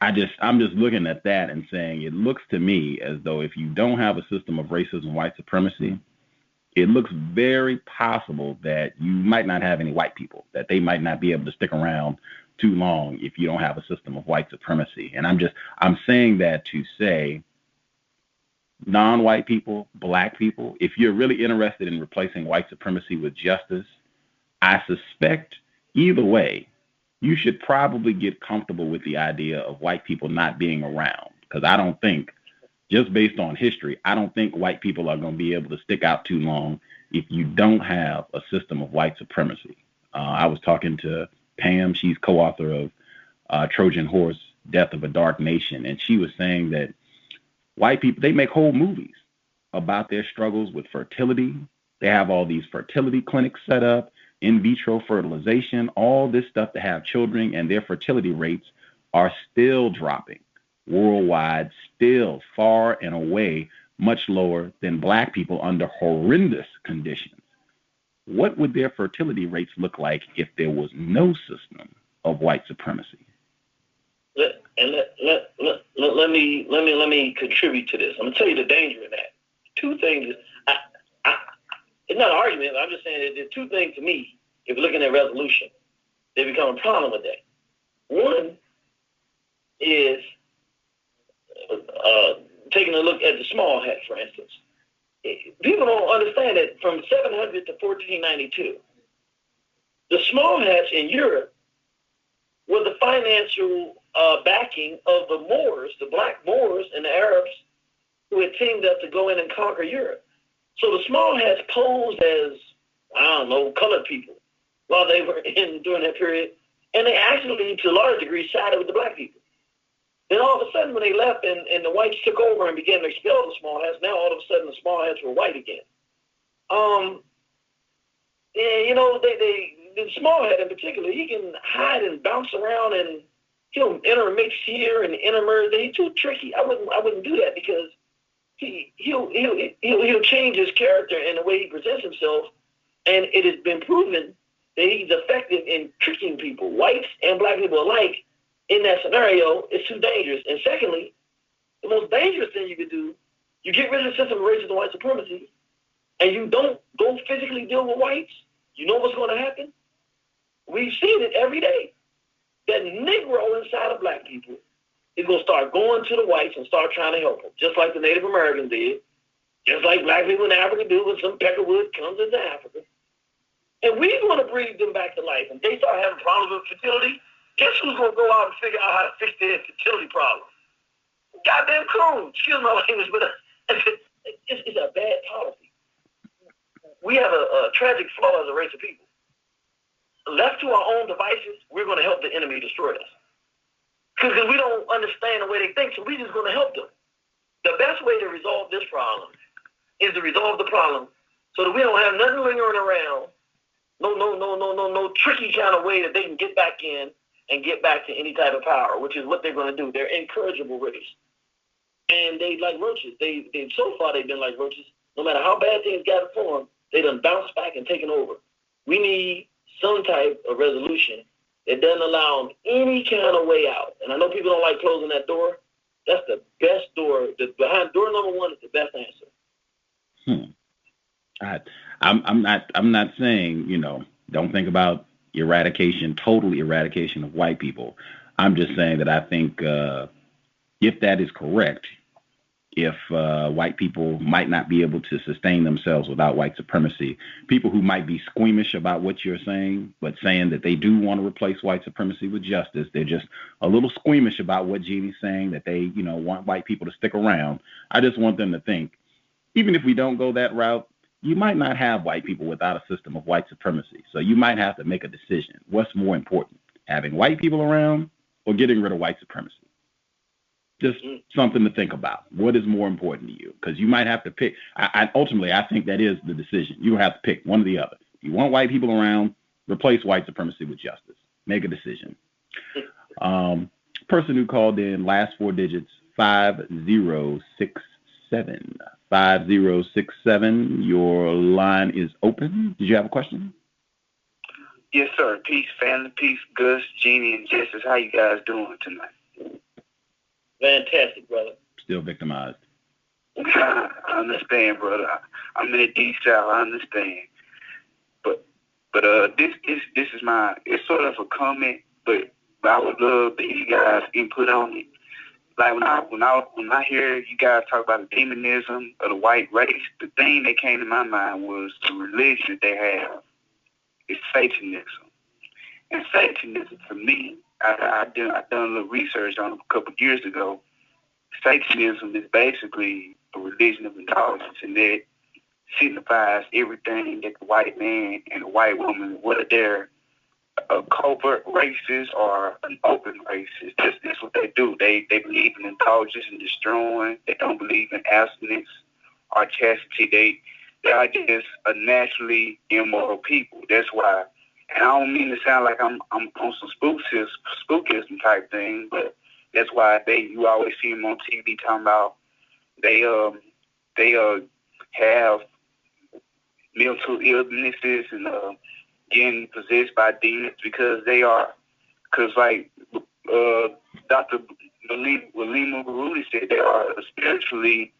I'm just looking at that and saying it looks to me as though if you don't have a system of racism, white supremacy, it looks very possible that you might not have any white people, that they might not be able to stick around too long if you don't have a system of white supremacy. And I'm saying that to say non-white people, black people, if you're really interested in replacing white supremacy with justice, I suspect either way, you should probably get comfortable with the idea of white people not being around. Because I don't think, just based on history, I don't think white people are going to be able to stick out too long if you don't have a system of white supremacy. I was talking to Pam. She's co-author of Trojan Horse, Death of a Dark Nation. And she was saying that white people, they make whole movies about their struggles with fertility. They have all these fertility clinics set up, in vitro fertilization, all this stuff to have children, and their fertility rates are still dropping worldwide, still far and away much lower than black people under horrendous conditions. What would their fertility rates look like if there was no system of white supremacy? Let me contribute to this. I'm gonna tell you the danger in that. Two things. It's not an argument. I'm just saying that there's two things to me. If you're looking at resolution, they become a problem with that. One is taking a look at the small hats, for instance. People don't understand that from 700 to 1492, the small hats in Europe were the financial backing of the Moors, the black Moors and the Arabs who had teamed up to go in and conquer Europe. So the small hats posed as, I don't know, colored people while they were in during that period. And they actually, to a large degree, sided with the black people. Then all of a sudden, when they left and the whites took over and began to expel the small hats, now all of a sudden the small hats were white again. The small hat in particular, he can hide and bounce around and he'll intermix here and intermerge. He's too tricky. I wouldn't do that because he'll change his character and the way he presents himself, and it has been proven that he's effective in tricking people, whites and black people alike. In that scenario, it's too dangerous. And secondly, the most dangerous thing you could do, you get rid of the system of racism and white supremacy, and you don't go physically deal with whites. You know what's going to happen? We've seen it every day. That Negro inside of black people is going to start going to the whites and start trying to help them, just like the Native Americans did, just like black people in Africa do when some peckerwood comes into Africa. And we're going to breed them back to life. And they start having problems with fertility. Guess who's going to go out and figure out how to fix their fertility problem? Goddamn coon. Excuse my language, but it's a bad policy. We have a tragic flaw as a race of people. Left to our own devices, we're going to help the enemy destroy us. Because we don't understand the way they think, so we're just going to help them. The best way to resolve this problem is to resolve the problem so that we don't have nothing lingering around, no tricky kind of way that they can get back in and get back to any type of power, which is what they're going to do. They're incorrigible race. And they like roaches. So far they've been like roaches. No matter how bad things got for them, they done bounced back and taken over. We need some type of resolution that doesn't allow them any kind of way out. And I know people don't like closing that door. That's the best door. Behind door number one is the best answer. I'm not saying, don't think about total eradication of white people. I'm just saying that I think if that is correct, if white people might not be able to sustain themselves without white supremacy, people who might be squeamish about what you're saying, but saying that they do want to replace white supremacy with justice, they're just a little squeamish about what Jeannie's saying, that they, want white people to stick around. I just want them to think, even if we don't go that route, you might not have white people without a system of white supremacy. So you might have to make a decision. What's more important, having white people around or getting rid of white supremacy? Just something to think about. What is more important to you? Because you might have to pick. Ultimately, I think that is the decision. You have to pick one or the other. You want white people around, replace white supremacy with justice. Make a decision. Person who called in, last 4 digits, 5067. 5067, your line is open. Did you have a question? Yes, sir. Peace, family. Peace, Gus, Genie, and Justice. How you guys doing tonight? Fantastic, brother. Still victimized. I understand, brother. I'm in the deep south. I understand. But this is my, it's sort of a comment, but I would love to hear you guys' input on it. Like when I hear you guys talk about the demonism of the white race, the thing that came to my mind was the religion that they have. It's Satanism. And Satanism, for me, I've done a little research on it a couple of years ago. Satanism is basically a religion of indulgence, and that signifies everything that the white man and the white woman, whether they're covert racists or an open racist, that's what they do. They believe in indulgence and destroying. They don't believe in abstinence or chastity. They are just a naturally immoral people. That's why. And I don't mean to sound like I'm on some spookism type thing, but that's why you always see them on TV talking about they have mental illnesses and getting possessed by demons because like Dr. Walima Baruli said, they are a spiritually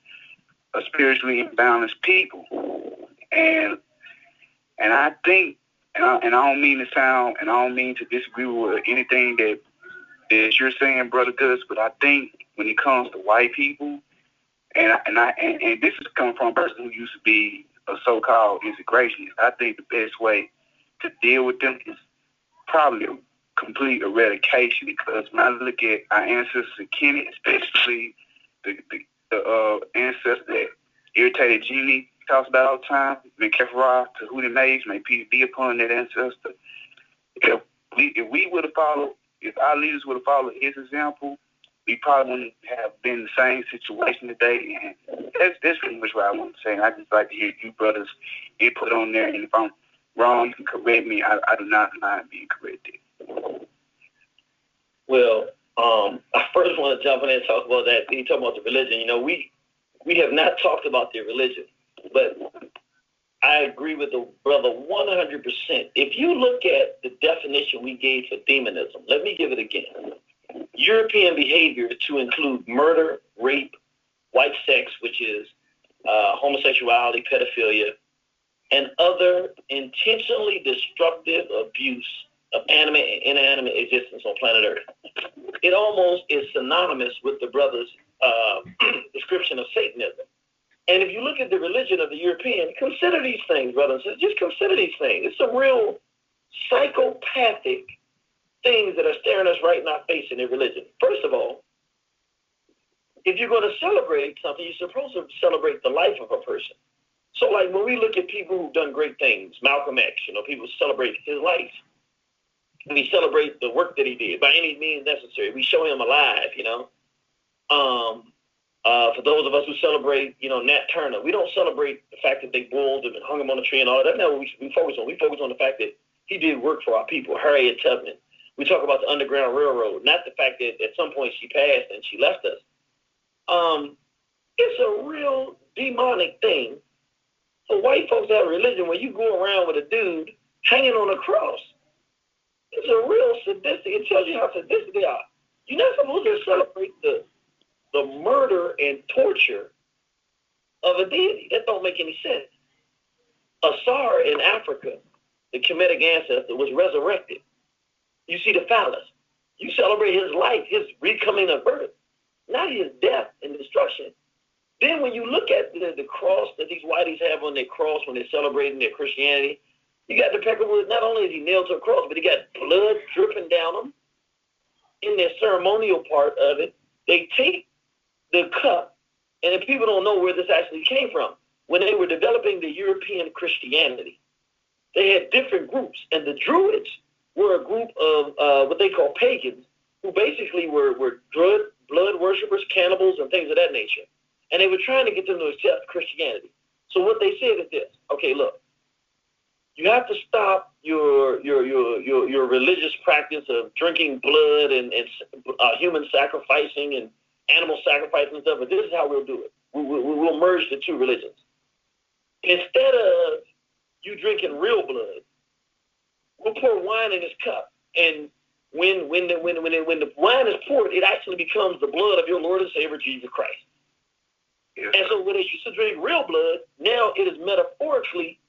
imbalanced people, and I think, and I don't mean to disagree with anything that you're saying, Brother Gus, but I think when it comes to white people, and this is coming from a person who used to be a so-called integrationist, I think the best way to deal with them is probably a complete eradication, because when I look at our ancestors in Kenya, especially the ancestor that Irritated Genie talks about all the time, Menkefra, Tahuti Mays, may peace be upon that ancestor. If our leaders would have followed his example, we probably wouldn't have been in the same situation today. And that's pretty much what I want to say. And I just like to hear you brothers input on there. And if I'm wrong, you can correct me. I do not mind being corrected. Well, I first want to jump in and talk about that. You talk about the religion. You know, we have not talked about their religion, but I agree with the brother 100%. If you look at the definition we gave for demonism, let me give it again. European behavior to include murder, rape, white sex, which is homosexuality, pedophilia, and other intentionally destructive abuse of animate and inanimate existence on planet Earth. It almost is synonymous with the brother's description of Satanism. And if you look at the religion of the European, consider these things, brothers and sisters. Just consider these things. It's some real psychopathic things that are staring us right in our face in their religion. First of all, if you're going to celebrate something, you're supposed to celebrate the life of a person. So, like when we look at people who've done great things, Malcolm X, people celebrate his life. We celebrate the work that he did by any means necessary. We show him alive, For those of us who celebrate, Nat Turner, we don't celebrate the fact that they boiled him and hung him on a tree and all that. That's not what we focus on. We focus on the fact that he did work for our people, Harriet Tubman. We talk about the Underground Railroad, not the fact that at some point she passed and she left us. It's a real demonic thing for white folks to have a religion where you go around with a dude hanging on a cross. It's a real sadistic. It tells you how sadistic they are. You're not supposed to celebrate the murder and torture of a deity. That don't make any sense. Asar in Africa, the Kemetic ancestor, was resurrected. You see the phallus. You celebrate his life, his recoming of birth, not his death and destruction. Then when you look at the cross that these whiteys have on their cross when they're celebrating their Christianity, you got the peckerwood. Not only is he nailed to a cross, but he got blood dripping down him. In their ceremonial part of it, they take the cup, and if people don't know where this actually came from, when they were developing the European Christianity, they had different groups, and the Druids were a group of what they call pagans, who basically were blood worshippers, cannibals, and things of that nature. And they were trying to get them to accept Christianity. So what they said is this: okay, look, You have to stop your religious practice of drinking blood and human sacrificing and animal sacrificing and stuff. But this is how we'll do it. We'll merge the two religions. Instead of you drinking real blood, we'll pour wine in this cup, and when the wine is poured, it actually becomes the blood of your Lord and Savior Jesus Christ. Yes. And so when they used to drink real blood, now it is metaphorically,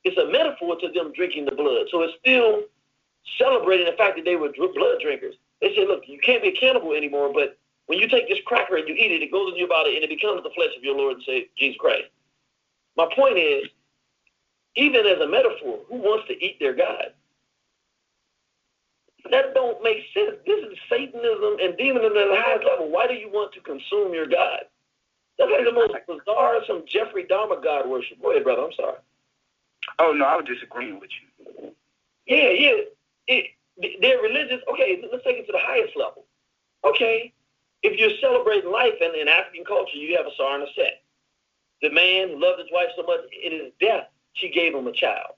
it's a metaphor to them drinking the blood. So it's still celebrating the fact that they were blood drinkers. They say, look, you can't be a cannibal anymore, but when you take this cracker and you eat it, it goes in your body and it becomes the flesh of your Lord and Savior Jesus Christ. My point is, even as a metaphor, who wants to eat their God? That don't make sense. This is Satanism and demonism at the highest level. Why do you want to consume your God? That's like the most bizarre, some Jeffrey Dahmer God worship. Go ahead, brother. I'm sorry. Oh, no, I was disagreeing with you. Yeah. They're religious. Okay, let's take it to the highest level. Okay, if you're celebrating life and in African culture, you have a Sar and a Set. The man who loved his wife so much, in his death, she gave him a child.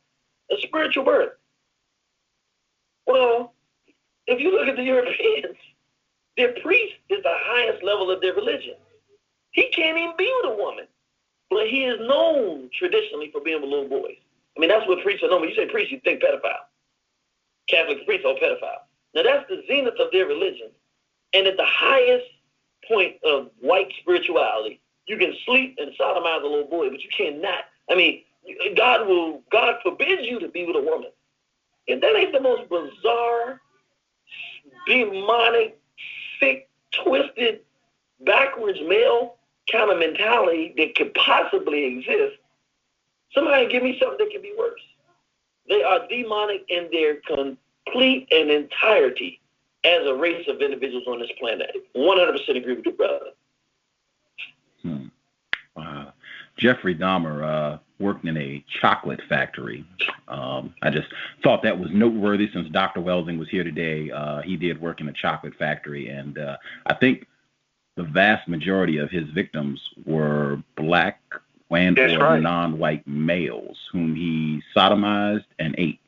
A spiritual birth. Well, if you look at the Europeans, their priest is the highest level of their religion. He can't even be with a woman. But he is known traditionally for being with little boys. I mean, that's what priests are known. When you say priest, you think pedophile. Catholic priests are pedophile. Now, that's the zenith of their religion. And at the highest point of white spirituality, you can sleep and sodomize a little boy, but you cannot. I mean, God forbids you to be with a woman. If that ain't the most bizarre, demonic, sick, twisted, backwards male kind of mentality that could possibly exist, somebody give me something that can be worse. They are demonic in their complete and entirety as a race of individuals on this planet. 100% agree with you, brother. Jeffrey Dahmer worked in a chocolate factory. I just thought that was noteworthy since Dr. Welsing was here today. He did work in a chocolate factory, and I think the vast majority of his victims were black and or non-white males whom he sodomized and ate.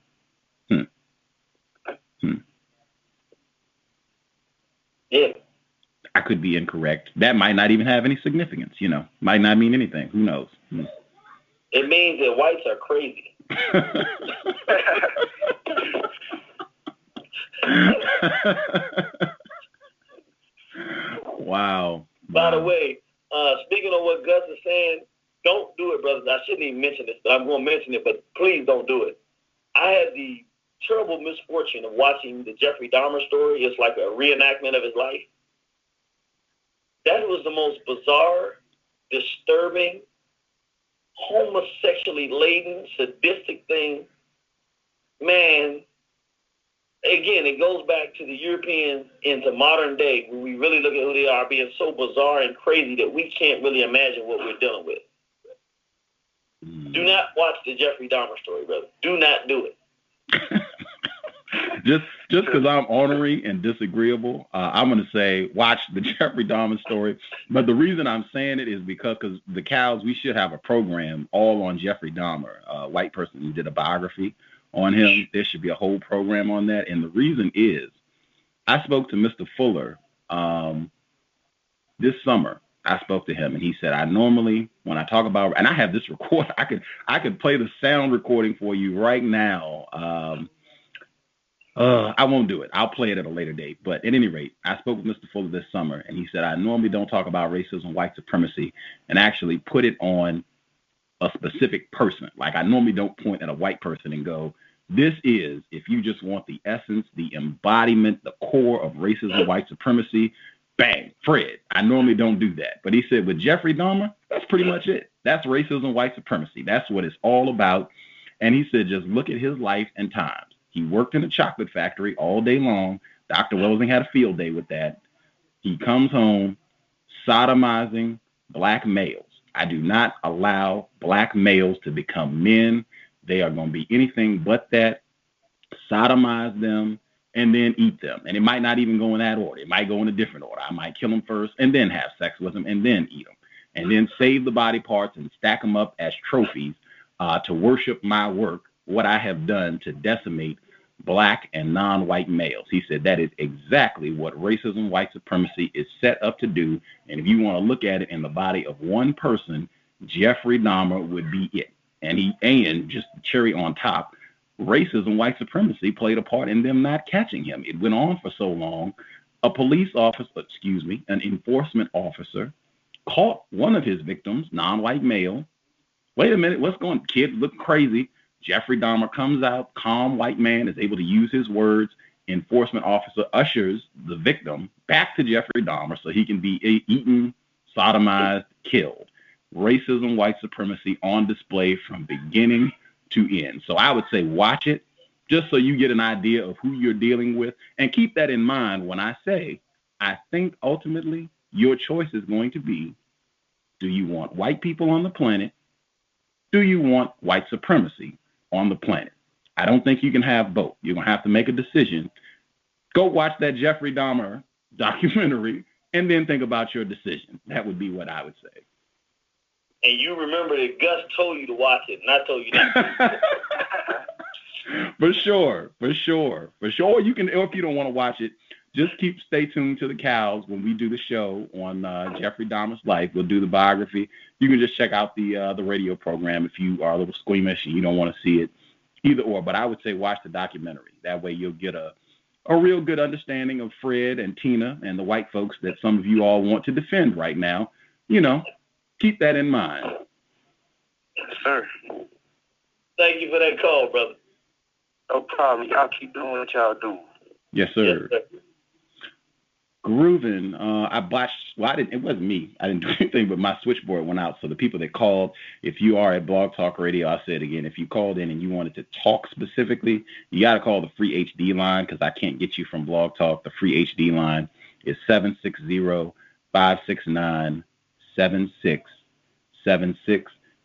Yeah. I could be incorrect. That might not even have any significance, might not mean anything. Who knows? It means that whites are crazy. Wow. By the way, speaking of what Gus is saying, don't do it, brothers. I shouldn't even mention this, but I'm going to mention it, but please don't do it. I had the terrible misfortune of watching the Jeffrey Dahmer story. It's like a reenactment of his life. That was the most bizarre, disturbing, homosexually laden, sadistic thing. Man, again, it goes back to the Europeans into modern day when we really look at who they are being so bizarre and crazy that we can't really imagine what we're dealing with. Do not watch the Jeffrey Dahmer story, brother. Do not do it. Just because I'm ornery and disagreeable, I'm going to say watch the Jeffrey Dahmer story. But the reason I'm saying it is because the cows, we should have a program all on Jeffrey Dahmer, a white person who did a biography on him. There should be a whole program on that. And the reason is I spoke to Mr. Fuller this summer. I spoke to him, and he said, I normally, when I talk about, and I have this record, I could play the sound recording for you right now. I won't do it. I'll play it at a later date. But at any rate, I spoke with Mr. Fuller this summer, and he said, I normally don't talk about racism, white supremacy, and actually put it on a specific person. Like I normally don't point at a white person and go, this is, if you just want the essence, the embodiment, the core of racism, white supremacy, bang, Fred. I normally don't do that. But he said with Jeffrey Dahmer, that's pretty much it. That's racism, white supremacy. That's what it's all about. And he said, just look at his life and times. He worked in a chocolate factory all day long. Dr. Welsing had a field day with that. He comes home sodomizing black males. I do not allow black males to become men. They are going to be anything but that. Sodomize them and then eat them. And it might not even go in that order. It might go in a different order. I might kill them first and then have sex with them and then eat them. And then save the body parts and stack them up as trophies to worship my work what I have done to decimate black and non-white males. He said that is exactly what racism, white supremacy is set up to do. And if you want to look at it in the body of one person, Jeffrey Dahmer would be it. And just cherry on top, racism, white supremacy played a part in them not catching him. It went on for so long. An enforcement officer caught one of his victims, non-white male. Wait a minute, what's going on? Kid look crazy. Jeffrey Dahmer comes out, calm white man, is able to use his words. Enforcement officer ushers the victim back to Jeffrey Dahmer so he can be eaten, sodomized, killed. Racism, white supremacy on display from beginning to end. So I would say watch it just so you get an idea of who you're dealing with. And keep that in mind when I say, I think ultimately your choice is going to be, do you want white people on the planet? Do you want white supremacy on the planet? I don't think you can have both. You're going to have to make a decision. Go watch that Jeffrey Dahmer documentary and then think about your decision. That would be what I would say. And you remember that Gus told you to watch it, and I told you not to. For sure. You can, or if you don't want to watch it, just stay tuned to the cows when we do the show on Jeffrey Dahmer's life. We'll do the biography. You can just check out the radio program if you are a little squeamish and you don't want to see it, either or. But I would say watch the documentary. That way you'll get a real good understanding of Fred and Tina and the white folks that some of you all want to defend right now. You know, keep that in mind. Yes, sir. Thank you for that call, brother. No problem. Y'all keep doing what y'all doing. Yes, sir. Yes, sir. Groovin', it wasn't me. I didn't do anything, but my switchboard went out. So the people that called, if you are at Blog Talk Radio, I'll say it again. If you called in and you wanted to talk specifically, you got to call the free HD line because I can't get you from Blog Talk. The free HD line is 760-569-7676,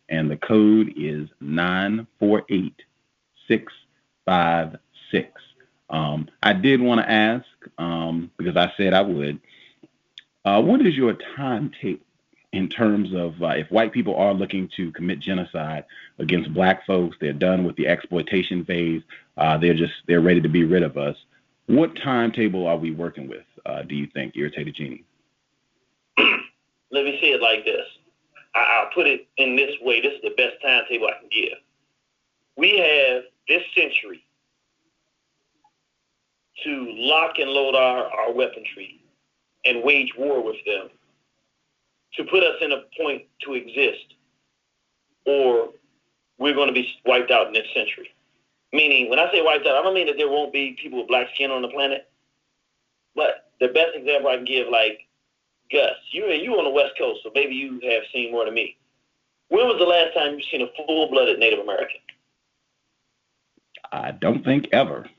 and the code is 948656. I did want to ask, because I said I would, what is your timetable in terms of if white people are looking to commit genocide against black folks, they're done with the exploitation phase, they're ready to be rid of us. What timetable are we working with, do you think, Irritated Genie? Let me say it like this. I'll put it in this way. This is the best timetable I can give. We have this century to lock and load our weaponry and wage war with them to put us in a point to exist, or we're going to be wiped out in this century. Meaning, when I say wiped out, I don't mean that there won't be people with black skin on the planet, but the best example I can give, like Gus, you on the West Coast, so maybe you have seen more than me. When was the last time you've seen a full-blooded Native American? I don't think ever.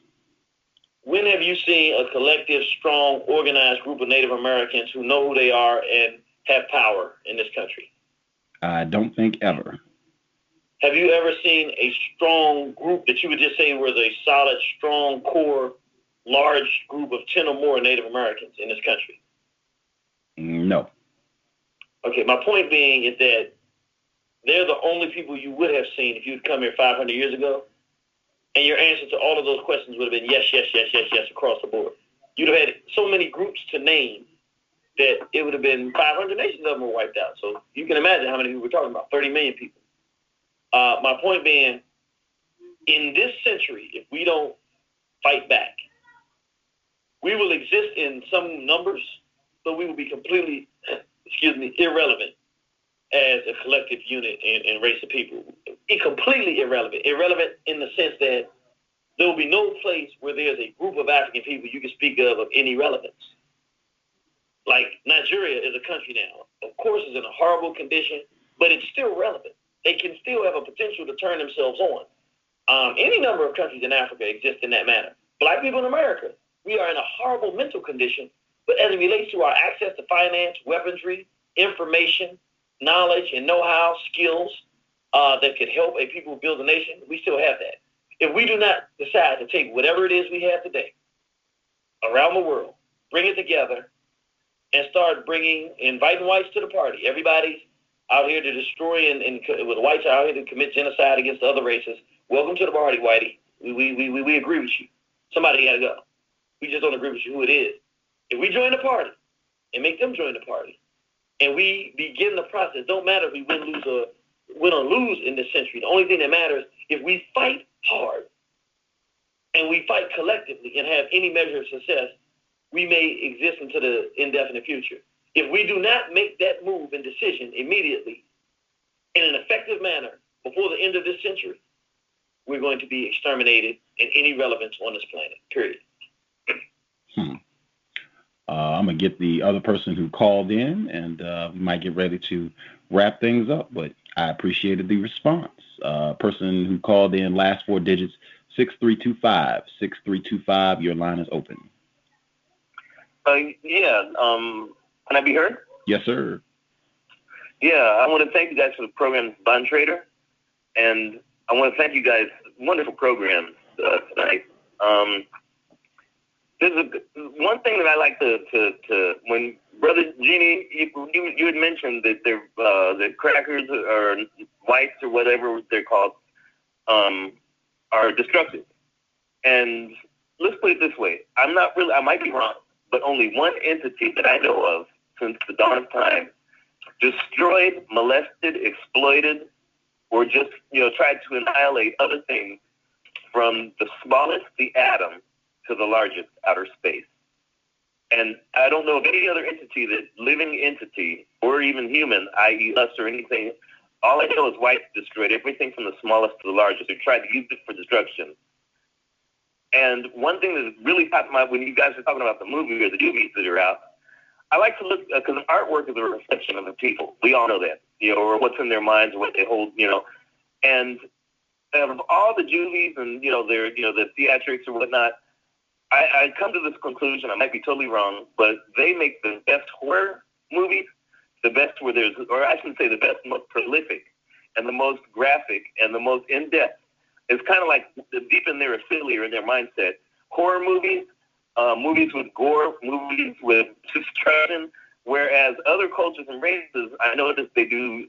When have you seen a collective, strong, organized group of Native Americans who know who they are and have power in this country? I don't think ever. Have you ever seen a strong group that you would just say was a solid, strong, core, large group of 10 or more Native Americans in this country? No. Okay, my point being is that they're the only people you would have seen if you'd come here 500 years ago. And your answer to all of those questions would have been yes, yes, yes, yes, yes, across the board. You'd have had so many groups to name that it would have been 500 nations of them were wiped out. So you can imagine how many people we're talking about, 30 million people. My point being, in this century, if we don't fight back, we will exist in some numbers, but we will be completely, irrelevant as a collective unit and race of people. Completely irrelevant. Irrelevant in the sense that there will be no place where there's a group of African people you can speak of any relevance. Like Nigeria is a country now. Of course, it's in a horrible condition, but it's still relevant. They can still have a potential to turn themselves on. Any number of countries in Africa exist in that manner. Black people in America, we are in a horrible mental condition, but as it relates to our access to finance, weaponry, information, knowledge, and know-how, skills that could help a people build a nation, we still have that. If we do not decide to take whatever it is we have today around the world, bring it together, and start inviting whites to the party. Everybody's out here to destroy, and with whites out here to commit genocide against other races. welcome to the party, Whitey. We agree with you. Somebody got to go. We just don't agree with you who it is. If we join the party and make them join the party, and we begin the process, don't matter if we win or lose in this century. The only thing that matters, if we fight hard and we fight collectively and have any measure of success, we may exist into the indefinite future. If we do not make that move and decision immediately in an effective manner before the end of this century, we're going to be exterminated in any relevance on this planet, period. I'm going to get the other person who called in, and we might get ready to wrap things up, but I appreciated the response. Person who called in, last 4 digits, 6325. 6325, your line is open. Can I be heard? Yes, sir. Yeah, I want to thank you guys for the program, Bond Trader, and I want to thank you guys. Wonderful program tonight. There's one thing that I like to when Brother Genie, you had mentioned that the crackers or whites or whatever they're called are destructive. And let's put it this way: I might be wrong, but only one entity that I know of since the dawn of time destroyed, molested, exploited, or just tried to annihilate other things from the smallest, the atom, to the largest, outer space. And I don't know of any other entity, living entity, or even human, i.e. us or anything. All I know is whites destroyed everything from the smallest to the largest. They tried to use it for destruction. And one thing that really popped my when you guys are talking about the movie or the movies that are out, I like to look, because artwork is a reflection of the people. We all know that, or what's in their minds, or what they hold, And of all the movies and, the theatrics or whatnot, I come to this conclusion, I might be totally wrong, but they make the best horror movies, the best where there's, or I should say the best, most prolific, and the most graphic, and the most in-depth. It's kind of like deep in their affiliate or in their mindset. Horror movies, movies with gore, movies with destruction, whereas other cultures and races, I notice they do,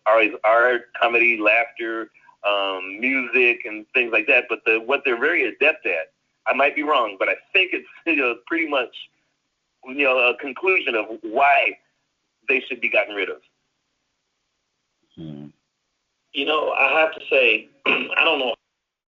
always art, comedy, laughter, music, and things like that, but what they're very adept at, I might be wrong, but I think it's pretty much a conclusion of why they should be gotten rid of. I have to say, I don't know